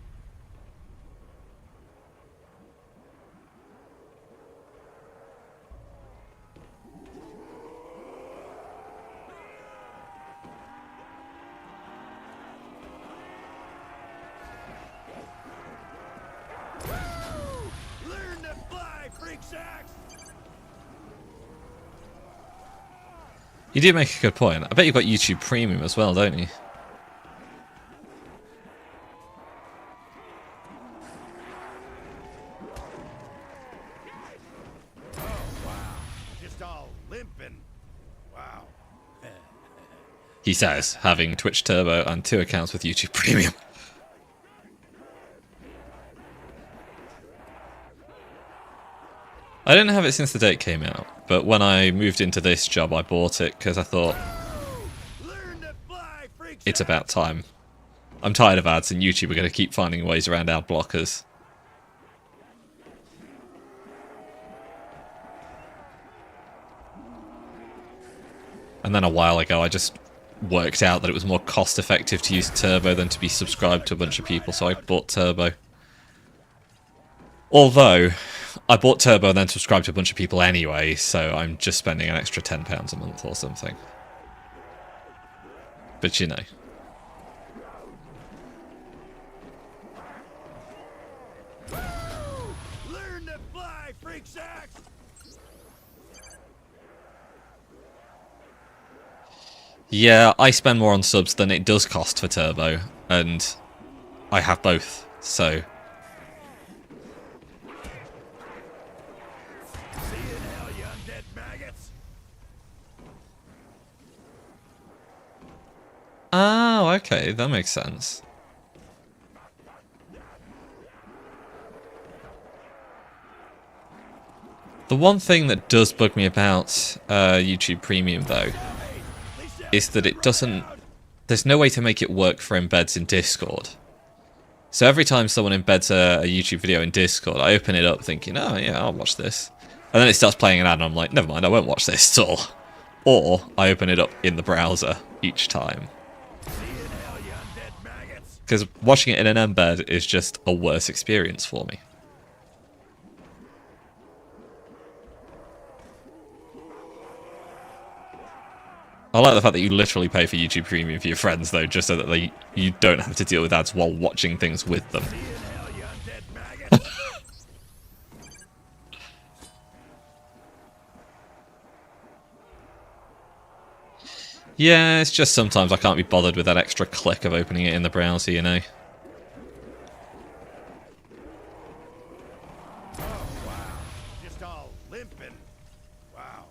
Learn to fly, freak sacks! You do make a good point. I bet you've got YouTube Premium as well, don't you? Just all limping. Wow. He says, having Twitch Turbo and 2 accounts with YouTube Premium. I didn't have it since the date came out, but when I moved into this job, I bought it because I thought Learn to fly, freaks. it's about time. I'm tired of ads, and YouTube are going to keep finding ways around ad blockers. And then a while ago, I just worked out that it was more cost effective to use Turbo than to be subscribed to a bunch of people, so I bought Turbo. Although, I bought Turbo and then subscribed to a bunch of people anyway, so I'm just spending an extra £10 a month or something. But you know. Learn to fly, freak sack. Yeah, I spend more on subs than it does cost for Turbo, and I have both, so... See you in hell, you undead maggots. Oh, okay, that makes sense. The one thing that does bug me about YouTube Premium, though, is that it doesn't... There's no way to make it work for embeds in Discord. So every time someone embeds a YouTube video in Discord, I open it up thinking, oh yeah, I'll watch this. And then it starts playing an ad and I'm like, never mind, I won't watch this at all. Or I open it up in the browser each time. See you in hell, you undead maggots. Because watching it in an embed is just a worse experience for me. I like the fact that you literally pay for YouTube Premium for your friends, though, just so that you don't have to deal with ads while watching things with them. See you in hell, you undead maggots. Yeah, it's just sometimes I can't be bothered with that extra click of opening it in the browser, you know. Just all limping. Wow.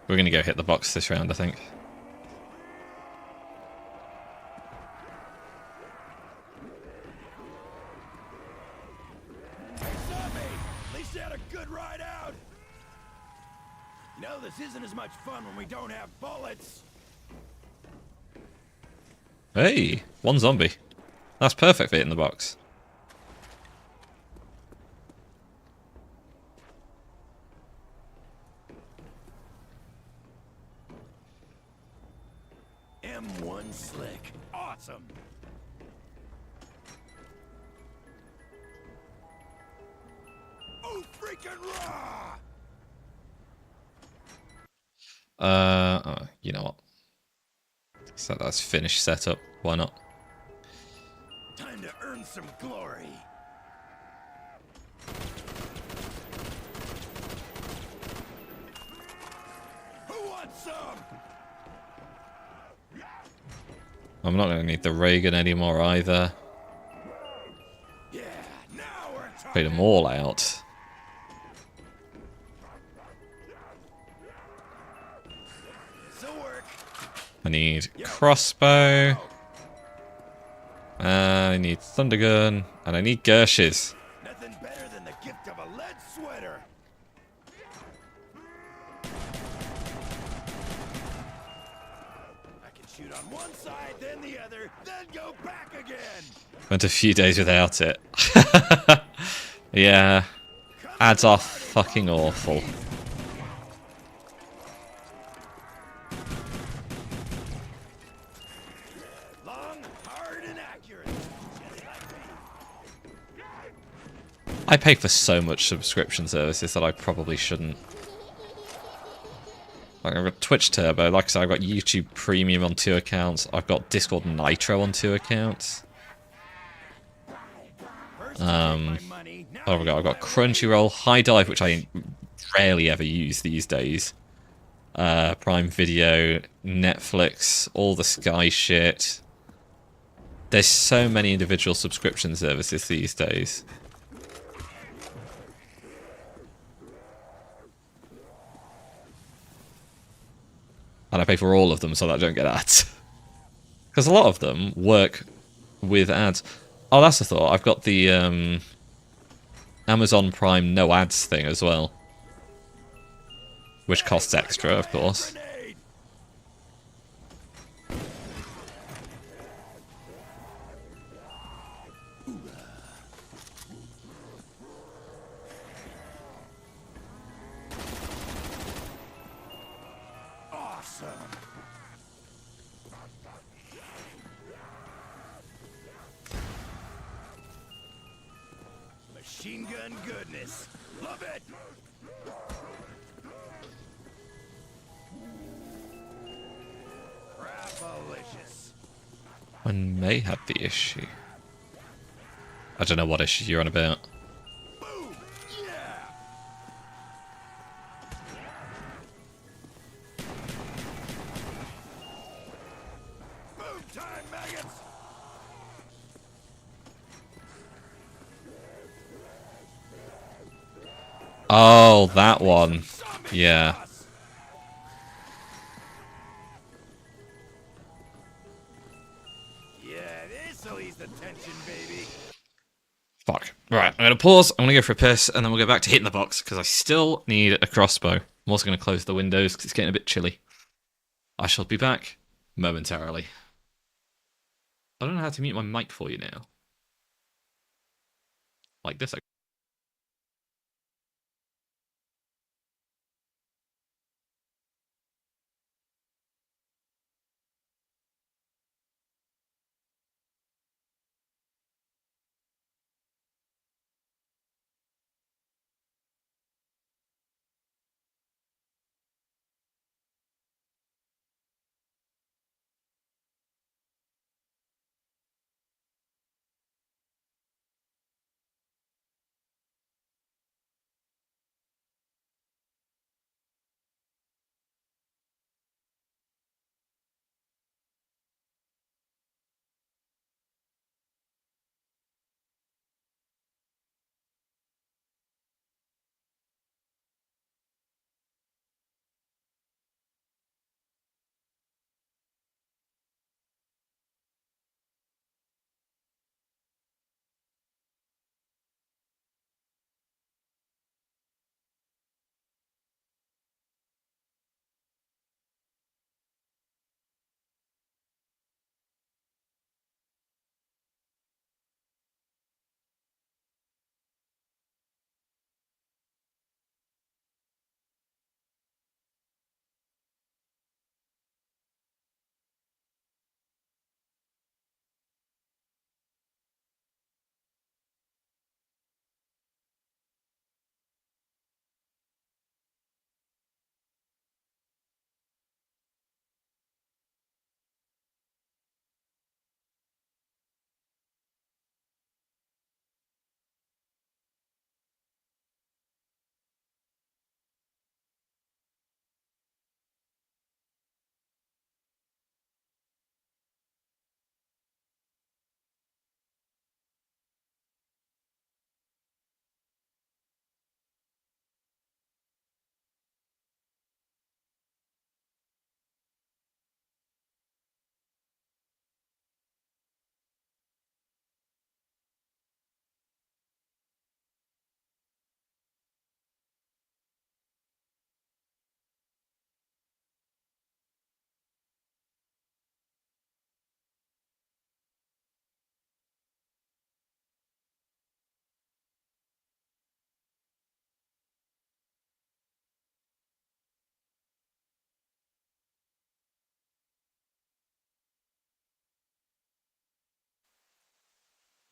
We're going to go hit the box this round, I think. Zombie! At least you had a good ride out. You know, this isn't as much fun when we don't have bullets. Hey, one zombie. That's perfect for hitting the box. M1 slick. Awesome. Oh, freaking raw! You know what? So that's finished setup. Why not? Time to earn some glory. Who wants some? I'm not going to need the ray gun anymore either. Yeah, now we're talking. Played them all out. This'll work. I need crossbow. I need thunder gun. And I need Gershes. Nothing better than the gift of a lead sweater. I can shoot on one side, then the other, then go back again. Went a few days without it. Yeah. Ads are fucking awful. Long, hard, and accurate. Just like me. I pay for so much subscription services that I probably shouldn't. Like, I've got Twitch Turbo, like I said, I've got YouTube Premium on 2 accounts, I've got Discord Nitro on 2 accounts. First you take my money, now What have I got? I've got Crunchyroll, High Dive, which I rarely ever use these days. Prime Video, Netflix, all the Sky shit. There's so many individual subscription services these days. And I pay for all of them so that I don't get ads. Because a lot of them work with ads. Oh, that's a thought. I've got the Amazon Prime no ads thing as well, which costs extra, of course. Grenade! Awesome! Machine gun goodness. Love it! Crapalicious. I may have the issue. I don't know what issue you're on about. Boom! Yeah! Boom time, maggots! Oh, that one. Zombie Yeah. sauce! Yeah, this'll ease the tension, baby. Fuck. Right, I'm going to pause, I'm going to go for a piss, and then we'll get back to hitting the box, because I still need a crossbow. I'm also going to close the windows, because it's getting a bit chilly. I shall be back momentarily. I don't know how to mute my mic for you now. Like this,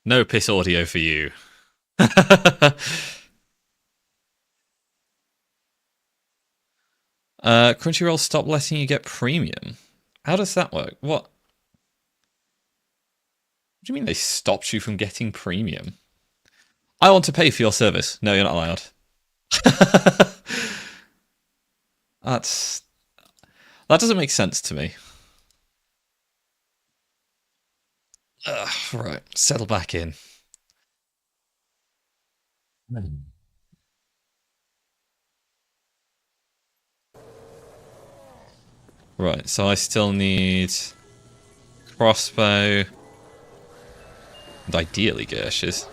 no piss audio for you. Crunchyroll stopped letting you get premium. How does that work? What do you mean they stopped you from getting premium? I want to pay for your service. No, you're not allowed. That's that doesn't make sense to me. Right, settle back in. Right, so I still need crossbow, And ideally Gershes.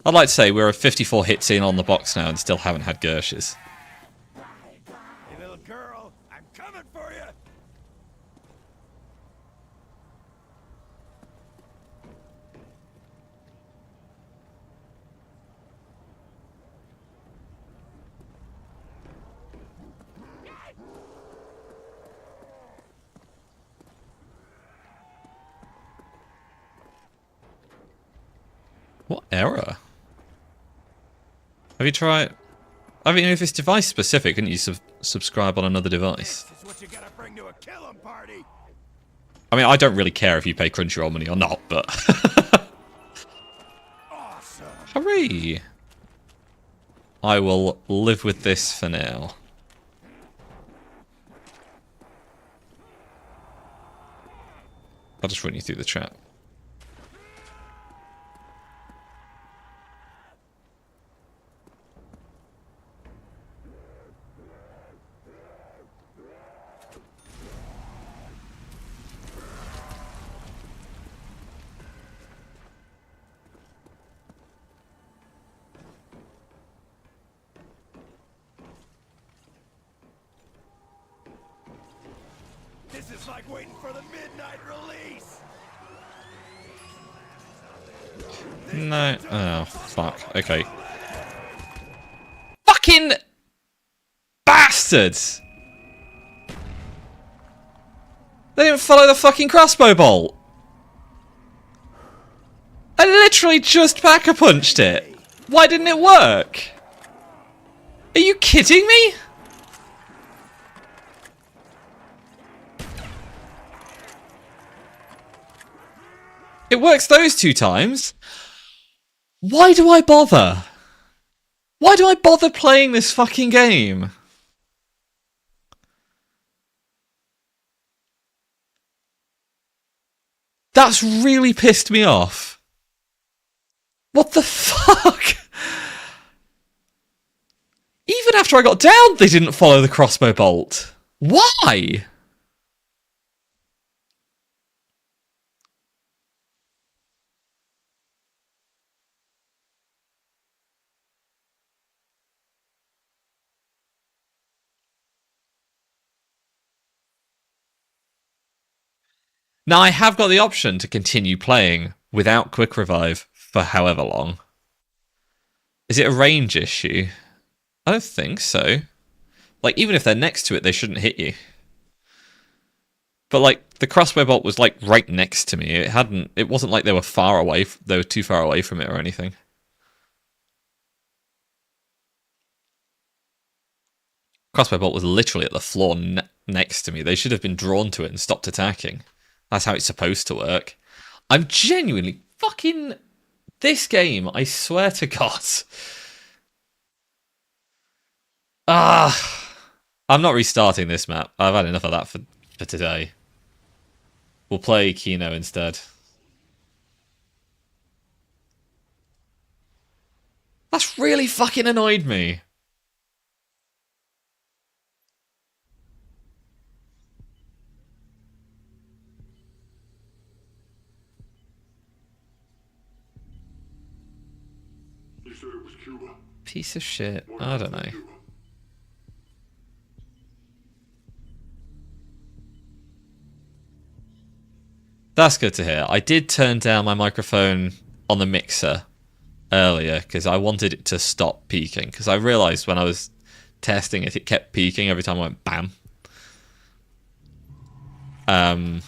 I'd like to say we're a 54 hits in on the box now and still haven't had Gershes. Hey, little girl, I'm coming for you. What error? Have you tried... I mean, if it's device specific, couldn't you subscribe on another device? This is what you gotta bring to a kill 'em party. I mean, I don't really care if you pay Crunchyroll money or not, but... Awesome. Hooray! I will live with this for now. I'll just run you through the trap. This is like waiting for the midnight release. No. Oh, fuck. Okay. Fucking bastards! They didn't follow the fucking crossbow bolt. I literally just pack-a-punched it. Why didn't it work? Are you kidding me? It works those 2 times. Why do I bother? Why do I bother playing this fucking game? That's really pissed me off. What the fuck? Even after I got down, they didn't follow the crossbow bolt. Why? Now, I have got the option to continue playing without quick revive for however long. Is it a range issue? I don't think so. Like, even if they're next to it, they shouldn't hit you. But, like, the crossbow bolt was, like, right next to me. It wasn't like they were far away, they were too far away from it or anything. Crossbow bolt was literally at the floor next to me. They should have been drawn to it and stopped attacking. That's how it's supposed to work. I'm genuinely fucking... This game, I swear to God. I'm not restarting this map. I've had enough of that for today. We'll play Kino instead. That's really fucking annoyed me. You said it was Cuba. Piece of shit. I don't know. That's good to hear. I did turn down my microphone on the mixer earlier because I wanted it to stop peaking. Because I realised when I was testing it, it kept peaking every time I went bam. And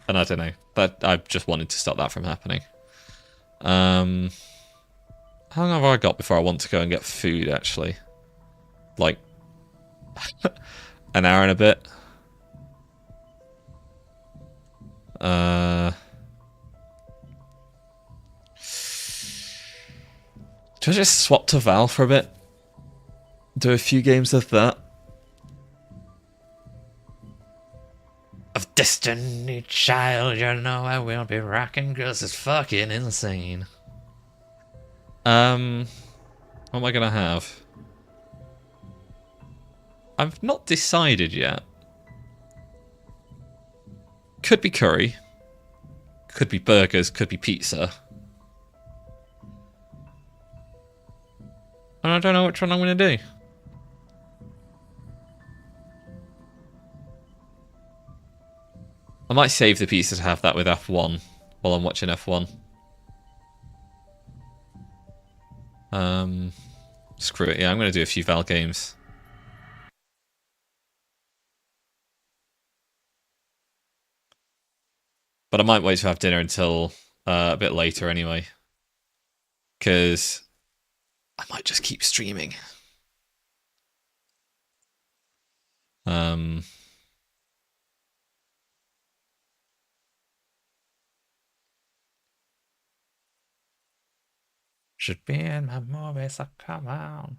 I don't know. But I just wanted to stop that from happening. How long have I got before I want to go and get food, actually? Like, an hour and a bit? Do I just swap to Val for a bit? Do a few games of that? Of Destiny Child, you know I will be rocking cause it's fucking insane. What am I gonna have? I've not decided yet. Could be curry. Could be burgers. Could be pizza. And I don't know which one I'm going to do. I might save the pizza to have that with F1 while I'm watching F1. Screw it. Yeah, I'm going to do a few Val games. But I might wait to have dinner until a bit later anyway. Because I might just keep streaming. Should be in my movie, so come on.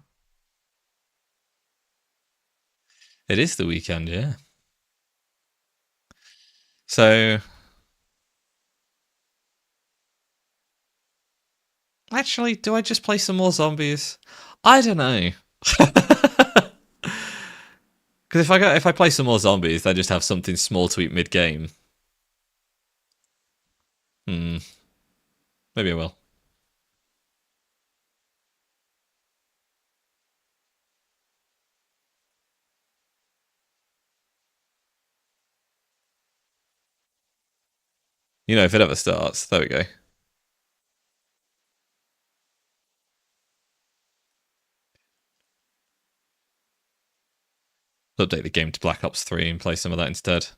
It is the weekend, yeah. So... Actually, do I just play some more zombies? I don't know. Because if I play some more zombies, I just have something small to eat mid-game. Maybe I will. You know, if it ever starts. There we go. Update the game to Black Ops 3 and play some of that instead.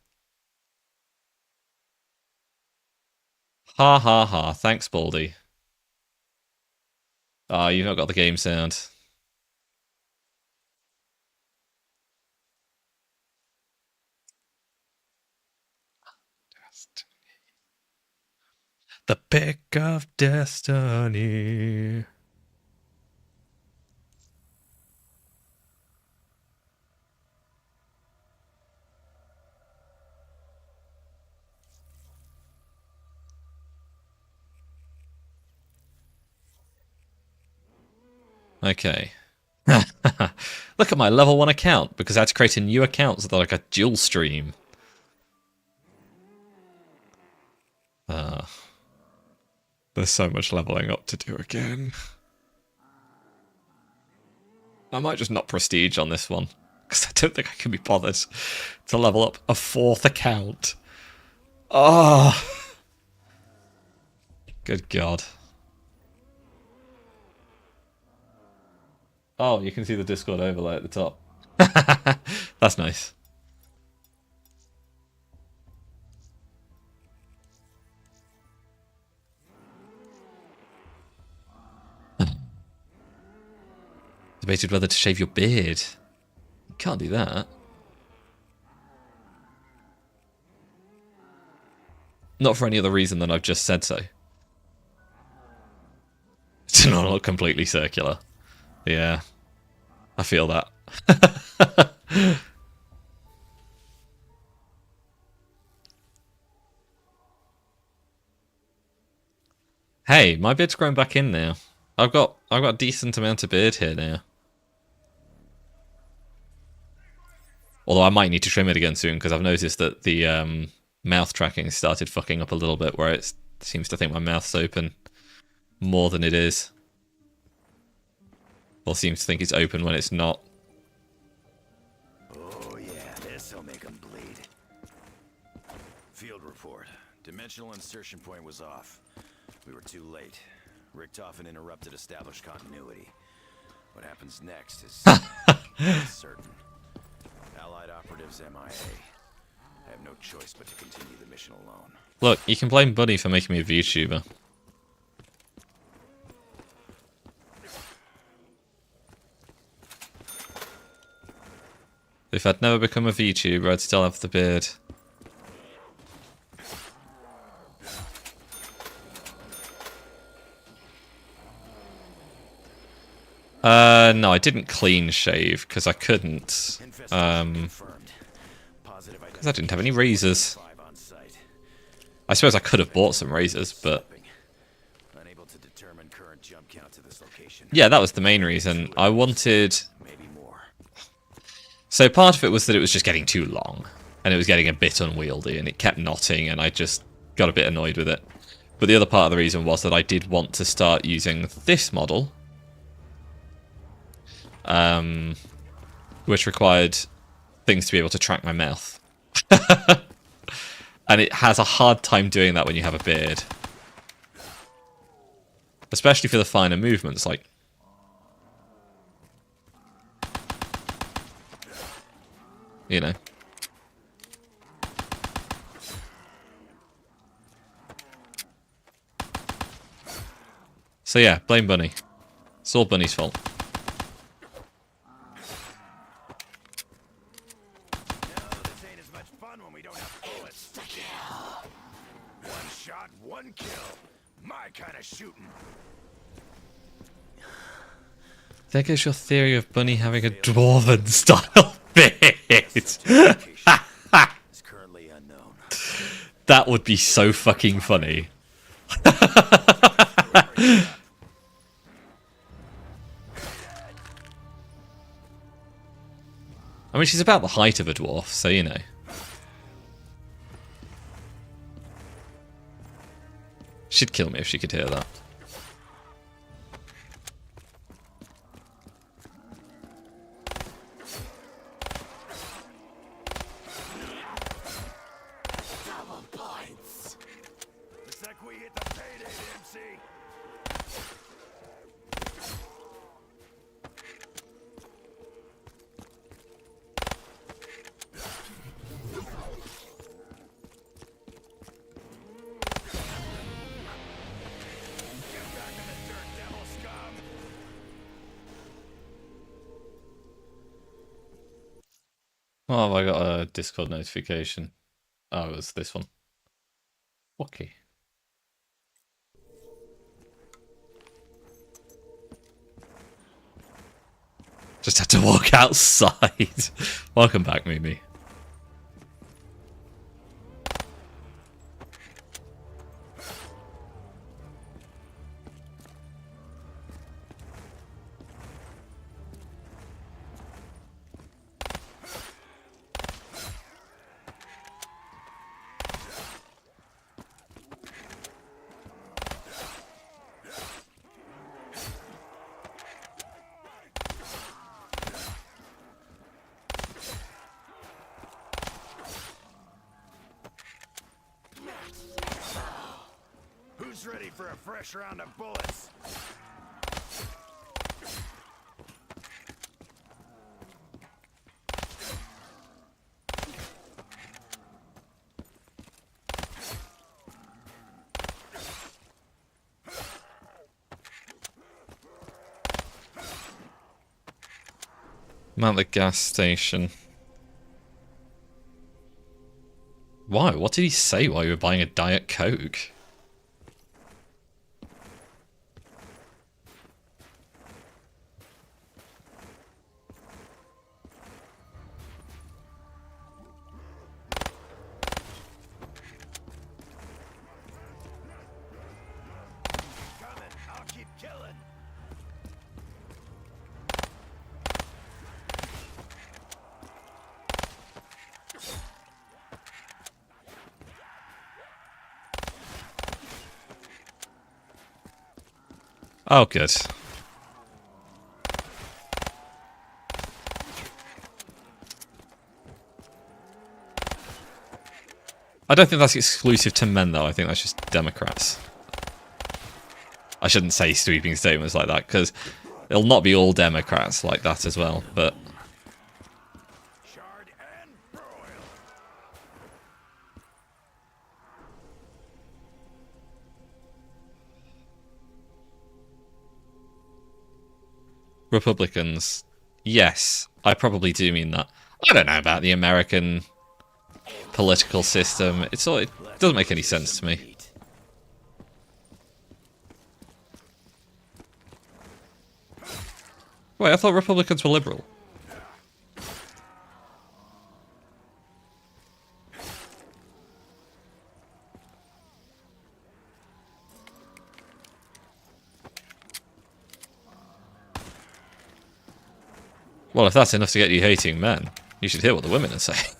Ha ha ha. Thanks, Baldy. Ah, you've not got the game sound. The pick of destiny. Okay. Look at my level 1 account, because I had to create a new account so that I could dual stream. There's so much leveling up to do again. I might just not prestige on this one, because I don't think I can be bothered to level up a 4th account. Oh! Good God. Oh, you can see the Discord overlay at the top. That's nice. Debated whether to shave your beard. You can't do that. Not for any other reason than I've just said so. To not look completely circular. Yeah. I feel that. Hey, my beard's grown back in now. I've got a decent amount of beard here now. Although I might need to trim it again soon, because I've noticed that the mouth tracking started fucking up a little bit, where it seems to think my mouth's open more than it is. Or seems to think it's open when it's not. Oh yeah, this'll make them bleed. Field report. Dimensional insertion point was off. We were too late. Richtofen interrupted established continuity. What happens next is uncertain. Allied operatives MIA. I have no choice but to continue the mission alone. Look, you can blame Buddy for making me a VTuber. If I'd never become a VTuber, I'd still have the beard. No, I didn't clean shave, because I couldn't. Because I didn't have any razors. I suppose I could have bought some razors, but... Yeah, that was the main reason. I wanted... So part of it was that it was just getting too long. and it was getting a bit unwieldy, and it kept knotting, and I just got a bit annoyed with it. But the other part of the reason was that I did want to start using this model, which required things to be able to track my mouth. And it has a hard time doing that when you have a beard. Especially for the finer movements, like... You know. So yeah, blame Bunny. It's all Bunny's fault. This ain't as much fun when we don't have bullets. One shot, one kill. My kind of shooting. There goes your theory of Bunny having a dwarven style beard. Is currently unknown. That would be so fucking funny. I mean, she's about the height of a dwarf, so you know. She'd kill me if she could hear that. Double points. Looks like we hit the payday, MC. Oh, have I got a Discord notification? Oh, it was this one. Okay. Just had to walk outside. Welcome back, Mimi. Who's ready for a fresh round of bullets? I'm at the gas station. Why? What did he say while you were buying a Diet Coke? Coming, I'll keep killing. Oh, good. I don't think that's exclusive to men, though. I think that's just Democrats. I shouldn't say sweeping statements like that, because it'll not be all Democrats like that as well, but... Shard and broil. Republicans. Yes, I probably do mean that. I don't know about the American political system. It doesn't make any sense to me. Wait, I thought Republicans were liberal. Well, if that's enough to get you hating men, you should hear what the women are saying.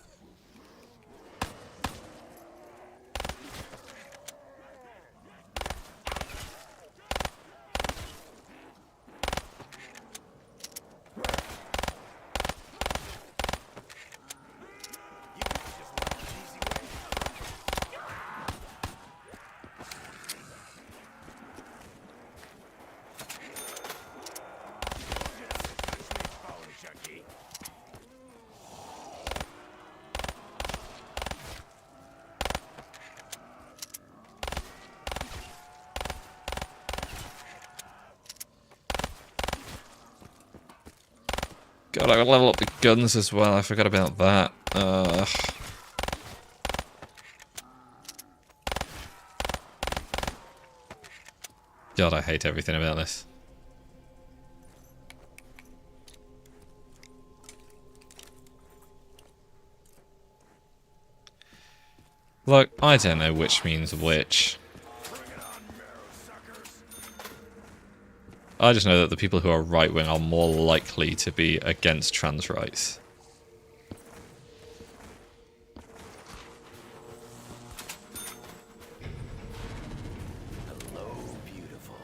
God, I gotta level up the guns as well. I forgot about that. God, I hate everything about this. Look, I don't know which means which. I just know that the people who are right-wing are more likely to be against trans rights. Hello, beautiful.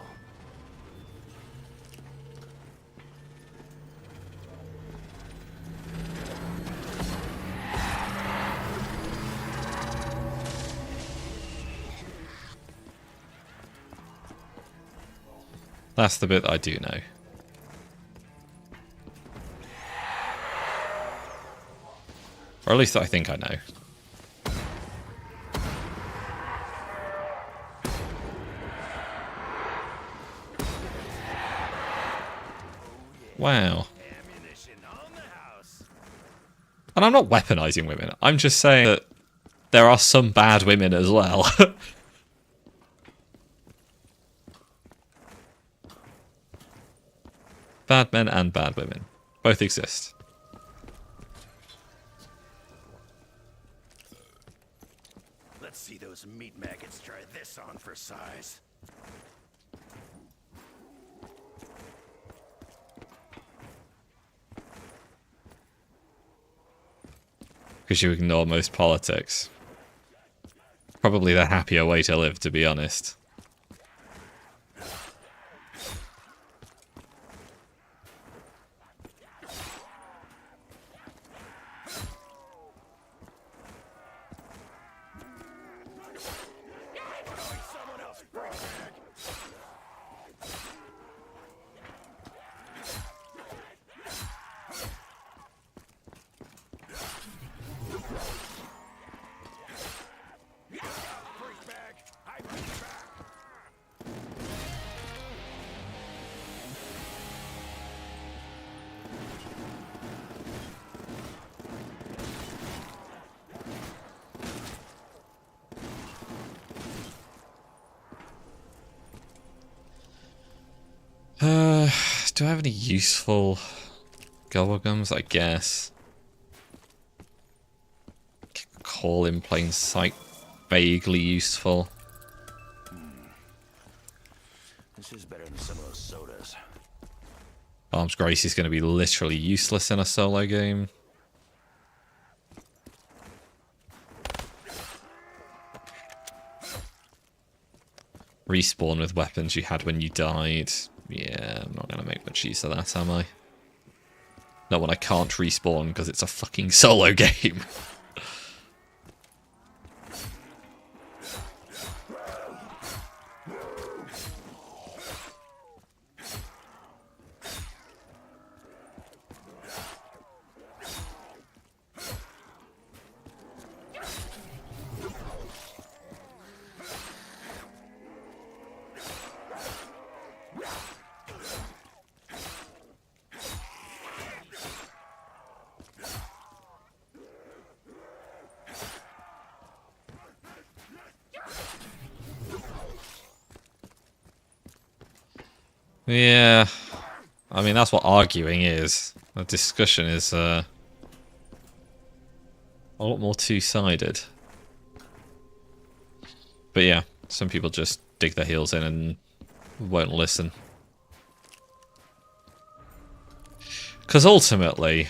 That's the bit I do know. Or at least I think I know. Wow. Ammunition on the house. And I'm not weaponizing women. I'm just saying that there are some bad women as well. Bad men and bad women. Both exist. Let's see those meat maggots try this on for size. Because you ignore most politics. Probably the happier way to live, to be honest. Someone else bring back. Freak bag. I bring it back. Do I have any useful gobblegums? I guess. Call in plain sight. Vaguely useful. This is better than some of those sodas. Arms Grace is going to be literally useless in a solo game. Respawn with weapons you had when you died. Yeah, I'm not going to make much use of that, am I? Not when I can't respawn because it's a fucking solo game. Yeah, I mean, that's what arguing is. A discussion is a lot more two-sided. But yeah, some people just dig their heels in and won't listen. Because ultimately,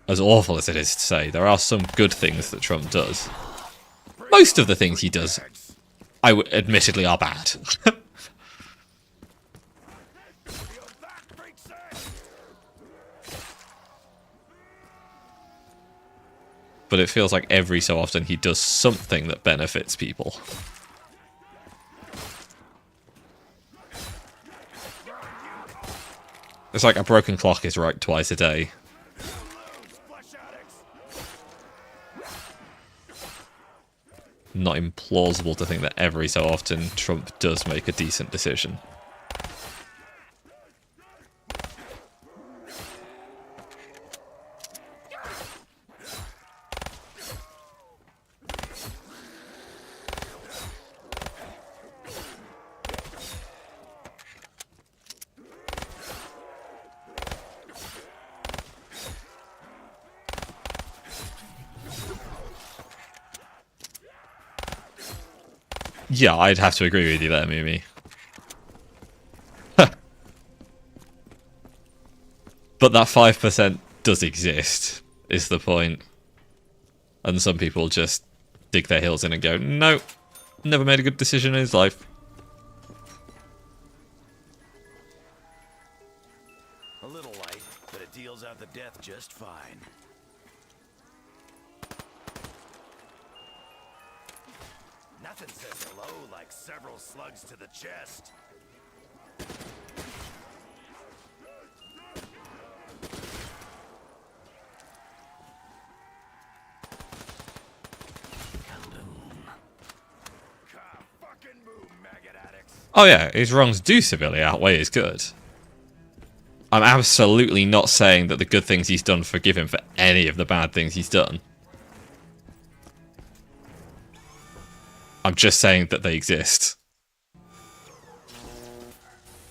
as awful as it is to say, there are some good things that Trump does. Most of the things he does, admittedly, are bad. But it feels like every so often he does something that benefits people. It's like a broken clock is right twice a day. Not implausible to think that every so often Trump does make a decent decision. Yeah, I'd have to agree with you there, Mimi. But that 5% does exist, is the point. And some people just dig their heels in and go, nope, never made a good decision in his life. A little light, but it deals out the death just fine. Nothing says hello like several slugs to the chest. Fucking boom, maggot addicts. Oh yeah, his wrongs do severely outweigh his good. I'm absolutely not saying that the good things he's done forgive him for any of the bad things he's done. I'm just saying that they exist.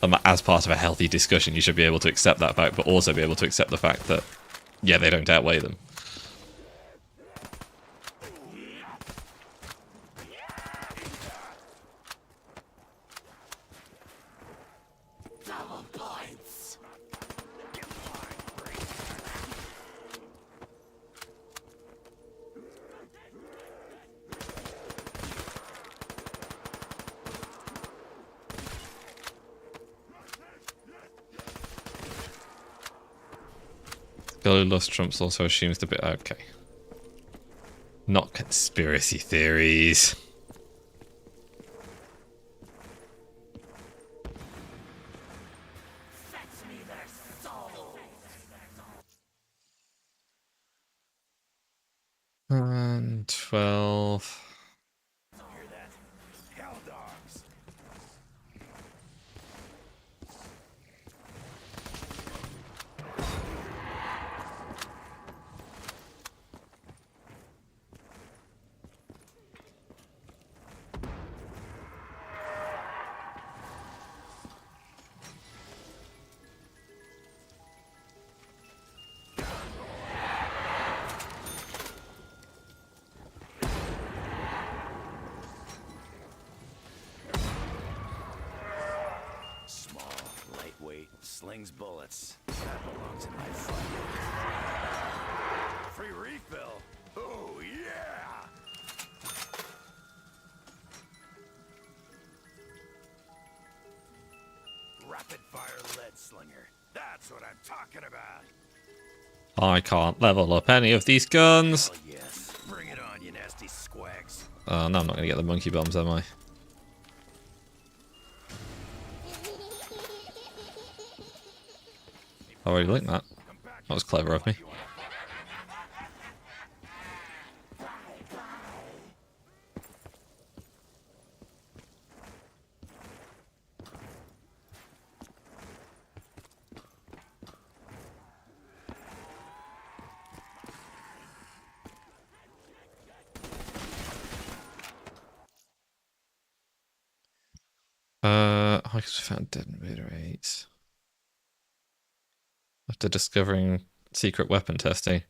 And that as part of a healthy discussion, you should be able to accept that fact, but also be able to accept the fact that, yeah, they don't outweigh them. Double points. Girl who loves Trumps also assumes the bit. Okay. Not conspiracy theories. Fetch me their souls. And 12. Hear that? Hell dogs. Small, lightweight, slings bullets. That belongs in my front. Free refill. Oh yeah! Rapid fire lead slinger. That's what I'm talking about. I can't level up any of these guns. Oh yes. Bring it on, you nasty squags. Oh, no, I'm not going to get the monkey bombs, am I? I already linked that. That was clever of me. Hikers found dead invader 8. After discovering secret weapon testing.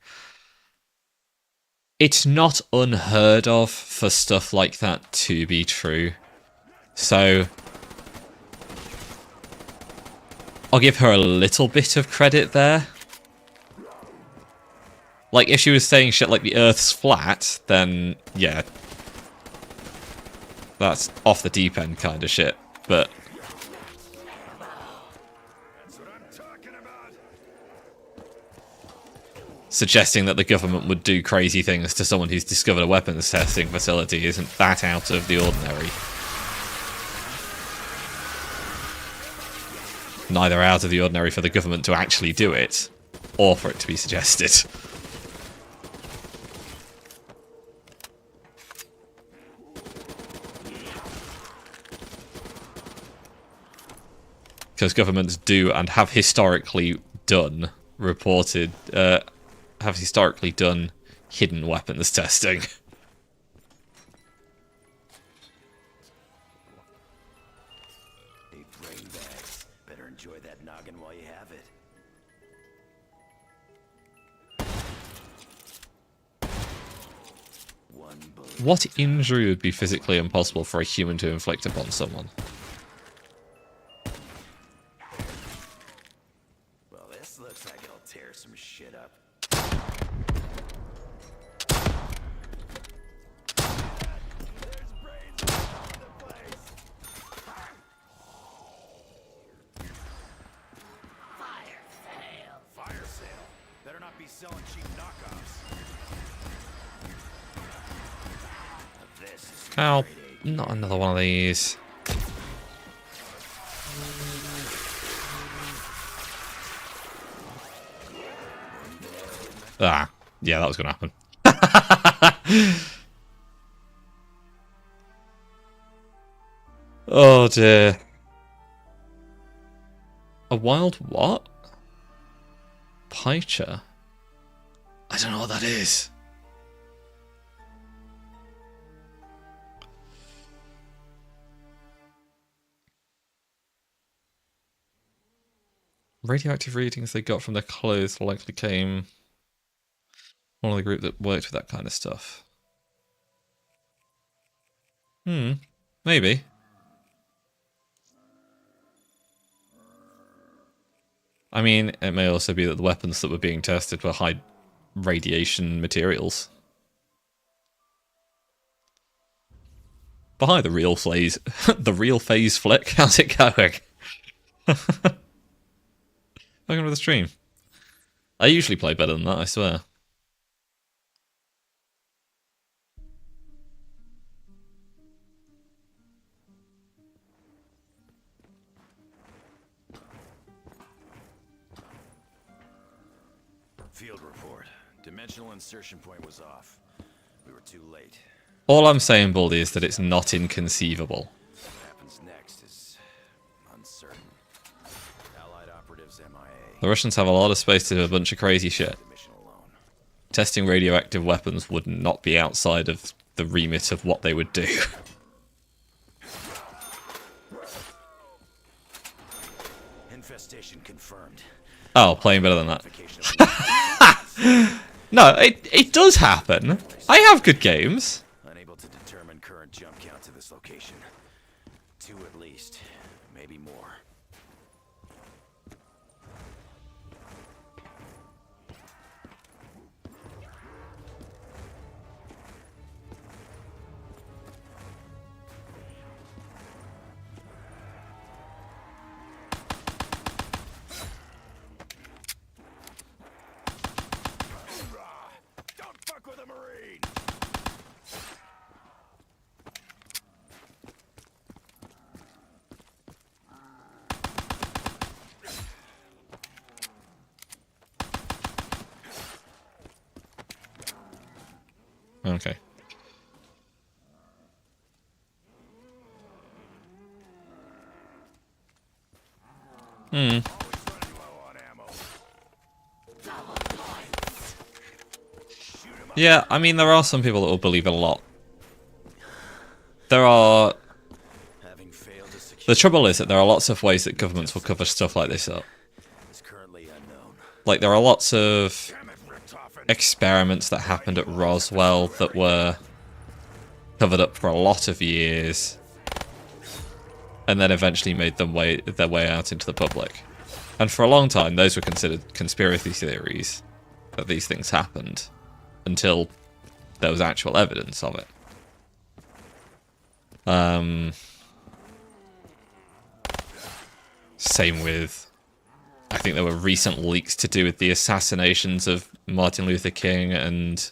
It's not unheard of for stuff like that to be true. So I'll give her a little bit of credit there. Like, if she was saying shit like the Earth's flat, then yeah. That's off the deep end kind of shit. But That's what I'm talking about. suggesting that the government would do crazy things to someone who's discovered a weapons testing facility isn't that out of the ordinary. Neither out of the ordinary for the government to actually do it, or for it to be suggested. Because governments do and have historically done hidden weapons testing. Hey, brain bags. Better enjoy that noggin while you have it. One bullet. What injury would be physically impossible for a human to inflict upon someone? Well, this looks like it'll tear some shit up. There's brains all over the place. Fire sale. Fire sale. Better not be selling cheap knockoffs. This is Oh, not another one of these. Ah, yeah, that was going to happen. Oh dear. A wild what? Picher? I don't know what that is. Radioactive readings they got from their clothes likely came one of the group that worked with that kind of stuff. Maybe. I mean, it may also be that the weapons that were being tested were high radiation materials. But hi, the real phase, the real phase flick. How's it going? Welcome to the stream. I usually play better than that, I swear. field report. Dimensional insertion point was off. We were too late. All I'm saying, Baldy, is that it's not inconceivable. What happens next is uncertain. Allied operatives MIA. The Russians have a lot of space to do a bunch of crazy shit. The mission alone. Testing radioactive weapons would not be outside of the remit of what they would do. Infestation confirmed. Oh, playing better than that. No, it does happen. I have good games. Unable to determine current jump count to this location. 2 at least, maybe more. Don't fuck with a Marine! Okay. Always running low on ammo. Shoot 'em up. Yeah, I mean, there are some people that will believe it a lot. There are... Having failed to secure The trouble is that there are lots of ways that governments will cover stuff like this up. is currently unknown. Like, there are lots of Damn it, Richtofen. experiments that happened at Roswell that were covered up for a lot of years and then eventually made their way out into the public. And for a long time, those were considered conspiracy theories that these things happened until there was actual evidence of it. Same with, I think there were recent leaks to do with the assassinations of Martin Luther King and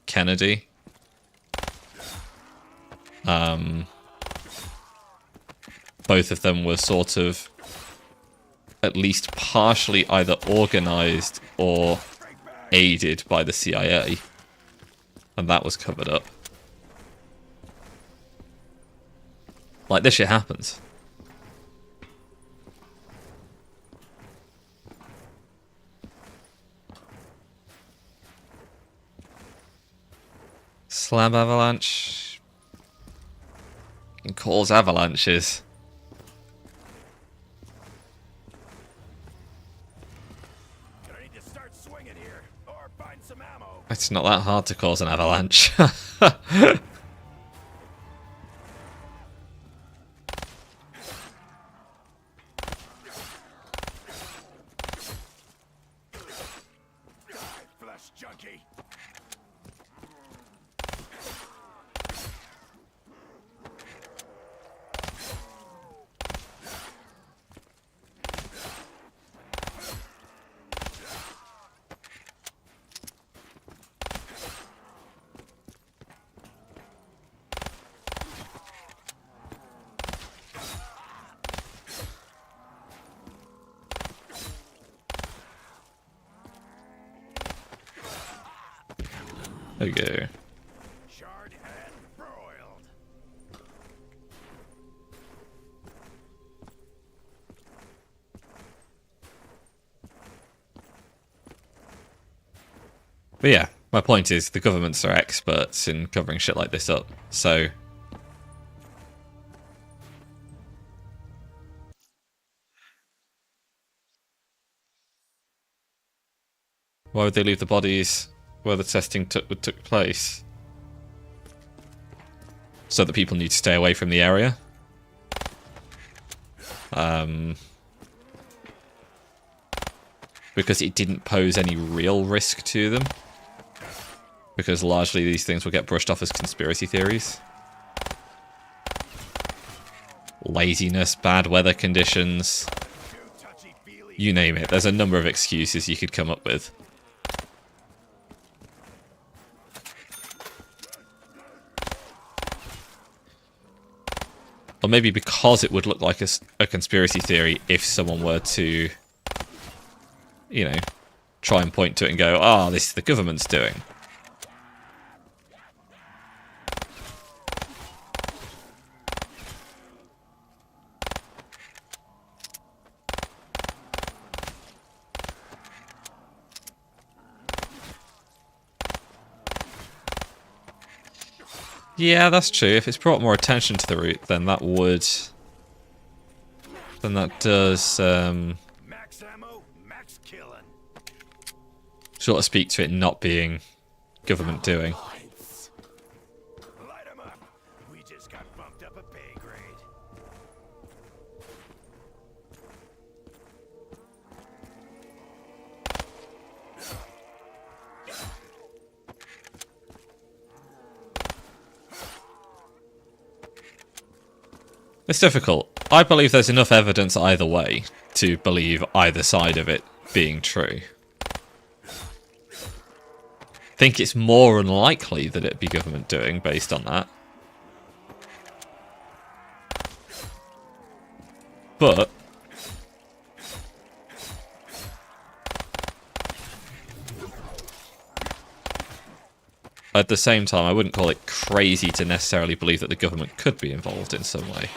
Kennedy. Both of them were sort of at least partially either organized or aided by the CIA. And that was covered up. Like, this shit happens. Slab avalanche can cause avalanches. Gonna need to start swinging here, or find some ammo. It's not that hard to cause an avalanche. There we go. Charred and broiled. But yeah, my point is the governments are experts in covering shit like this up, so... Why would they leave the bodies where the testing took place? So that people need to stay away from the area? Because it didn't pose any real risk to them? Because largely these things will get brushed off as conspiracy theories? Laziness, bad weather conditions... You name it, there's a number of excuses you could come up with. Or maybe because it would look like a conspiracy theory if someone were to, you know, try and point to it and go, ah, this is the government's doing. Yeah, that's true. If it's brought more attention to the route, then that would... Then that does, Max ammo, max killing. sort of speak to it not being government doing. Light 'em up. We just got bumped up a pay grade. It's difficult. I believe there's enough evidence either way to believe either side of it being true. I think it's more unlikely that it'd be government doing based on that. But at the same time, I wouldn't call it crazy to necessarily believe that the government could be involved in some way.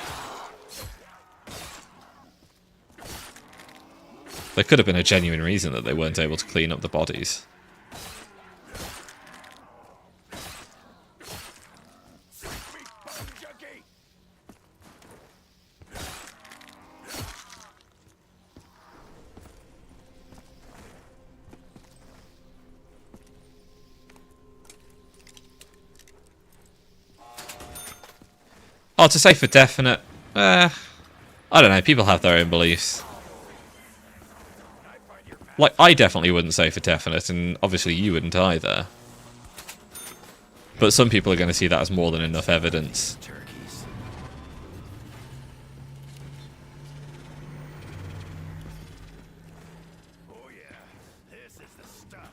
There could have been a genuine reason that they weren't able to clean up the bodies. Oh, to say for definite, I don't know, people have their own beliefs. Like, I definitely wouldn't say for definite, and obviously you wouldn't either. But some people are going to see that as more than enough evidence. Turkeys. Oh yeah, this is the stuff.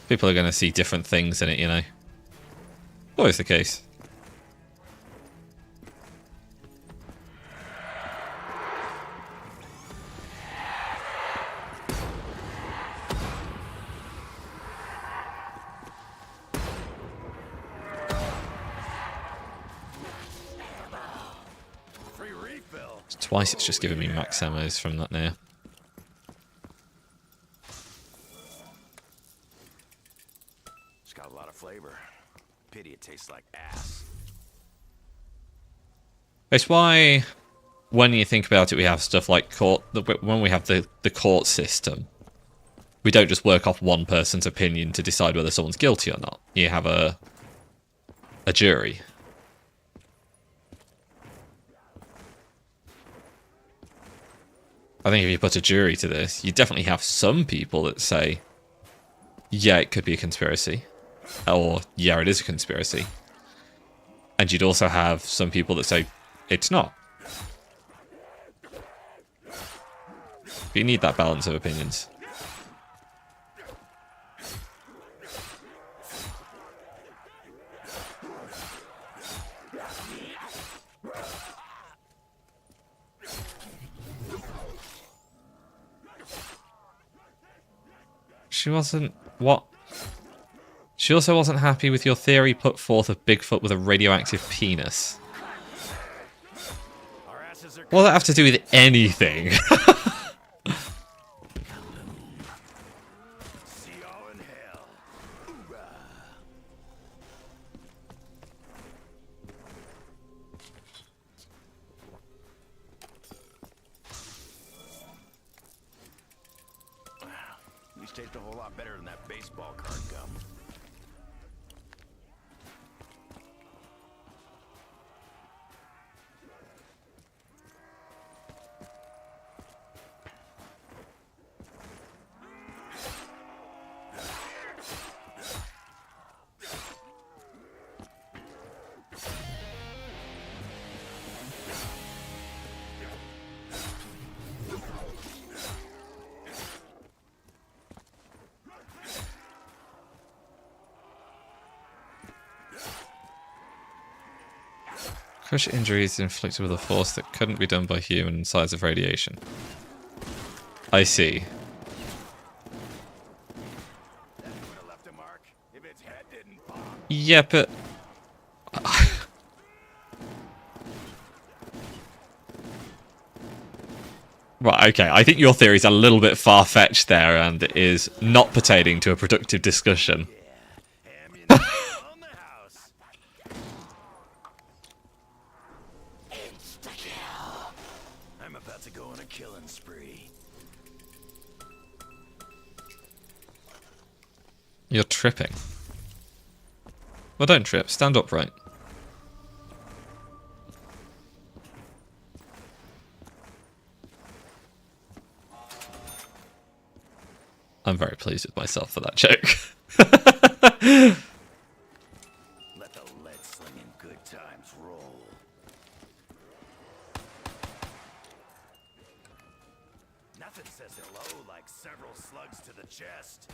People are going to see different things in it, you know. Always the case. Free refill. Twice it's just given me max ammos from that now. It's got a lot of flavor. Pity it tastes like ass. It's why, when you think about it, we have stuff like court. When we have the court system, we don't just work off one person's opinion to decide whether someone's guilty or not. You have a jury. I think if you put a jury to this, you definitely have some people that say, yeah, it could be a conspiracy. Or, yeah, it is a conspiracy. And you'd also have some people that say, it's not. But you need that balance of opinions. She wasn't... What? She also wasn't happy with your theory put forth of Bigfoot with a radioactive penis. Our asses are What does that have to do with anything? see y'all in hell. Hoorah. These taste a whole lot better than that baseball card gum. Crush injuries inflicted with a force that couldn't be done by human size of radiation. I see. That would have left a mark if its head didn't pop. Yeah, but... Right, okay. I think your theory's a little bit far-fetched there and is not pertaining to a productive discussion. Ammunition on the house. Insta-kill. I'm about to go on a killing spree. You're tripping. Well, don't trip. Stand upright. I'm very pleased with myself for that joke. Let the lead slinging good times roll. Nothing says hello like several slugs to the chest.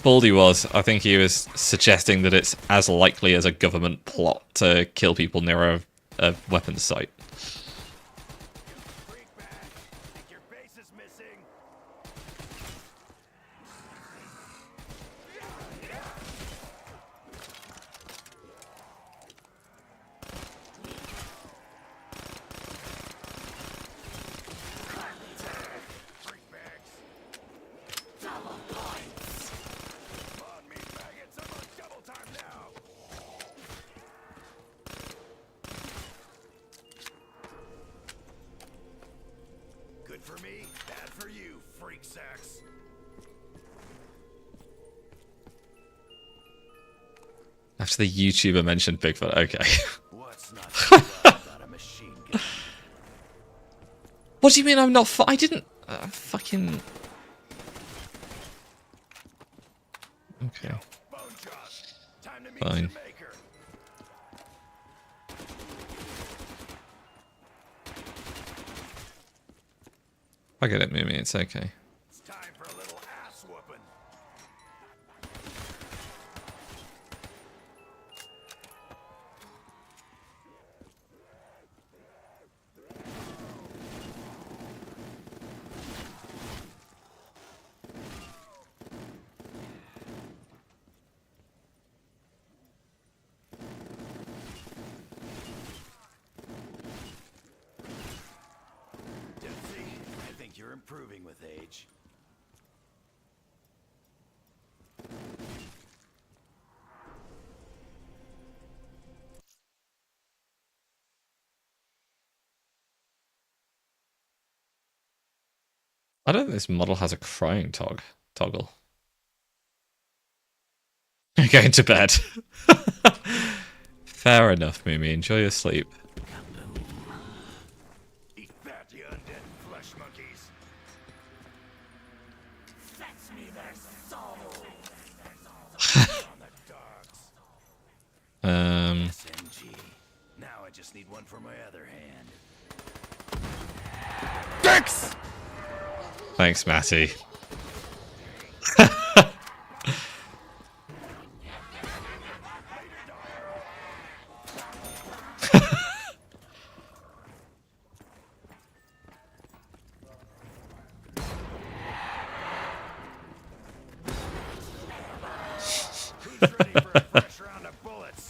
Baldy was. I think he was suggesting that it's as likely as a government plot to kill people near a weapons site. Freak bag. Think your base is missing? Freak bags. Double points. Come on, meat maggots. I'm on double time now. Good for me, bad for you, freak sacks. After the YouTuber mentioned Bigfoot, okay. What's not to love about a machine gun? What do you mean I'm not I didn't... fucking... Okay. Bone job. Time to meet Fine. your maker. I get it, Mimi. It's okay. It's time for a little ass whooping. Dempsey, I think you're improving with age. I don't think this model has a crying toggle. Going to bed. Fair enough, Mimi. Enjoy your sleep. Eat that, you undead flesh monkeys. Fetch me their souls. On the dogs. SMG. Now I just need one for my other hand. Dicks! Thanks, Matty. Who's ready for a fresh round of bullets?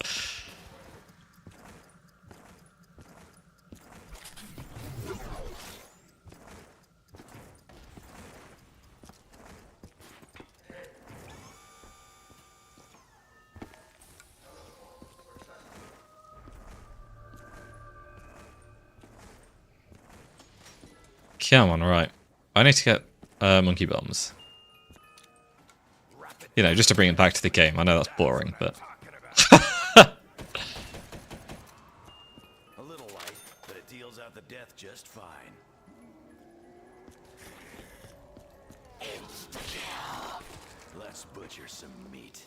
Come on, right. I need to get monkey bombs. You know, just to bring it back to the game. I know that's boring, but... A little light, but it deals out the death just fine. Let's butcher some meat.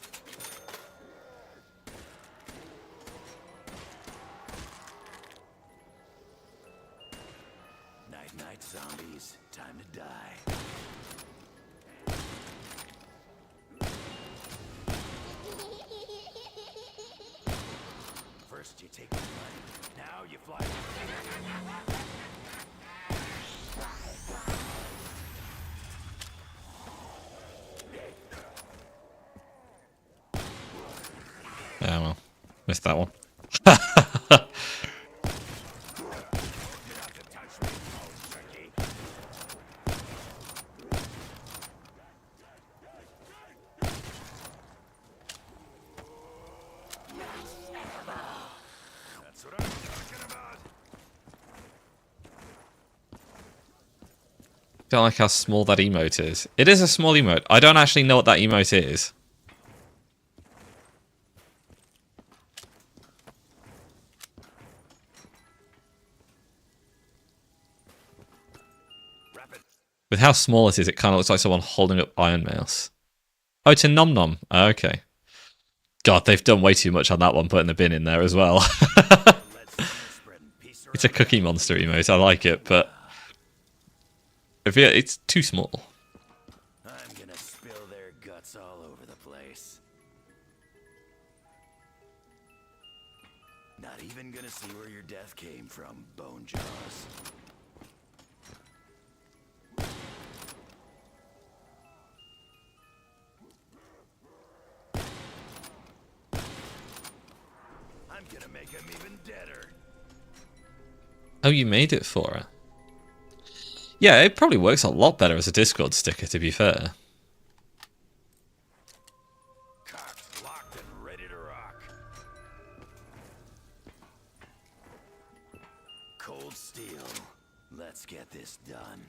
Night, night, zombies. Time to die. First you take the money, now you fly. Yeah, well, missed that one. That's what I'm talking about. Don't like how small that emote is. It is a small emote. I don't actually know what that emote is. Rapid. With how small it is, it kind of looks like someone holding up Iron Mouse. Oh, it's a nom nom. Oh, okay. God, they've done way too much on that one, putting the bin in there as well. It's a Cookie Monster emote. I like it, but I feel it's too small. I'm gonna spill their guts all over the place. Not even gonna see where your death came from, Bone Jaws. I'm gonna make him even deader. Oh, you made it for her. Yeah, it probably works a lot better as a Discord sticker, to be fair. Cocked, locked, and ready to rock. Cold steel. Let's get this done.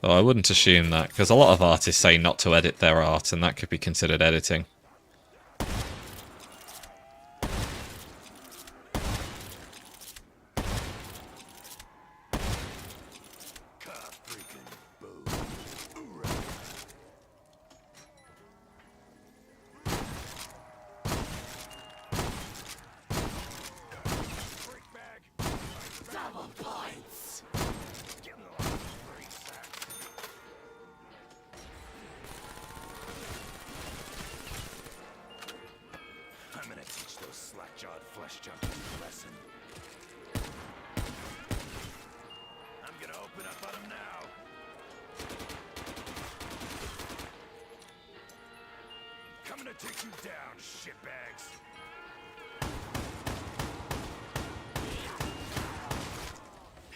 Oh, I wouldn't assume that, because a lot of artists say not to edit their art, and that could be considered editing. Double points. I'm gonna teach those slack-jawed flesh junkies a lesson. I'm gonna open up on them now. Coming to take you down, shitbags.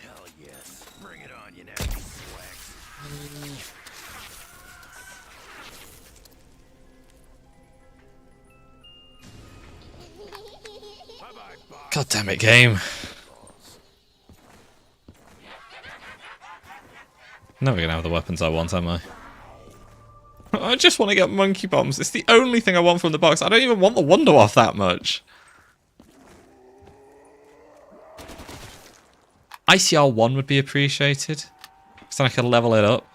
Hell yes. Bring it on, you nasty swags. Bye-bye, boss. God damn it, game. Never gonna have the weapons I want, am I? I just want to get monkey bombs. It's the only thing I want from the box. I don't even want the Wonder Waff that much. ICR 1 would be appreciated. So I could level it up.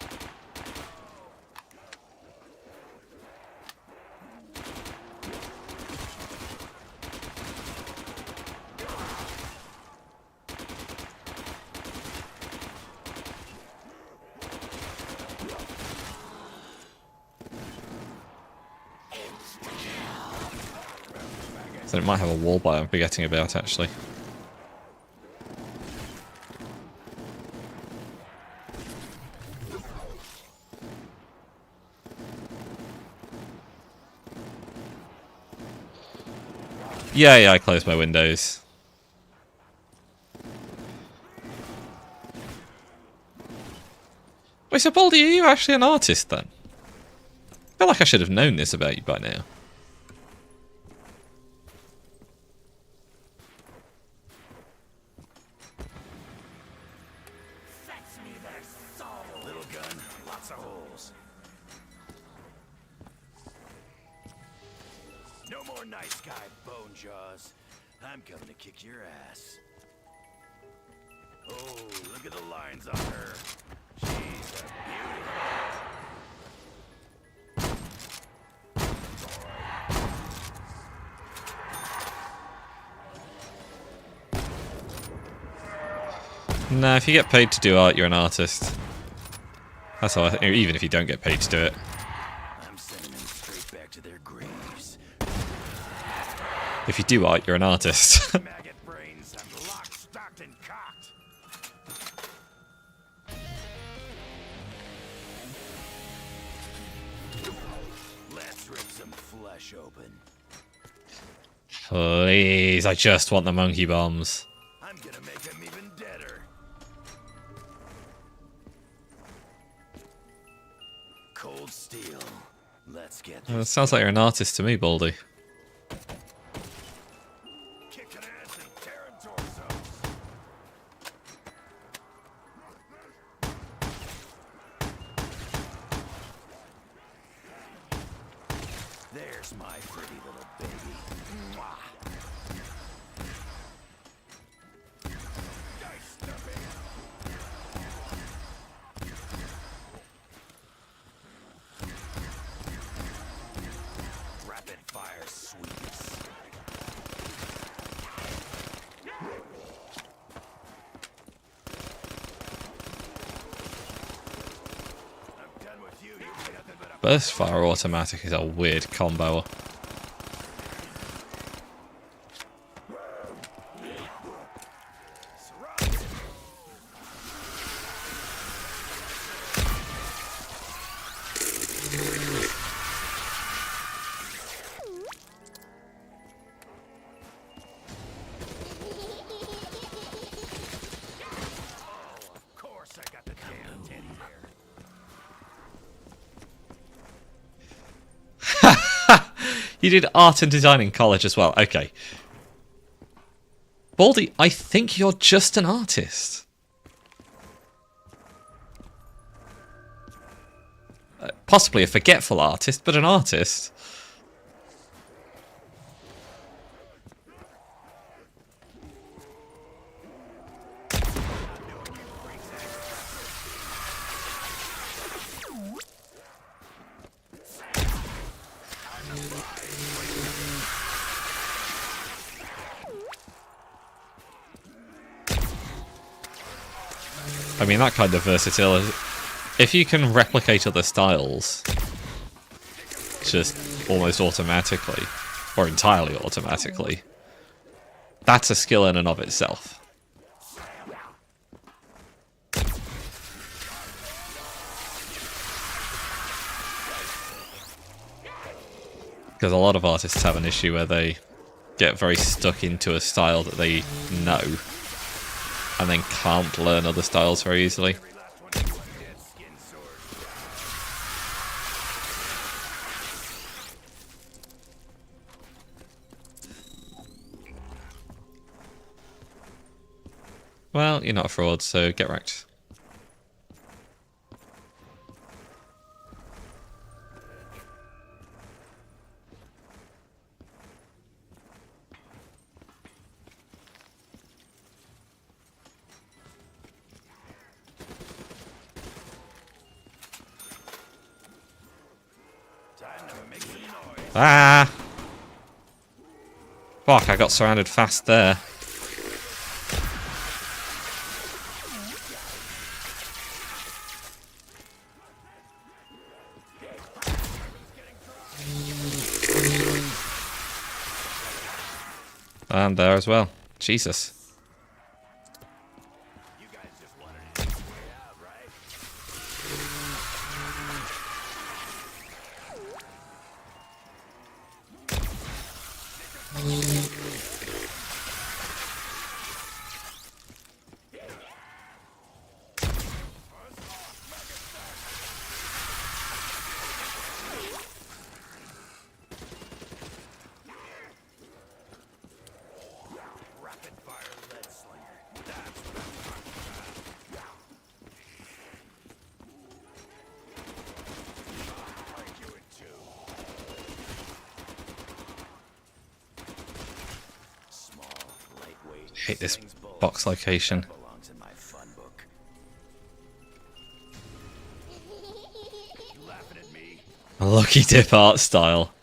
So it might have a wall biome I'm forgetting about, actually. Yeah, I closed my windows. Wait, so Baldy, are you actually an artist then? I feel like I should have known this about you by now. Fetch me their soul. Little gun, lots of holes. No more nice guy, Bone Jaws. I'm coming to kick your ass. Oh, look at the lines on her. She's a beauty. Nah, if you get paid to do art, you're an artist. That's how I think, even if you don't get paid to do it. I'm sending them straight back to their graves. If you do art, you're an artist. Maggot brains, I'm locked, stocked, and cocked. Let's rip some flesh open. Please, I just want the monkey bombs. I'm gonna make him even deader. Cold steel. Let's get Well, it this sounds like you're an artist to me, Baldy. kicking ass and tearing torsos. There's my pretty little baby. Mwah. Nice stuffing. Rapid fire sweeps. I'm done with you. You ain't nothing but a Burst fire automatic is a weird combo. surprise. Oh, of course I got the damn teddy bear. You did art and design in college as well. Okay. Baldy, I think you're just an artist. Possibly a forgetful artist, but an artist. I mean, that kind of versatility. If you can replicate other styles, just almost automatically, or entirely automatically, that's a skill in and of itself. Because a lot of artists have an issue where they get very stuck into a style that they know, and then can't learn other styles very easily. Well, you're not a fraud, so get wrecked. Time to make some noise. Ah! Fuck, I got surrounded fast there. And there as well. Jesus. You guys just wanted it this way out, right? Hate this box location. Belongs in my fun book. You laughing at me? A Lucky Dip art style.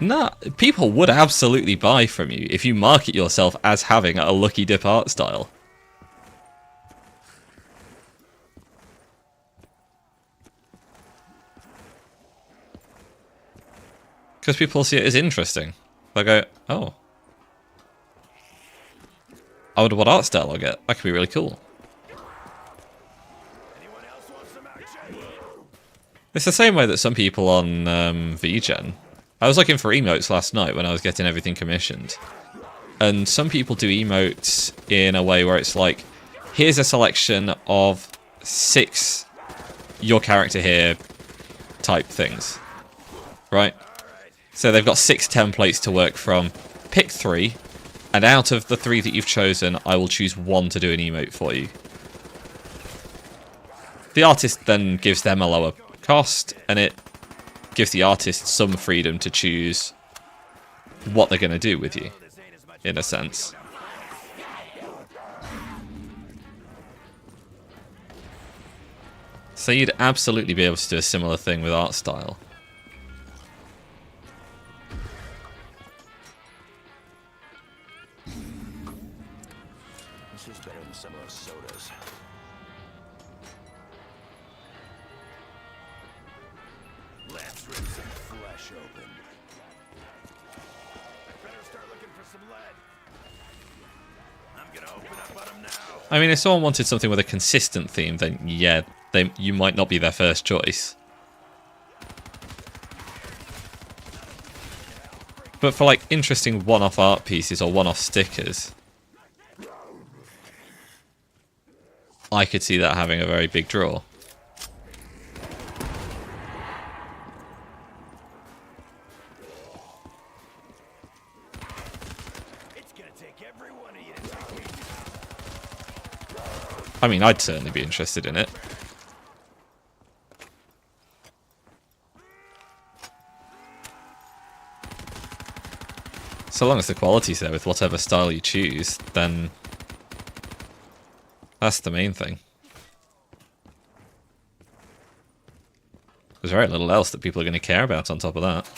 Nah, people would absolutely buy from you if you market yourself as having a Lucky Dip art style. Because people see it as interesting. They go, oh. I wonder what art style I'll get. That could be really cool. Anyone else want some action? It's the same way that some people on VGen. I was looking for emotes last night when I was getting everything commissioned. And some people do emotes in a way where it's like, here's a selection of 6 your character here type things. Right? So they've got 6 templates to work from. Pick 3, and out of the 3 that you've chosen, I will choose 1 to do an emote for you. The artist then gives them a lower cost, and it gives the artist some freedom to choose what they're going to do with you, in a sense. So you'd absolutely be able to do a similar thing with art style. This is better than some of those sodas. Let's rip some flesh open. I better start looking for some lead. I'm gonna open up on them now. I mean, if someone wanted something with a consistent theme, then yeah, you might not be their first choice. But for like interesting one-off art pieces or one-off stickers, I could see that having a very big draw. It's gonna take every one of you to take me. I mean, I'd certainly be interested in it. So long as the quality's there with whatever style you choose, then that's the main thing. There's very little else that people are going to care about on top of that.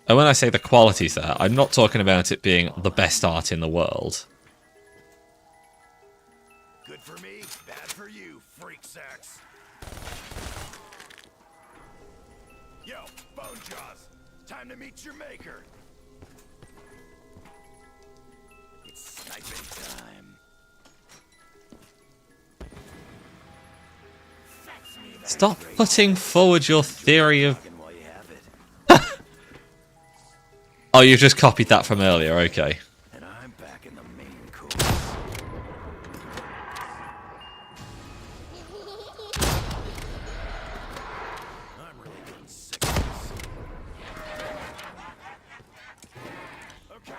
And when I say the quality's there, I'm not talking about it being the best art in the world. Good for me, bad for you, freak sacks. Yo, Bone Jaws, time to meet your maker. It's sniping time. Stop putting forward your theory of... Fucking while you have it. Oh, you've just copied that from earlier, okay. And I'm back in the main course. I'm really getting sick of this. Okay.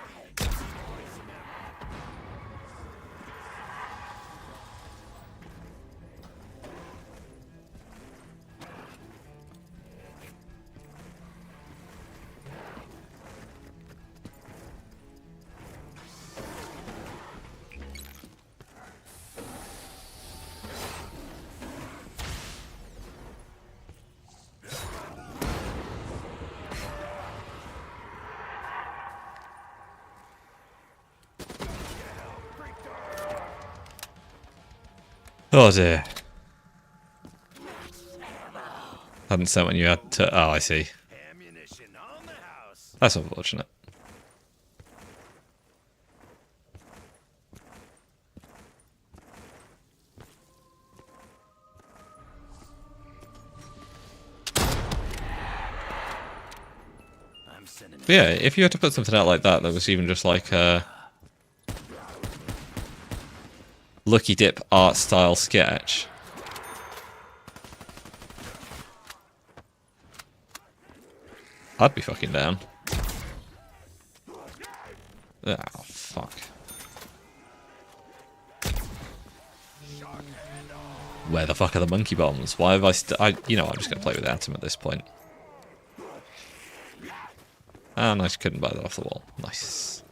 Oh dear. Hadn't sent when you had to... Oh, I see. Ammunition on the house. That's unfortunate. I'm sending But yeah, if you had to put something out like that was even just like a Lucky Dip art style sketch, I'd be fucking down. Oh, fuck. Where the fuck are the monkey bombs? Why have I you know, I'm just going to play without them at this point. Ah, nice, couldn't buy that off the wall. Nice.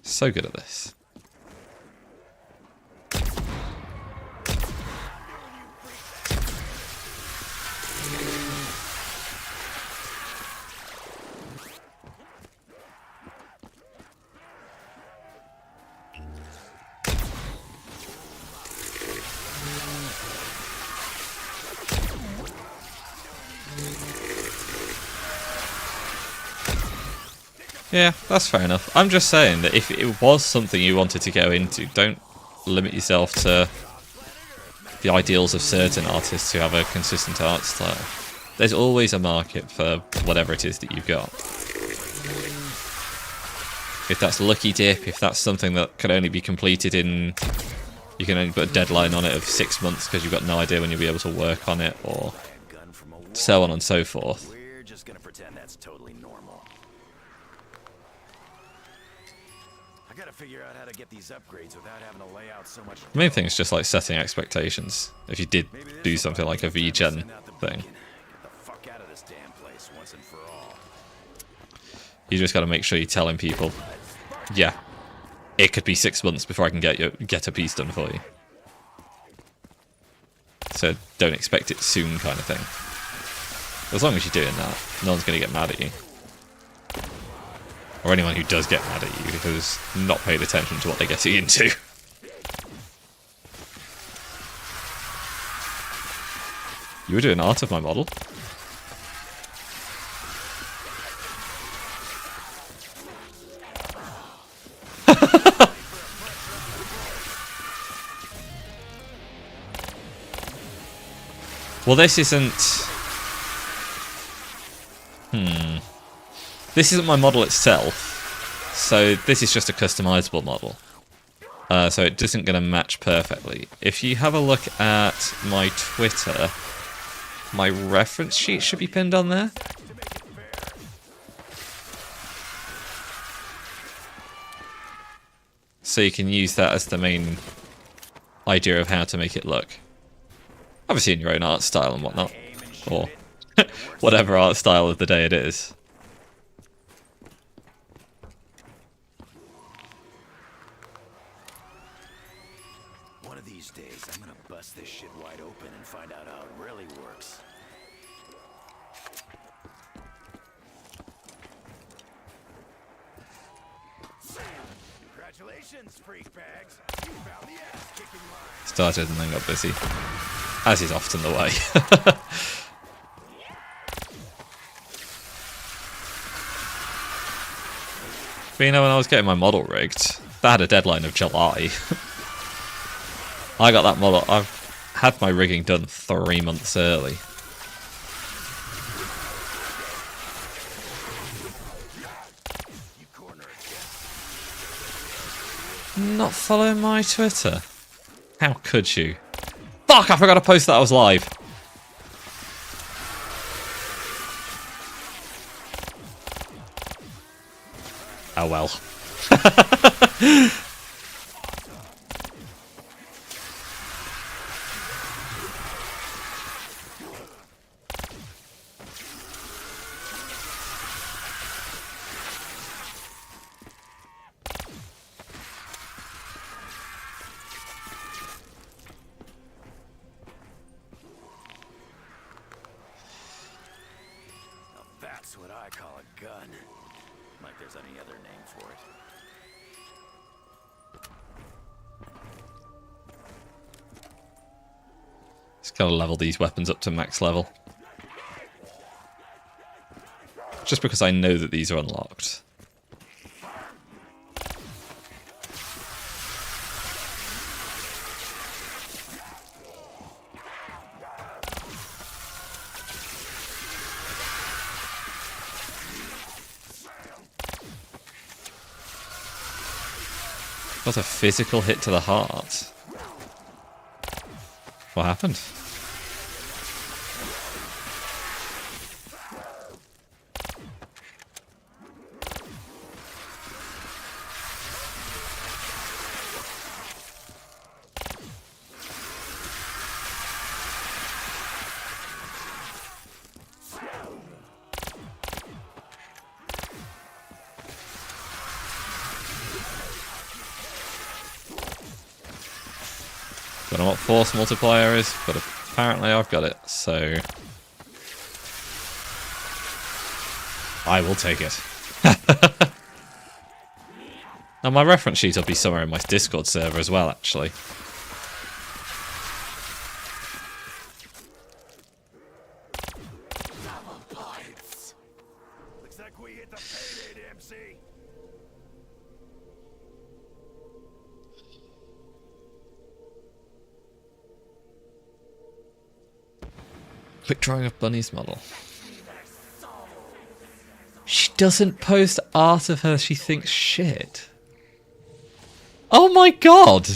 So good at this. Yeah, that's fair enough. I'm just saying that if it was something you wanted to go into, don't limit yourself to the ideals of certain artists who have a consistent art style. There's always a market for whatever it is that you've got. If that's Lucky Dip, if that's something that can only be completed in... You can only put a deadline on it of 6 months because you've got no idea when you'll be able to work on it, or so on and so forth. We're just gonna pretend that's totally normal. I gotta figure out how to get these upgrades without having to lay out so much. The main thing is just like setting expectations. If you did do something like a V-Gen thing, Get the fuck out of this damn place once and for all. you just got to make sure you're telling people, yeah, it could be 6 months before I can get a piece done for you. So don't expect it soon, kind of thing. As long as you're doing that, no one's going to get mad at you. Or anyone who does get mad at you who's not paid attention to what they're getting into. You were doing art of my model? Well, this isn't... This isn't my model itself, so this is just a customizable model. So it isn't going to match perfectly. If you have a look at my Twitter, my reference sheet should be pinned on there. So you can use that as the main idea of how to make it look. Obviously in your own art style and whatnot. Or whatever art style of the day it is. One of these days, I'm gonna bust this shit wide open and find out how it really works. Congratulations, freak bags. You found the ass-kicking line. Started and then got busy. As is often the way. But you know, when I was getting my model rigged, that had a deadline of July. I got that model, I've had my rigging done 3 months early. Not following my Twitter? How could you? Fuck, I forgot to post that I was live. Oh well. Now that's what I call a gun. Like there's any other name for it. Just gotta level these weapons up to max level. Just because I know that these are unlocked. Got a physical hit to the heart. What happened? Don't know what force multiplier is, but apparently I've got it, so I will take it. Now my reference sheet will be somewhere in my Discord server as well, actually. Looks like we hit the payday, MC. Quick drawing of Bunny's model. She doesn't post art of her she thinks shit. Oh my god!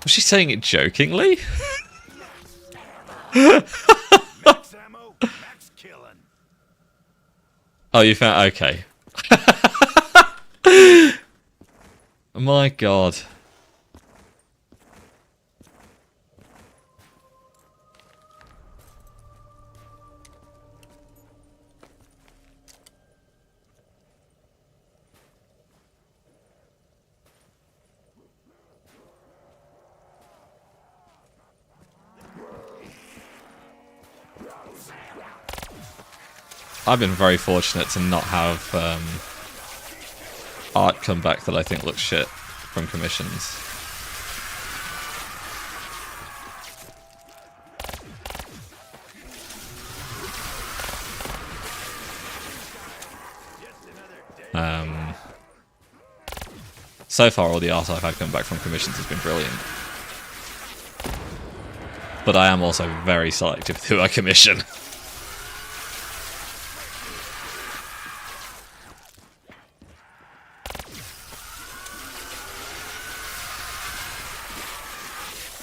Was she saying it jokingly? Max ammo, max killing. Oh, you found... okay. My god. I've been very fortunate to not have art come back that I think looks shit from commissions. So far, all the art I've had come back from commissions has been brilliant. But I am also very selective with who I commission.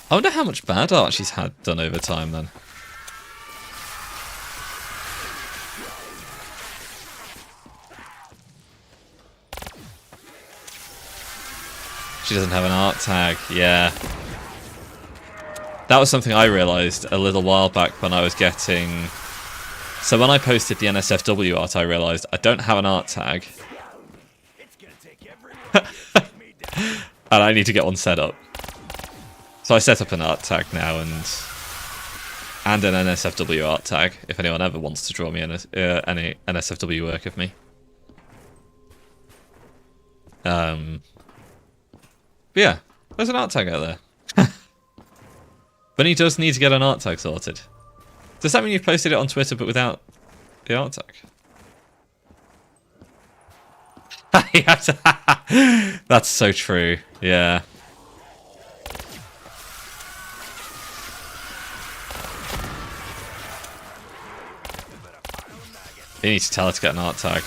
I wonder how much bad art she's had done over time then. She doesn't have an art tag, yeah. That was something I realised a little while back when I was getting... So when I posted the NSFW art, I realised I don't have an art tag. It's gonna take everyone to take me down. And I need to get one set up. So I set up an art tag now and an NSFW art tag, if anyone ever wants to draw me any NSFW work of me. But yeah, there's an art tag out there. But he does need to get an art tag sorted. Does that mean you've posted it on Twitter but without the art tag? That's so true, yeah. You need to tell her to get an art tag.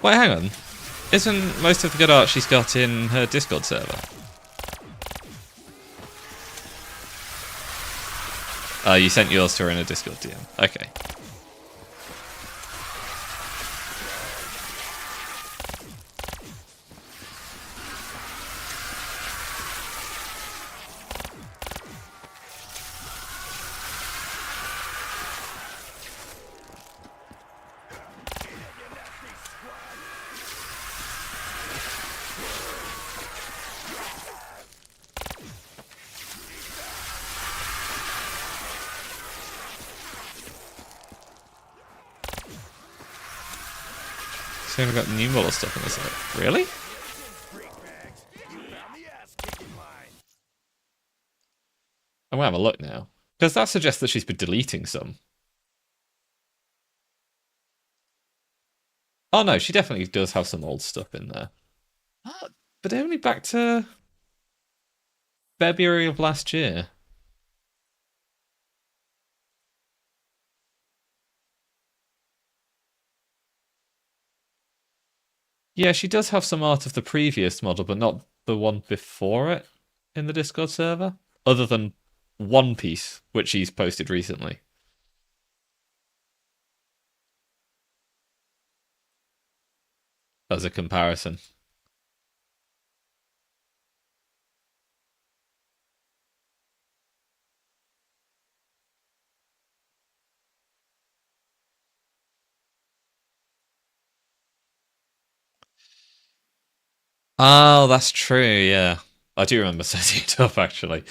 Wait, hang on. Isn't most of the good art she's got in her Discord server? Oh, you sent yours to her in a Discord DM. Okay. So we've got new model stuff in this. Really? Freak bags, you found the ass kicking line. I'm gonna have a look now. Because that suggests that she's been deleting some. Oh no, she definitely does have some old stuff in there. But only back to February of last year. Yeah, she does have some art of the previous model, but not the one before it in the Discord server. Other than one piece, which she's posted recently. as a comparison. Oh, that's true. Yeah, I do remember setting it up actually.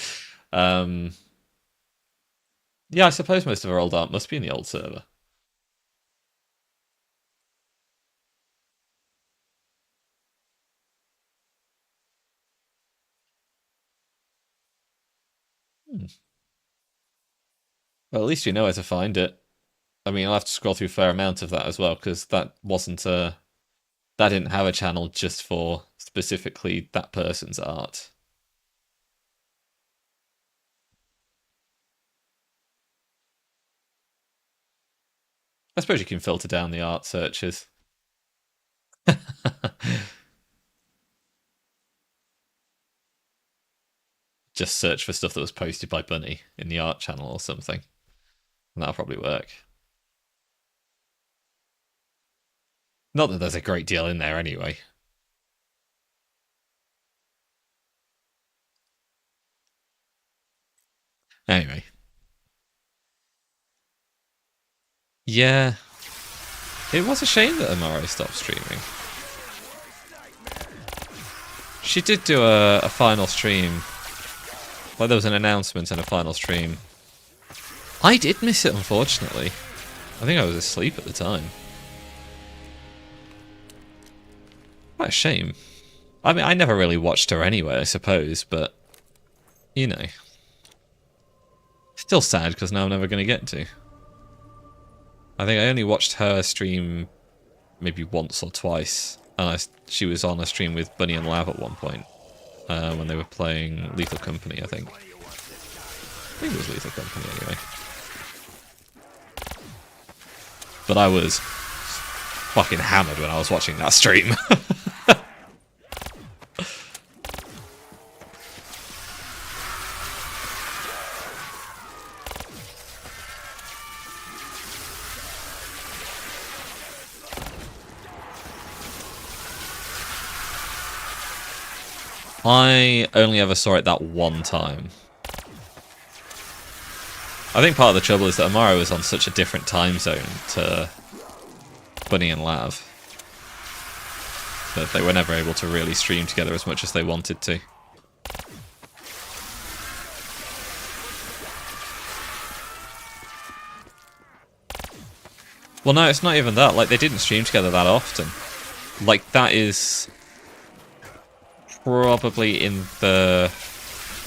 Um, yeah, I suppose most of our old art must be in the old server. Hmm. Well, at least you know where to find it. I mean, I'll have to scroll through a fair amount of that as well because that wasn't that didn't have a channel just for specifically that person's art. I suppose you can filter down the art searches. Just search for stuff that was posted by Bunny in the art channel or something. And that'll probably work. Not that there's a great deal in there anyway. Anyway. Yeah. It was a shame that Amaro stopped streaming. She did do a final stream. Like there was an announcement and a final stream. I did miss it, unfortunately. I think I was asleep at the time. What a shame. I mean, I never really watched her anyway, I suppose, but, you know. Still sad, because now I'm never going to get to. I think I only watched her stream maybe once or twice, and she was on a stream with Bunny and Lav at one point, when they were playing Lethal Company, I think. I think it was Lethal Company, anyway. But I was fucking hammered when I was watching that stream. I only ever saw it that one time. I think part of the trouble is that Amaro was on such a different time zone to Bunny and Lav that they were never able to really stream together as much as they wanted to. Well, no, it's not even that. Like, they didn't stream together that often. Like, that is probably in the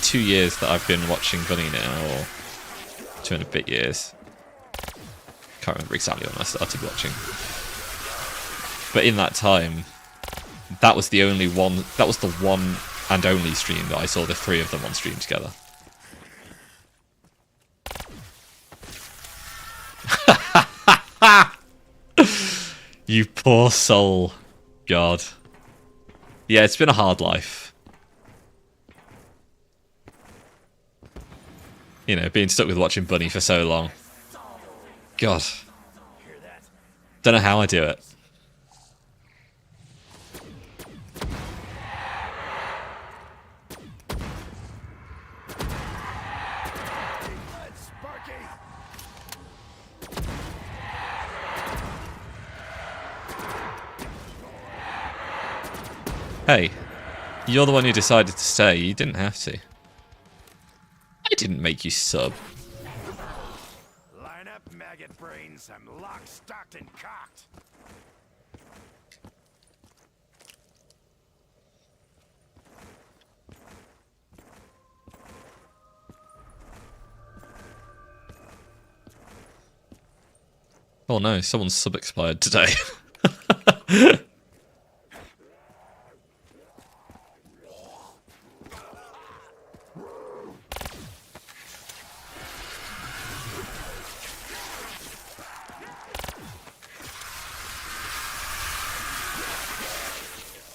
2 years that I've been watching Bunny now, or 2 and a bit years. Can't remember exactly when I started watching. But in that time, that was the only one, that was the one and only stream that I saw the three of them on stream together. You poor soul. God. Yeah, it's been a hard life. You know, being stuck with watching Bunny for so long. God. Don't know how I do it. Hey, you're the one who decided to stay. You didn't have to. I didn't make you sub. Line up, maggot brains. I'm locked, stocked, and cocked. Oh no, someone's sub expired today.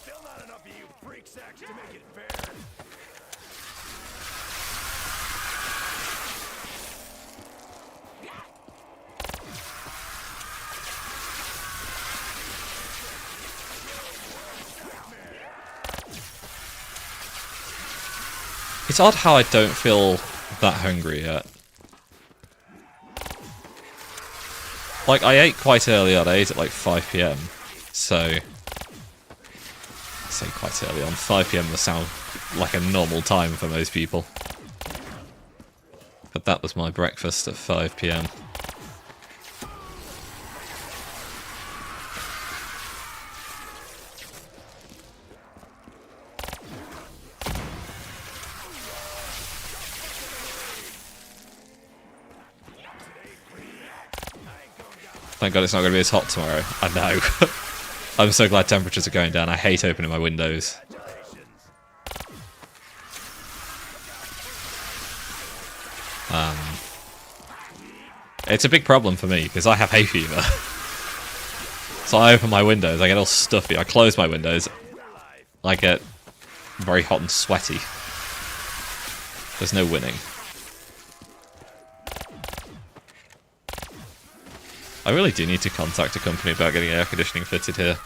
Still not enough of you freak sacks to make it fair. It's odd how I don't feel that hungry yet. Like, I ate quite early on. I ate at like 5 PM. So, I say quite early on. 5 PM must sound like a normal time for most people. But that was my breakfast at 5 PM. Thank God it's not going to be as hot tomorrow. I know. I'm so glad temperatures are going down. I hate opening my windows. It's a big problem for me because I have hay fever. So I open my windows, I get all stuffy. I close my windows, I get very hot and sweaty. There's no winning. I really do need to contact a company about getting air conditioning fitted here.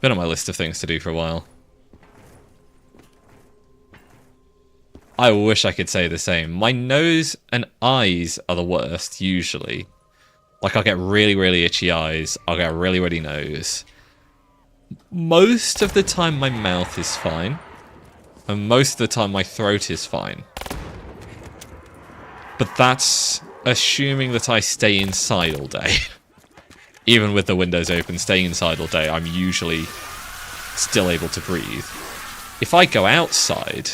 Been on my list of things to do for a while. I wish I could say the same. My nose and eyes are the worst, usually. Like, I'll get really, really itchy eyes. I'll get a really, really nose. Most of the time, my mouth is fine. And most of the time, my throat is fine. But that's assuming that I stay inside all day. Even with the windows open, staying inside all day, I'm usually still able to breathe. If I go outside,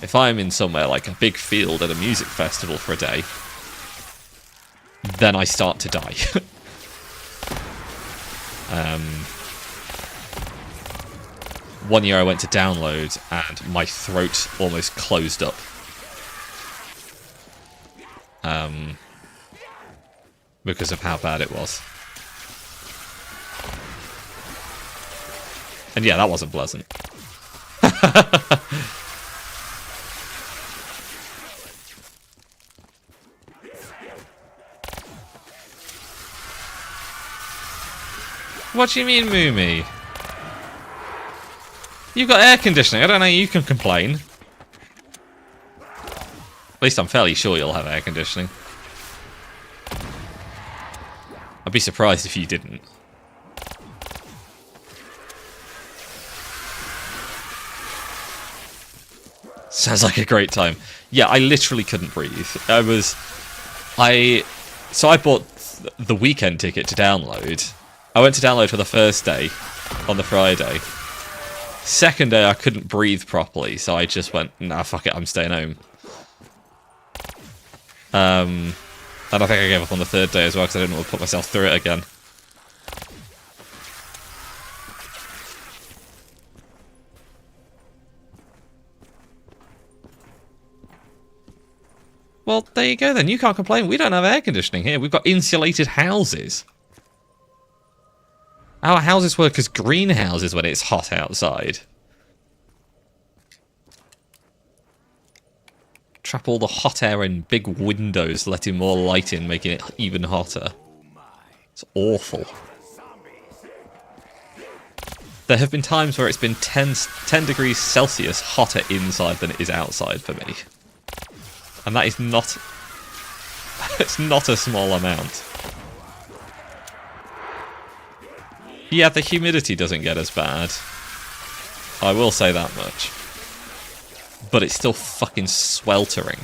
if I'm in somewhere like a big field at a music festival for a day, then I start to die. One year I went to download and my throat almost closed up. Because of how bad it was. And yeah, that wasn't pleasant. What do you mean, Moomy? You've got air conditioning. I don't know, you can complain. At least I'm fairly sure you'll have air conditioning. I'd be surprised if you didn't. Sounds like a great time. Yeah, I literally couldn't breathe. So I bought the weekend ticket to download. I went to download for the first day, on the Friday. Second day, I couldn't breathe properly, so I just went, nah, fuck it, I'm staying home. And I think I gave up on the third day as well, because I didn't want to put myself through it again. Well, there you go then. You can't complain. We don't have air conditioning here. We've got insulated houses. Our houses work as greenhouses when it's hot outside. Trap all the hot air in big windows, letting more light in, making it even hotter. It's awful. There have been times where it's been 10 degrees Celsius hotter inside than it is outside for me. And that is not... it's not a small amount. Yeah, the humidity doesn't get as bad. I will say that much. But it's still fucking sweltering.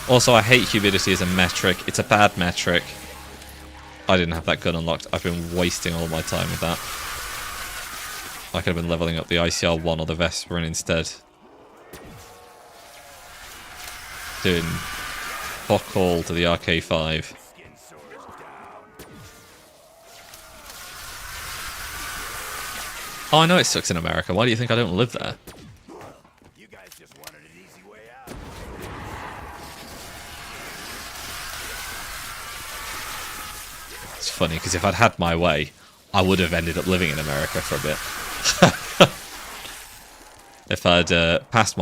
Also, I hate humidity as a metric. It's a bad metric. I didn't have that gun unlocked. I've been wasting all my time with that. I could have been leveling up the ICR-1 or the Vesperin instead. Doing Buck Hall to the RK-5. Oh, I know it sucks in America. Why do you think I don't live there? You guys just wanted an easy way out. It's funny, because if I'd had my way, I would have ended up living in America for a bit. If I'd passed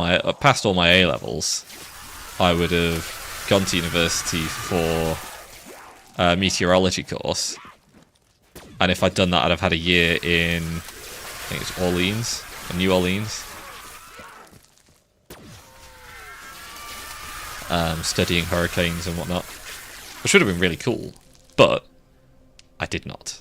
all my A levels, I would have gone to university for a meteorology course. And if I'd done that, I'd have had a year in, I think it's Orleans, or New Orleans. Studying hurricanes and whatnot. Which would have been really cool, but I did not.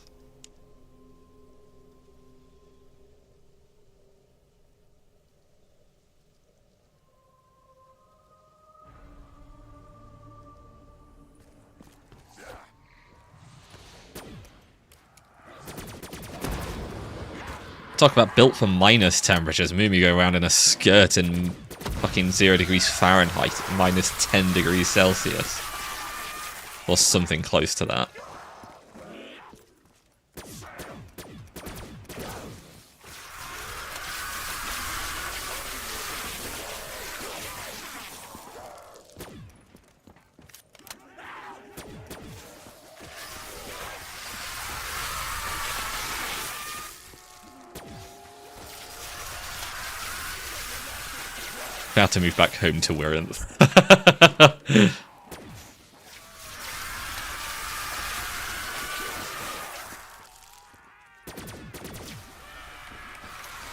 Talk about built for minus temperatures. Moomy go around in a skirt in fucking 0 degrees Fahrenheit, minus 10 degrees Celsius. Or something close to that. About to move back home to Wirinth.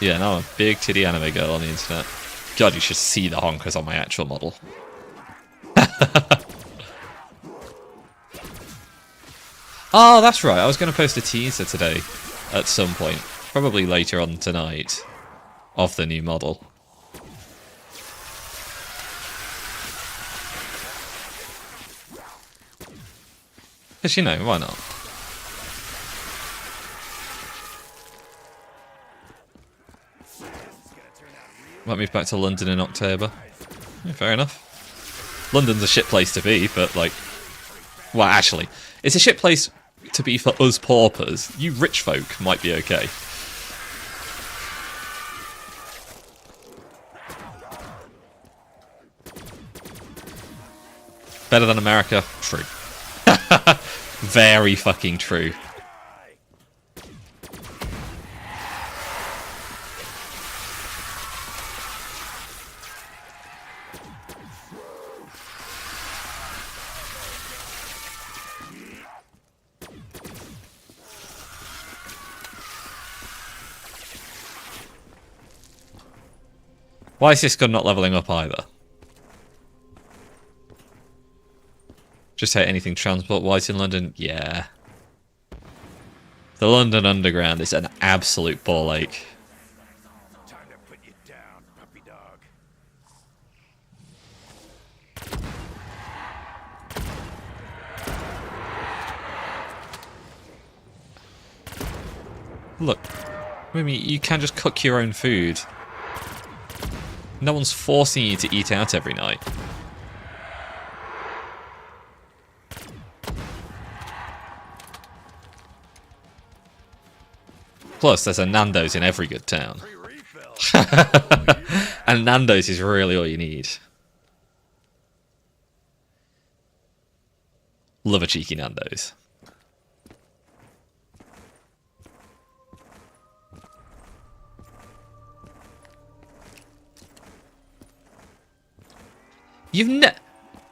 Yeah, now I'm a big titty anime girl on the internet. God, you should see the honkers on my actual model. Oh, that's right. I was going to post a teaser today at some point. Probably later on tonight. Of the new model. Because, you know, why not? Might move back to London in October. Yeah, fair enough. London's a shit place to be, but, like... Well, actually, it's a shit place to be for us paupers. You rich folk might be okay. Better than America? True. Very fucking true. Why is this gun not leveling up either? Just hate anything transport-wise in London? Yeah. The London Underground is an absolute ball ache. Time to put you down, puppy dog. Look, Mimi, you can just cook your own food. No one's forcing you to eat out every night. Plus, there's a Nando's in every good town. Free refill. And Nando's is really all you need. Love a cheeky Nando's.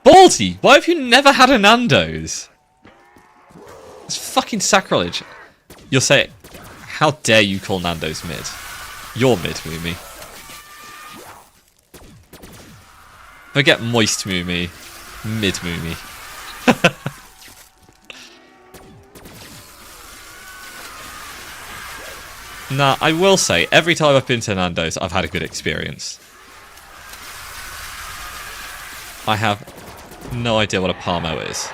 Baldy, why have you never had a Nando's? It's fucking sacrilege. You'll say, how dare you call Nando's mid? You're mid, Moomy. Forget moist Moomy. Mid Moomy. Nah, I will say, every time I've been to Nando's, I've had a good experience. I have no idea what a Parmo is.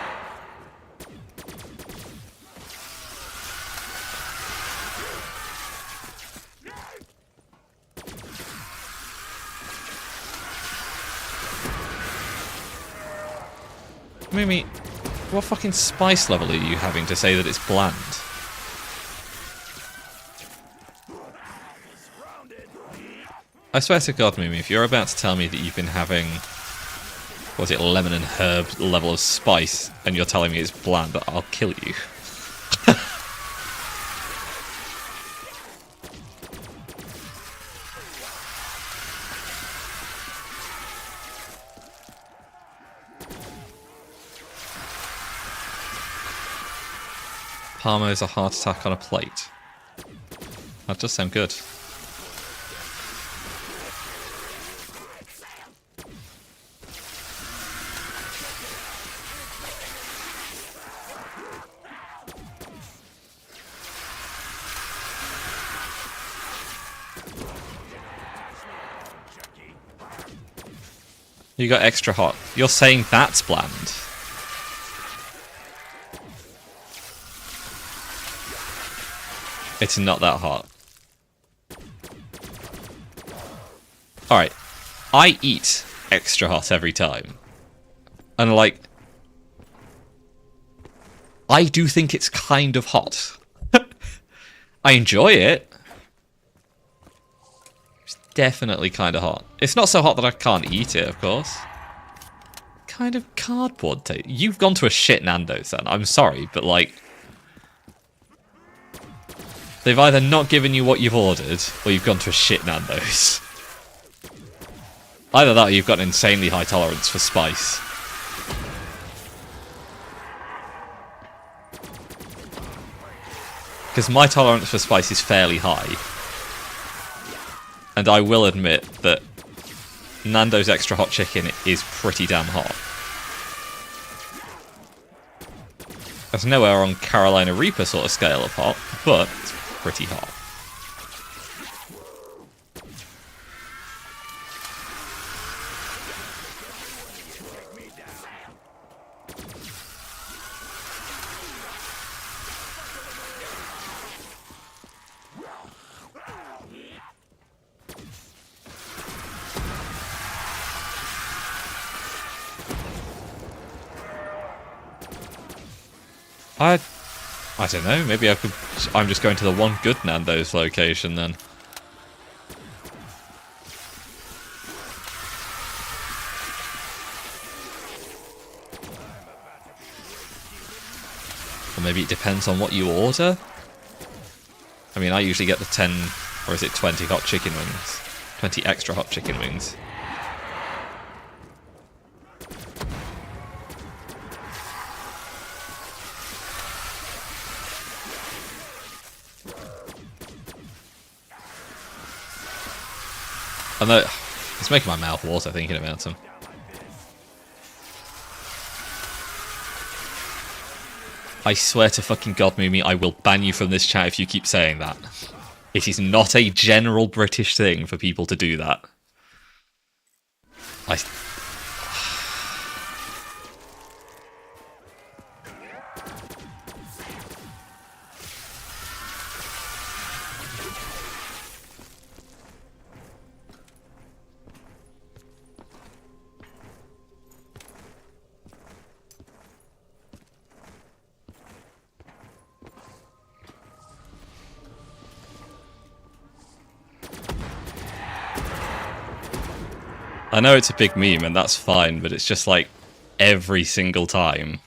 Mimi, what fucking spice level are you having to say that it's bland? I swear to God, Mimi, if you're about to tell me that you've been having, what was it, lemon and herb level of spice, and you're telling me it's bland, I'll kill you. Parmo's a heart attack on a plate. That does sound good. You got extra hot. You're saying that's bland. It's not that hot. Alright. I eat extra hot every time. And like... I do think it's kind of hot. I enjoy it. It's definitely kind of hot. It's not so hot that I can't eat it, of course. Kind of cardboard taste. You've gone to a shit Nando's then. I'm sorry, but like... They've either not given you what you've ordered, or you've gone to a shit Nando's. Either that or you've got an insanely high tolerance for spice. Because my tolerance for spice is fairly high. And I will admit that Nando's extra hot chicken is pretty damn hot. That's nowhere on Carolina Reaper sort of scale of hot, but it's pretty hot. I don't know, maybe I'm just going to the one good Nando's location then. Or maybe it depends on what you order. I mean, I usually get the 10, or is it 20 hot chicken wings? 20 extra hot chicken wings. I know, it's making my mouth water thinking about them. I swear to fucking God, Mimi, I will ban you from this chat if you keep saying that. It is not a general British thing for people to do that. I know it's a big meme and that's fine, but it's just like every single time.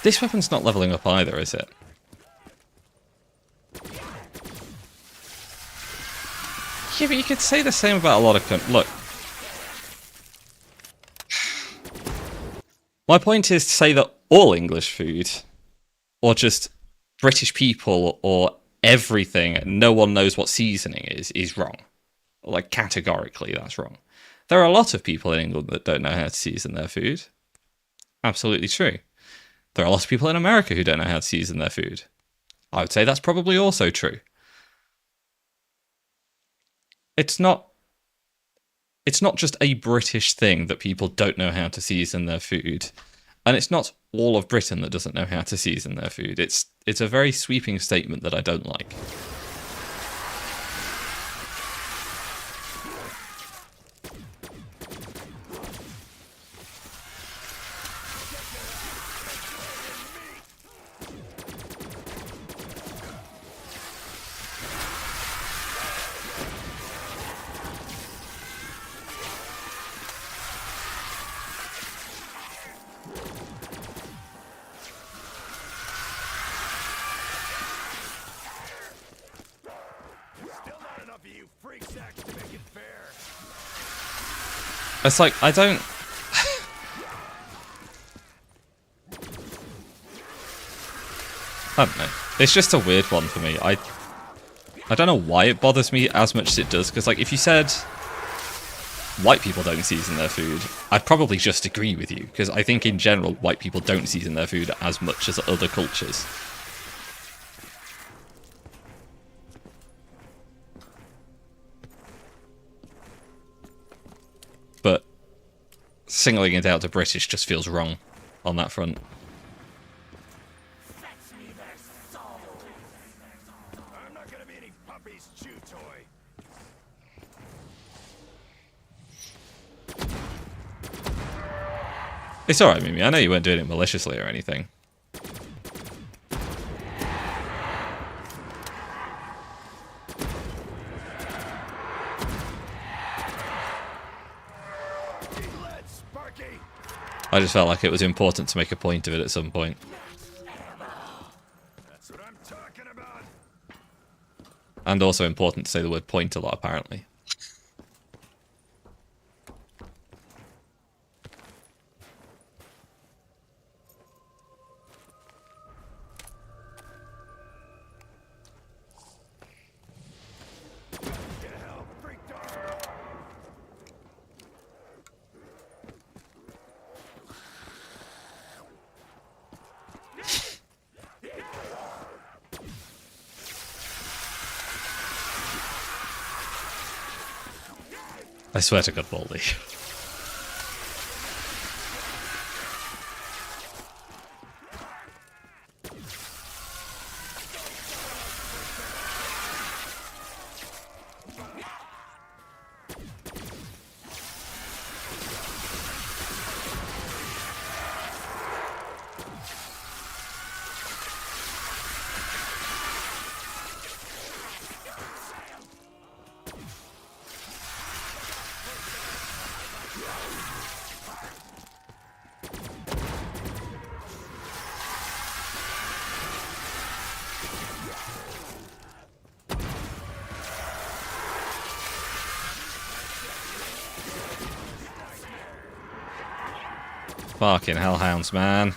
This weapon's not leveling up either, is it? Yeah, but you could say the same about a lot of... Look. My point is to say that all English food, or just British people, or everything, no one knows what seasoning is wrong. Like, categorically, that's wrong. There are a lot of people in England that don't know how to season their food. Absolutely true. There are a lot of people in America who don't know how to season their food. I would say that's probably also true. It's not it's not just a British thing that people don't know how to season their food, and it's not all of Britain that doesn't know how to season their food. It's a very sweeping statement that I don't like. It's like, I don't... I don't know. It's just a weird one for me. I don't know why it bothers me as much as it does, because like, if you said white people don't season their food, I'd probably just agree with you, because I think in general, white people don't season their food as much as other cultures. But singling it out to British just feels wrong on that front. Fetch me their souls. I'm not gonna be any puppy's chew toy. It's alright, Mimi. I know you weren't doing it maliciously or anything. I just felt like it was important to make a point of it at some point. That's what I'm talking about. And also important to say the word point a lot, apparently. Get help, freak dog. I swear to God, Baldy. Fucking hellhounds, man.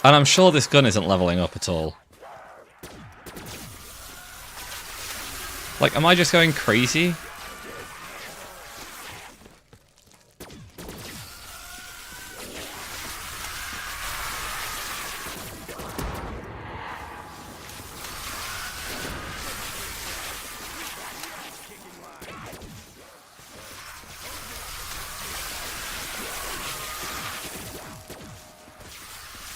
And I'm sure this gun isn't leveling up at all. Like, am I just going crazy?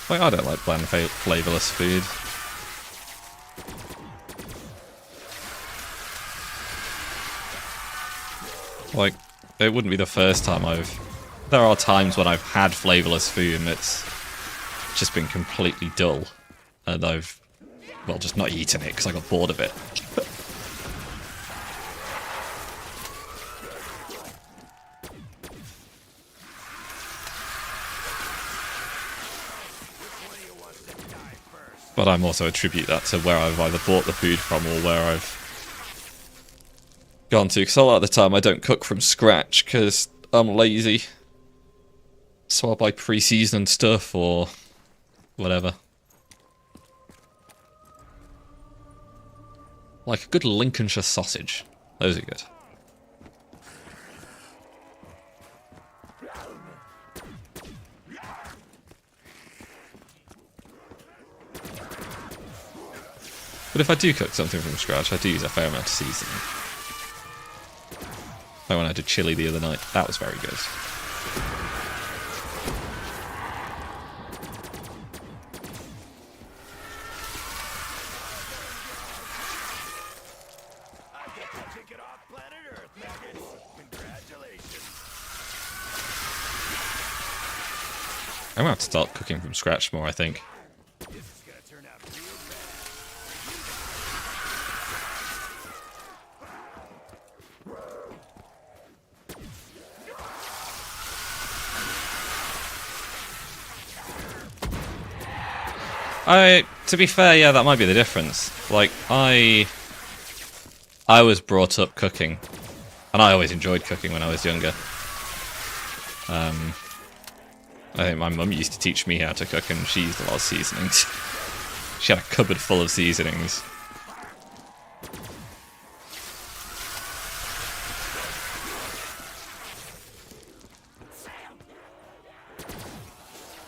Like, I don't like bland, flavourless food. Like, it wouldn't be the first time I've... There are times when I've had flavourless food and it's just been completely dull. And I've, well, just not eaten it because I got bored of it. But I'm also attribute that to where I've either bought the food from or where I've gone to. Because a lot of the time I don't cook from scratch because I'm lazy. So I'll buy pre-seasoned stuff or whatever. Like a good Lincolnshire sausage. Those are good. But if I do cook something from scratch, I do use a fair amount of seasoning. Like when I did chili the other night, that was very good. I get to ticket off planet Earth, maggots. Congratulations. I'm gonna have to start cooking from scratch more, I think. This is gonna turn out real bad. To be fair, yeah, that might be the difference. Like, I was brought up cooking, and I always enjoyed cooking when I was younger. I think my mum used to teach me how to cook, and she used a lot of seasonings. She had a cupboard full of seasonings.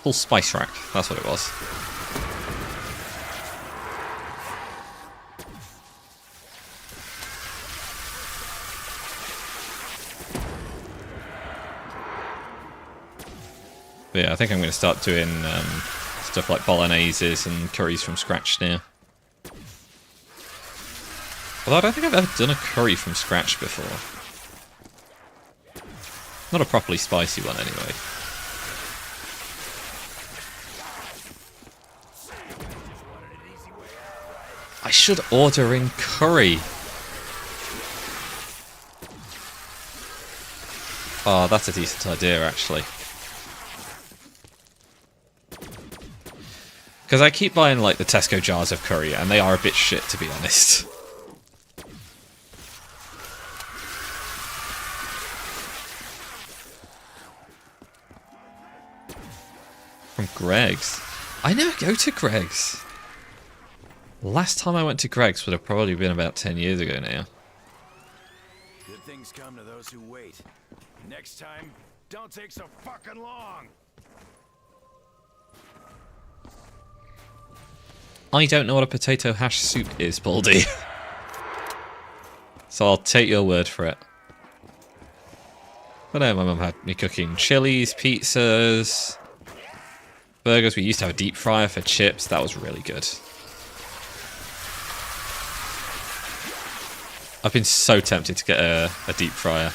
Full spice rack, that's what it was. But yeah, I think I'm going to start doing stuff like bologneses and curries from scratch now. Although I don't think I've ever done a curry from scratch before. Not a properly spicy one, anyway. I should order in curry. Oh, that's a decent idea, actually. Because I keep buying, like, the Tesco jars of curry, and they are a bit shit, to be honest. From Greg's. I never go to Greg's. Last time I went to Greg's would have probably been about 10 years ago now. Good things come to those who wait. Next time, don't take so fucking long. I don't know what a potato hash soup is, Baldy. So I'll take your word for it. But no, my mum had me cooking chilies, pizzas, burgers. We used to have a deep fryer for chips. That was really good. I've been so tempted to get a deep fryer.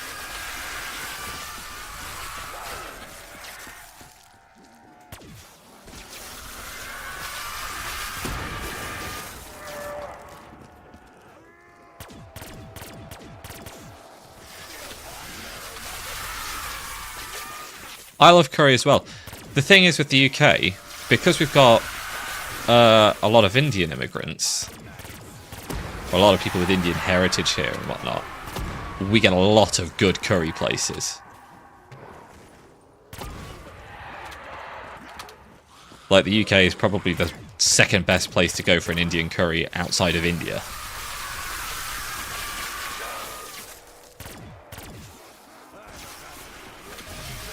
I love curry as well. The thing is with the UK, because we've got a lot of Indian immigrants, or a lot of people with Indian heritage here and whatnot, we get a lot of good curry places. Like, the UK is probably the second best place to go for an Indian curry outside of India.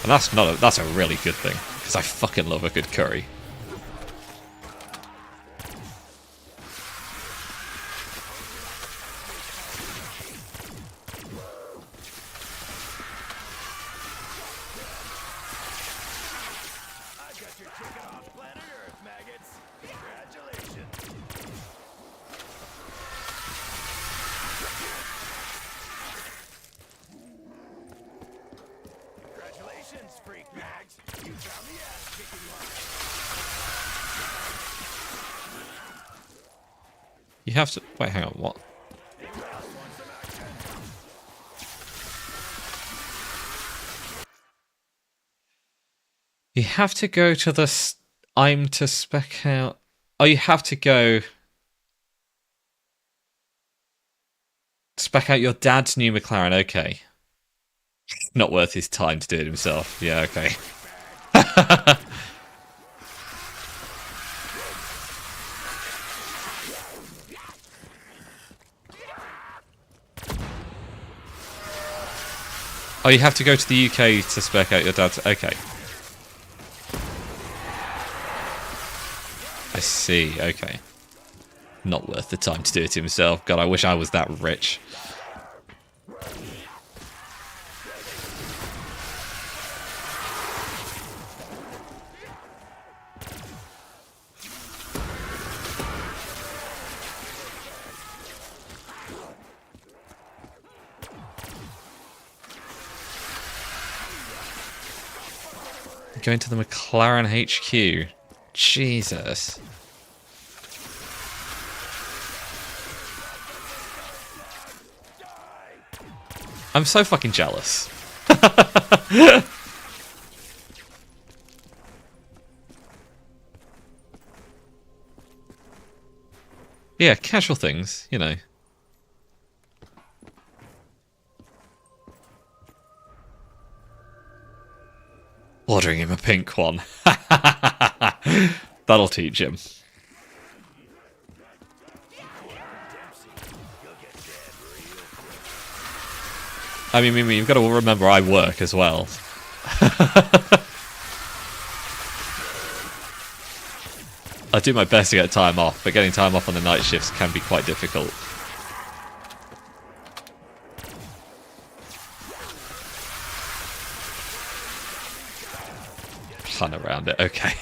And that's a really good thing, because I fucking love a good curry. I got your ticket off planet Earth, maggots. Congratulations. Congratulations, freak mags. You found the ass-kicking line. You have to... Wait, hang on, what? You have to go to the... I'm to spec out... Oh, you have to go... Spec out your dad's new McLaren, okay. Not worth his time to do it himself. Yeah, okay. Oh, you have to go to the UK to spec out your dad's... Okay. I see, okay. Not worth the time to do it himself. God, I wish I was that rich. Going to the McLaren HQ. Jesus. I'm so fucking jealous. Yeah, casual things, you know. Ordering him a pink one. That'll teach him. I mean, you've got to remember I work as well. I do my best to get time off, but getting time off on the night shifts can be quite difficult. Plan around it, okay.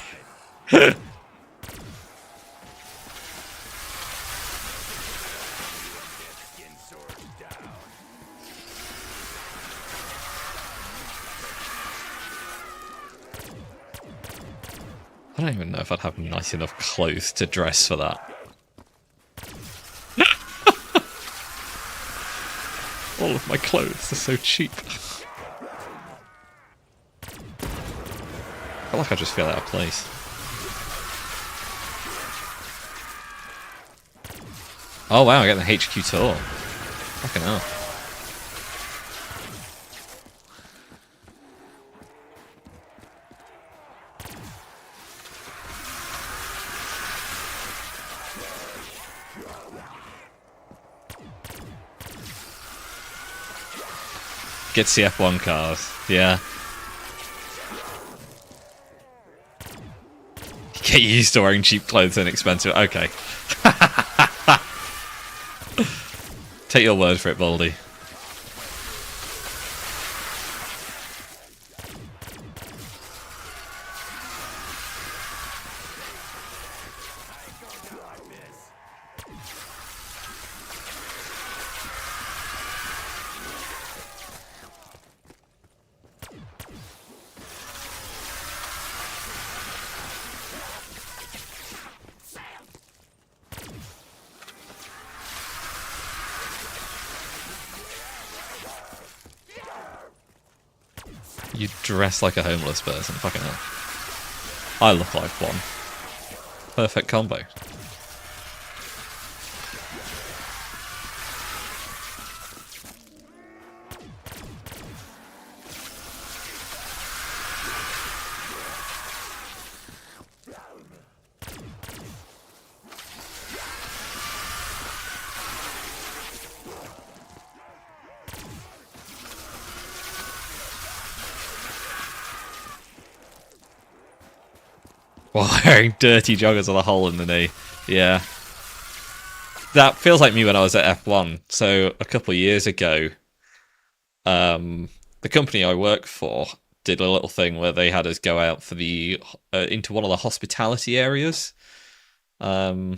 I don't even know if I'd have nice enough clothes to dress for that. All of my clothes are so cheap. I feel like I just feel out of place. Oh wow, I get the HQ tour. Fucking hell. Get CF1 cars, yeah. Get used to wearing cheap clothes and expensive. Okay. Take your word for it, Baldy. You dress like a homeless person, fucking hell. I look like one. Perfect combo. While wearing dirty joggers with a hole in the knee. Yeah. That feels like me when I was at F1. So a couple of years ago, the company I work for did a little thing where they had us go out for the into one of the hospitality areas for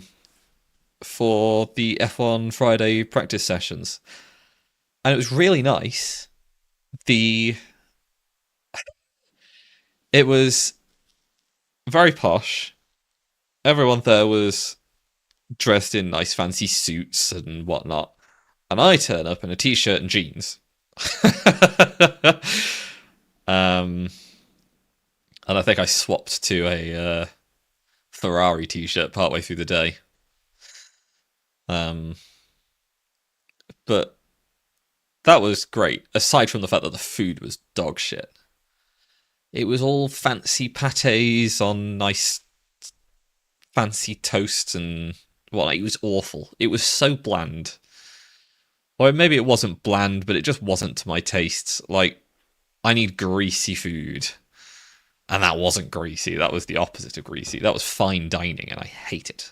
the F1 Friday practice sessions. And it was really nice. It was very posh. Everyone there was dressed in nice fancy suits and whatnot. And I turn up in a t-shirt and jeans. And I think I swapped to a Ferrari t-shirt partway through the day. But that was great, aside from the fact that the food was dog shit. It was all fancy pâtés on nice fancy toast and whatnot. It was awful. It was so bland. Or maybe it wasn't bland, but it just wasn't to my tastes. Like, I need greasy food. And that wasn't greasy. That was the opposite of greasy. That was fine dining, and I hate it.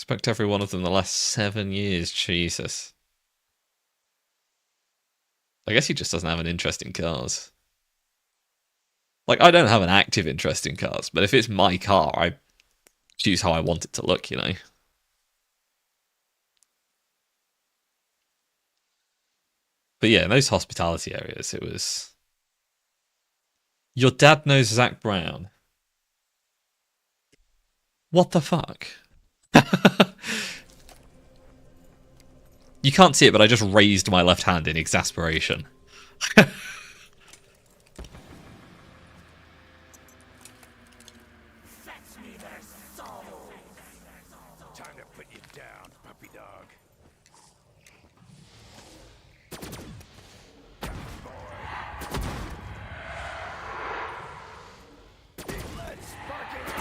Respect every one of them the last 7 years. Jesus. I guess he just doesn't have an interest in cars. Like, I don't have an active interest in cars, but if it's my car, I choose how I want it to look, you know? But yeah, in those hospitality areas, it was... Your dad knows Zach Brown. What the fuck? You can't see it, but I just raised my left hand in exasperation. Fetch me their souls. Time to put you down, puppy dog. Big lead sparking.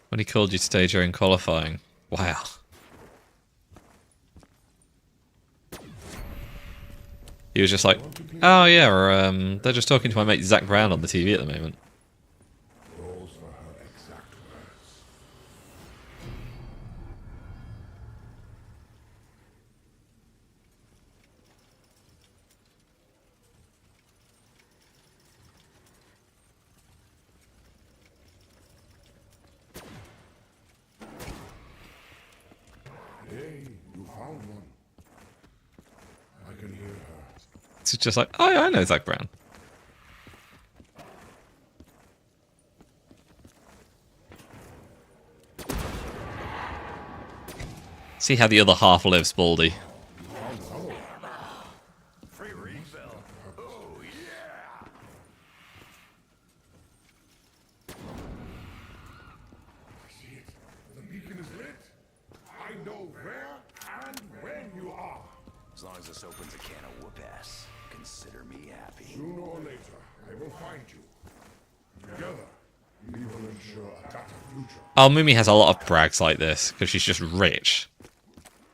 When he called you today during qualifying. Wow. He was just like, oh yeah, they're just talking to my mate Zach Brown on the TV at the moment. Those were her exact words. Hey, you found one. I can hear her. It's just like, oh yeah, I know Zach Brown. See how the other half lives, Baldy. Free refill. Oh, yeah. I see it. The beacon is lit. I know where and when you are. As long as this opens a can of whoop ass, consider me happy. Sooner or later, I will find you. Together, we will ensure a better future. Oh, Mimi has a lot of brags like this because she's just rich.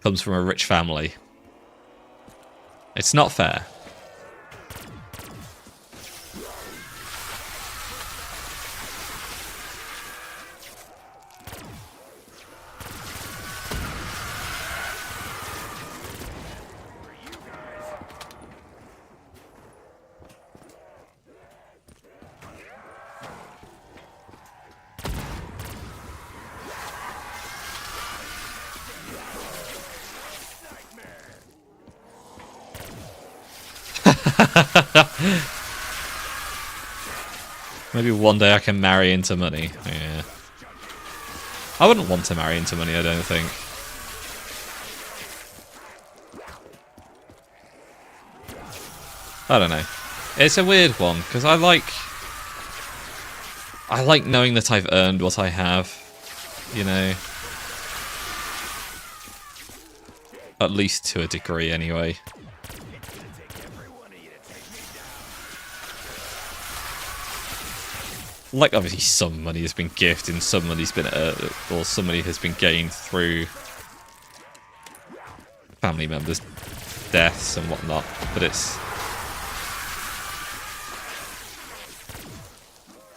Comes from a rich family. It's not fair. Maybe one day I can marry into money. Yeah. I wouldn't want to marry into money, I don't think. I don't know. It's a weird one, because I like knowing that I've earned what I have, you know. At least to a degree, anyway. Like, obviously, some money has been gifted, and some money's been, or some money has been gained through family members' deaths and whatnot. But it's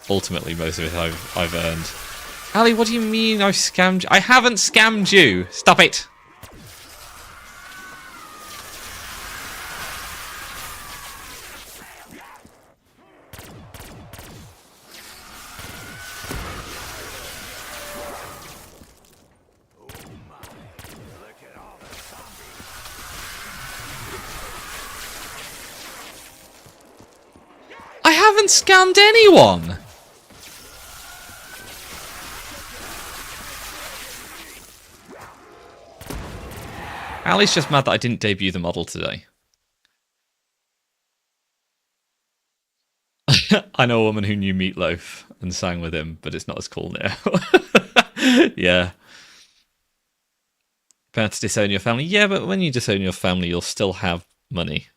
ultimately most of it I've earned. Ali, what do you mean I've scammed you? I haven't scammed you. Stop it. I haven't scammed anyone! Ali's just mad that I didn't debut the model today. I know a woman who knew Meatloaf and sang with him, but it's not as cool now. Yeah. About to disown your family? Yeah, but when you disown your family, you'll still have money.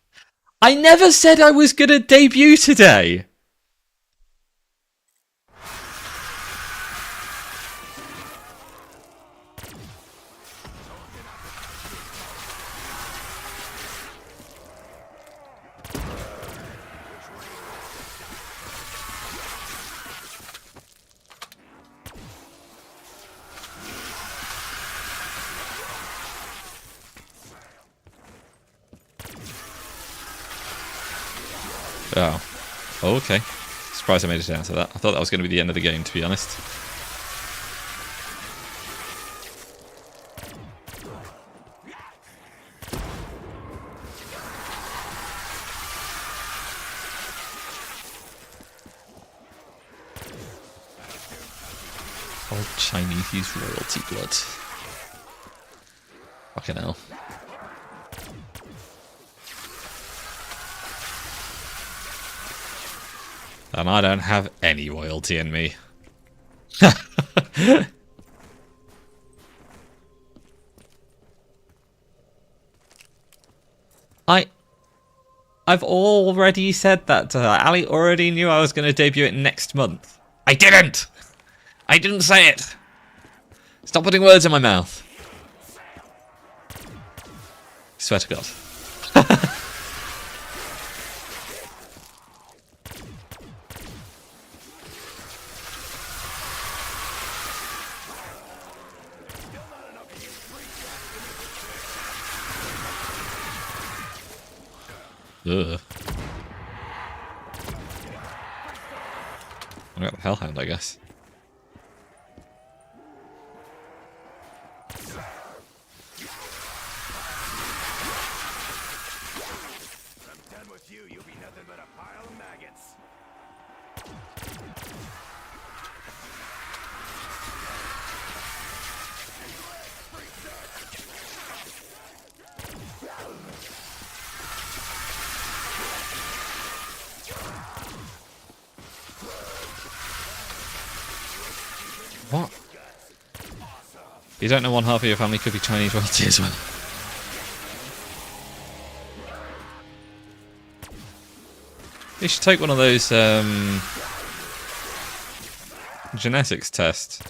I never said I was gonna debut today! Oh. Oh, okay. Surprised I made it down to that. I thought that was going to be the end of the game, to be honest. Old Chinese use royalty blood. Fucking hell. And I don't have any royalty in me. I've already said that to her. Ali already knew I was going to debut it next month. I didn't! I didn't say it! Stop putting words in my mouth. Swear to God. Ugh. I got the Hellhound, I guess. I'm done with you. You'll be nothing but a pile of maggots. What? You don't know one half of your family could be Chinese royalty as well. You should take one of those genetics tests.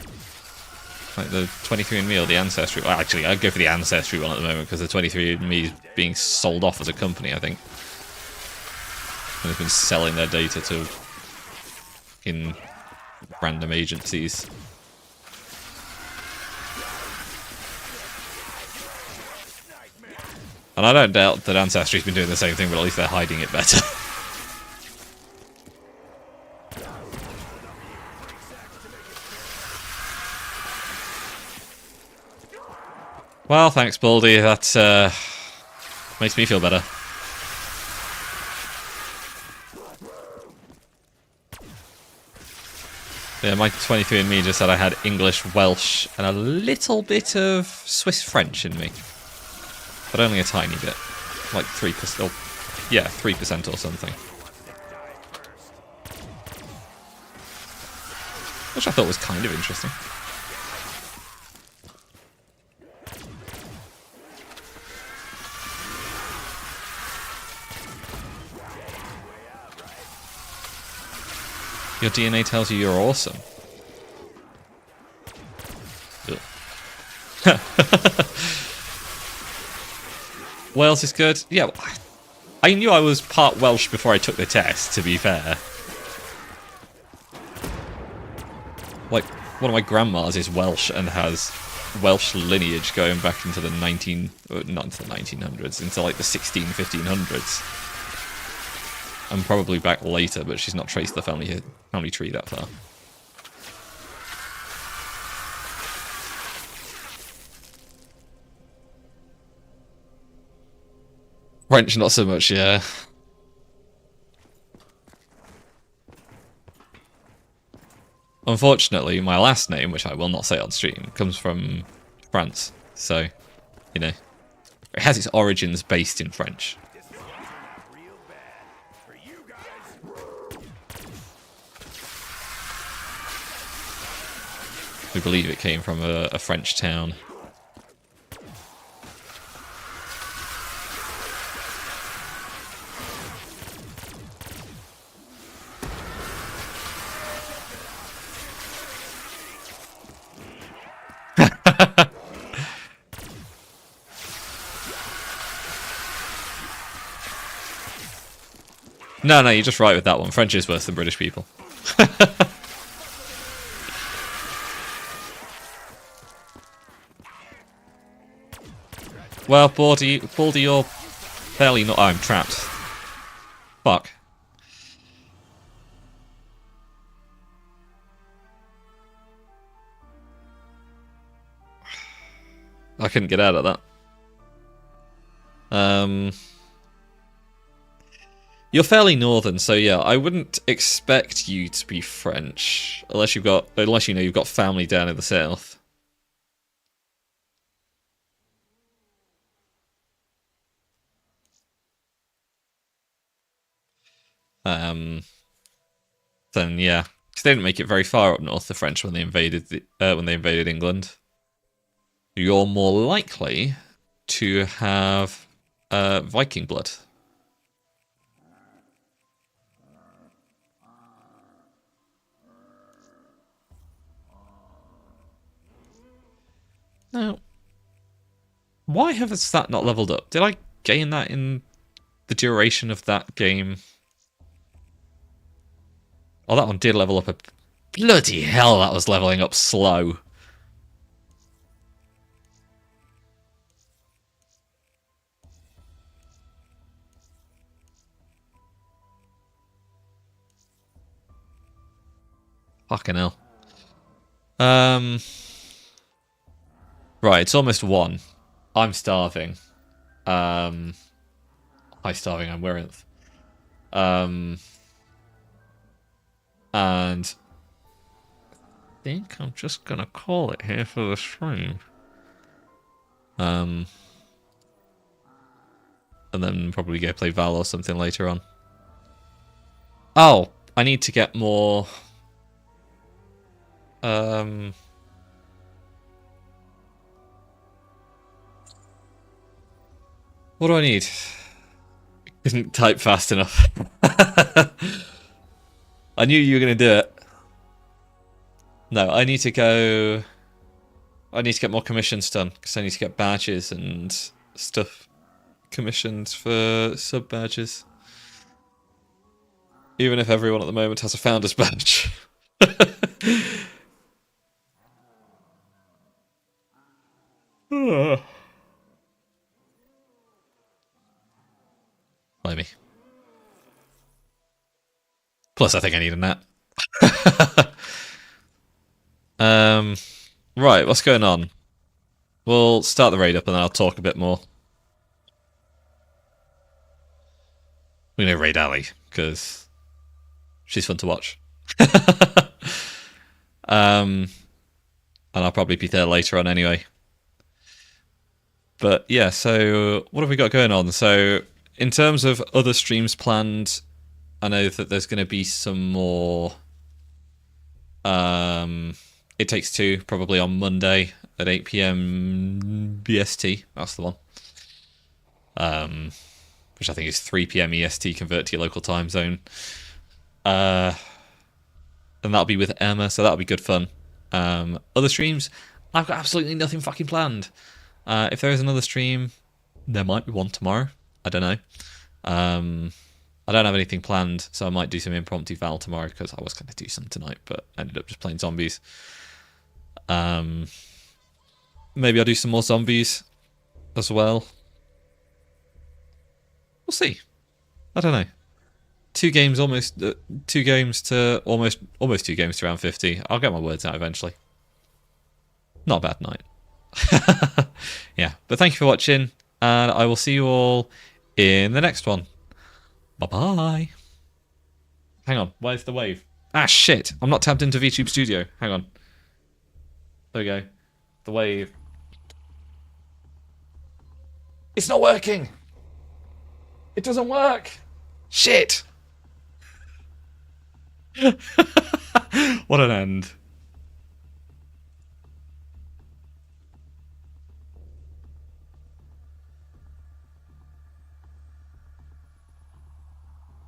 Like the 23andMe or the Ancestry. Well, actually, I'd go for the Ancestry one at the moment because the 23andMe is being sold off as a company, I think. And they've been selling their data to fucking random agencies. And I don't doubt that Ancestry's been doing the same thing, but at least they're hiding it better. Well, thanks, Baldy. That makes me feel better. Yeah, my 23andMe just said I had English, Welsh, and a little bit of Swiss French in me. But only a tiny bit. Like 3%. Or, yeah, 3% or something. Which I thought was kind of interesting. Your DNA tells you you're awesome. Wales is good. Yeah, I knew I was part Welsh before I took the test, to be fair. Like, one of my grandmas is Welsh and has Welsh lineage going back into the not into the 1900s, into like the 1500s. And probably back later, but she's not traced the family tree that far. French, not so much, yeah. Unfortunately, my last name, which I will not say on stream, comes from France. So, you know, it has its origins based in French. Real bad for you guys. We believe it came from a French town. No, you're just right with that one. French is worse than British people. Well, Baldy, you're fairly not... Oh, I'm trapped. Fuck. I couldn't get out of that. You're fairly northern, so yeah, I wouldn't expect you to be French unless you know you've got family down in the south. Then yeah, because they didn't make it very far up north, the French, when they invaded England. You're more likely to have Viking blood. Now, why has that not leveled up? Did I gain that in the duration of that game? Oh, that one did level up a... Bloody hell, that was leveling up slow. Fucking hell. Right, it's almost 1. I'm starving. Hi, starving, I'm Wirinth. And I think I'm just gonna call it here for the stream. And then probably go play Val or something later on. Oh, I need to get more... What do I need? Couldn't type fast enough. I knew you were going to do it. No, I need to go... I need to get more commissions done, because I need to get badges and stuff commissioned for sub-badges. Even if everyone at the moment has a founder's badge. Blimey. Plus, I think I need a nap. Right, what's going on? We'll start the raid up and then I'll talk a bit more. We're going to raid Ali, because she's fun to watch. And I'll probably be there later on anyway. But yeah, so what have we got going on? So in terms of other streams planned, I know that there's going to be some more... It Takes Two, probably on Monday at 8 PM BST. That's the one. Which I think is 3 PM EST, convert to your local time zone. And that'll be with Emma, so that'll be good fun. Other streams, I've got absolutely nothing fucking planned. If there is another stream, there might be one tomorrow. I don't know. I don't have anything planned, so I might do some impromptu Val tomorrow, because I was going to do some tonight, but ended up just playing zombies. Maybe I'll do some more zombies as well. We'll see. I don't know. 2 games to almost 2 games to round 50. I'll get my words out eventually. Not a bad night. Yeah, but thank you for watching, and I will see you all in the next one. Bye-bye. Hang on, where's the wave? Ah, shit, I'm not tabbed into VTube Studio. Hang on. There we go. The wave. It's not working! It doesn't work! Shit! What an end.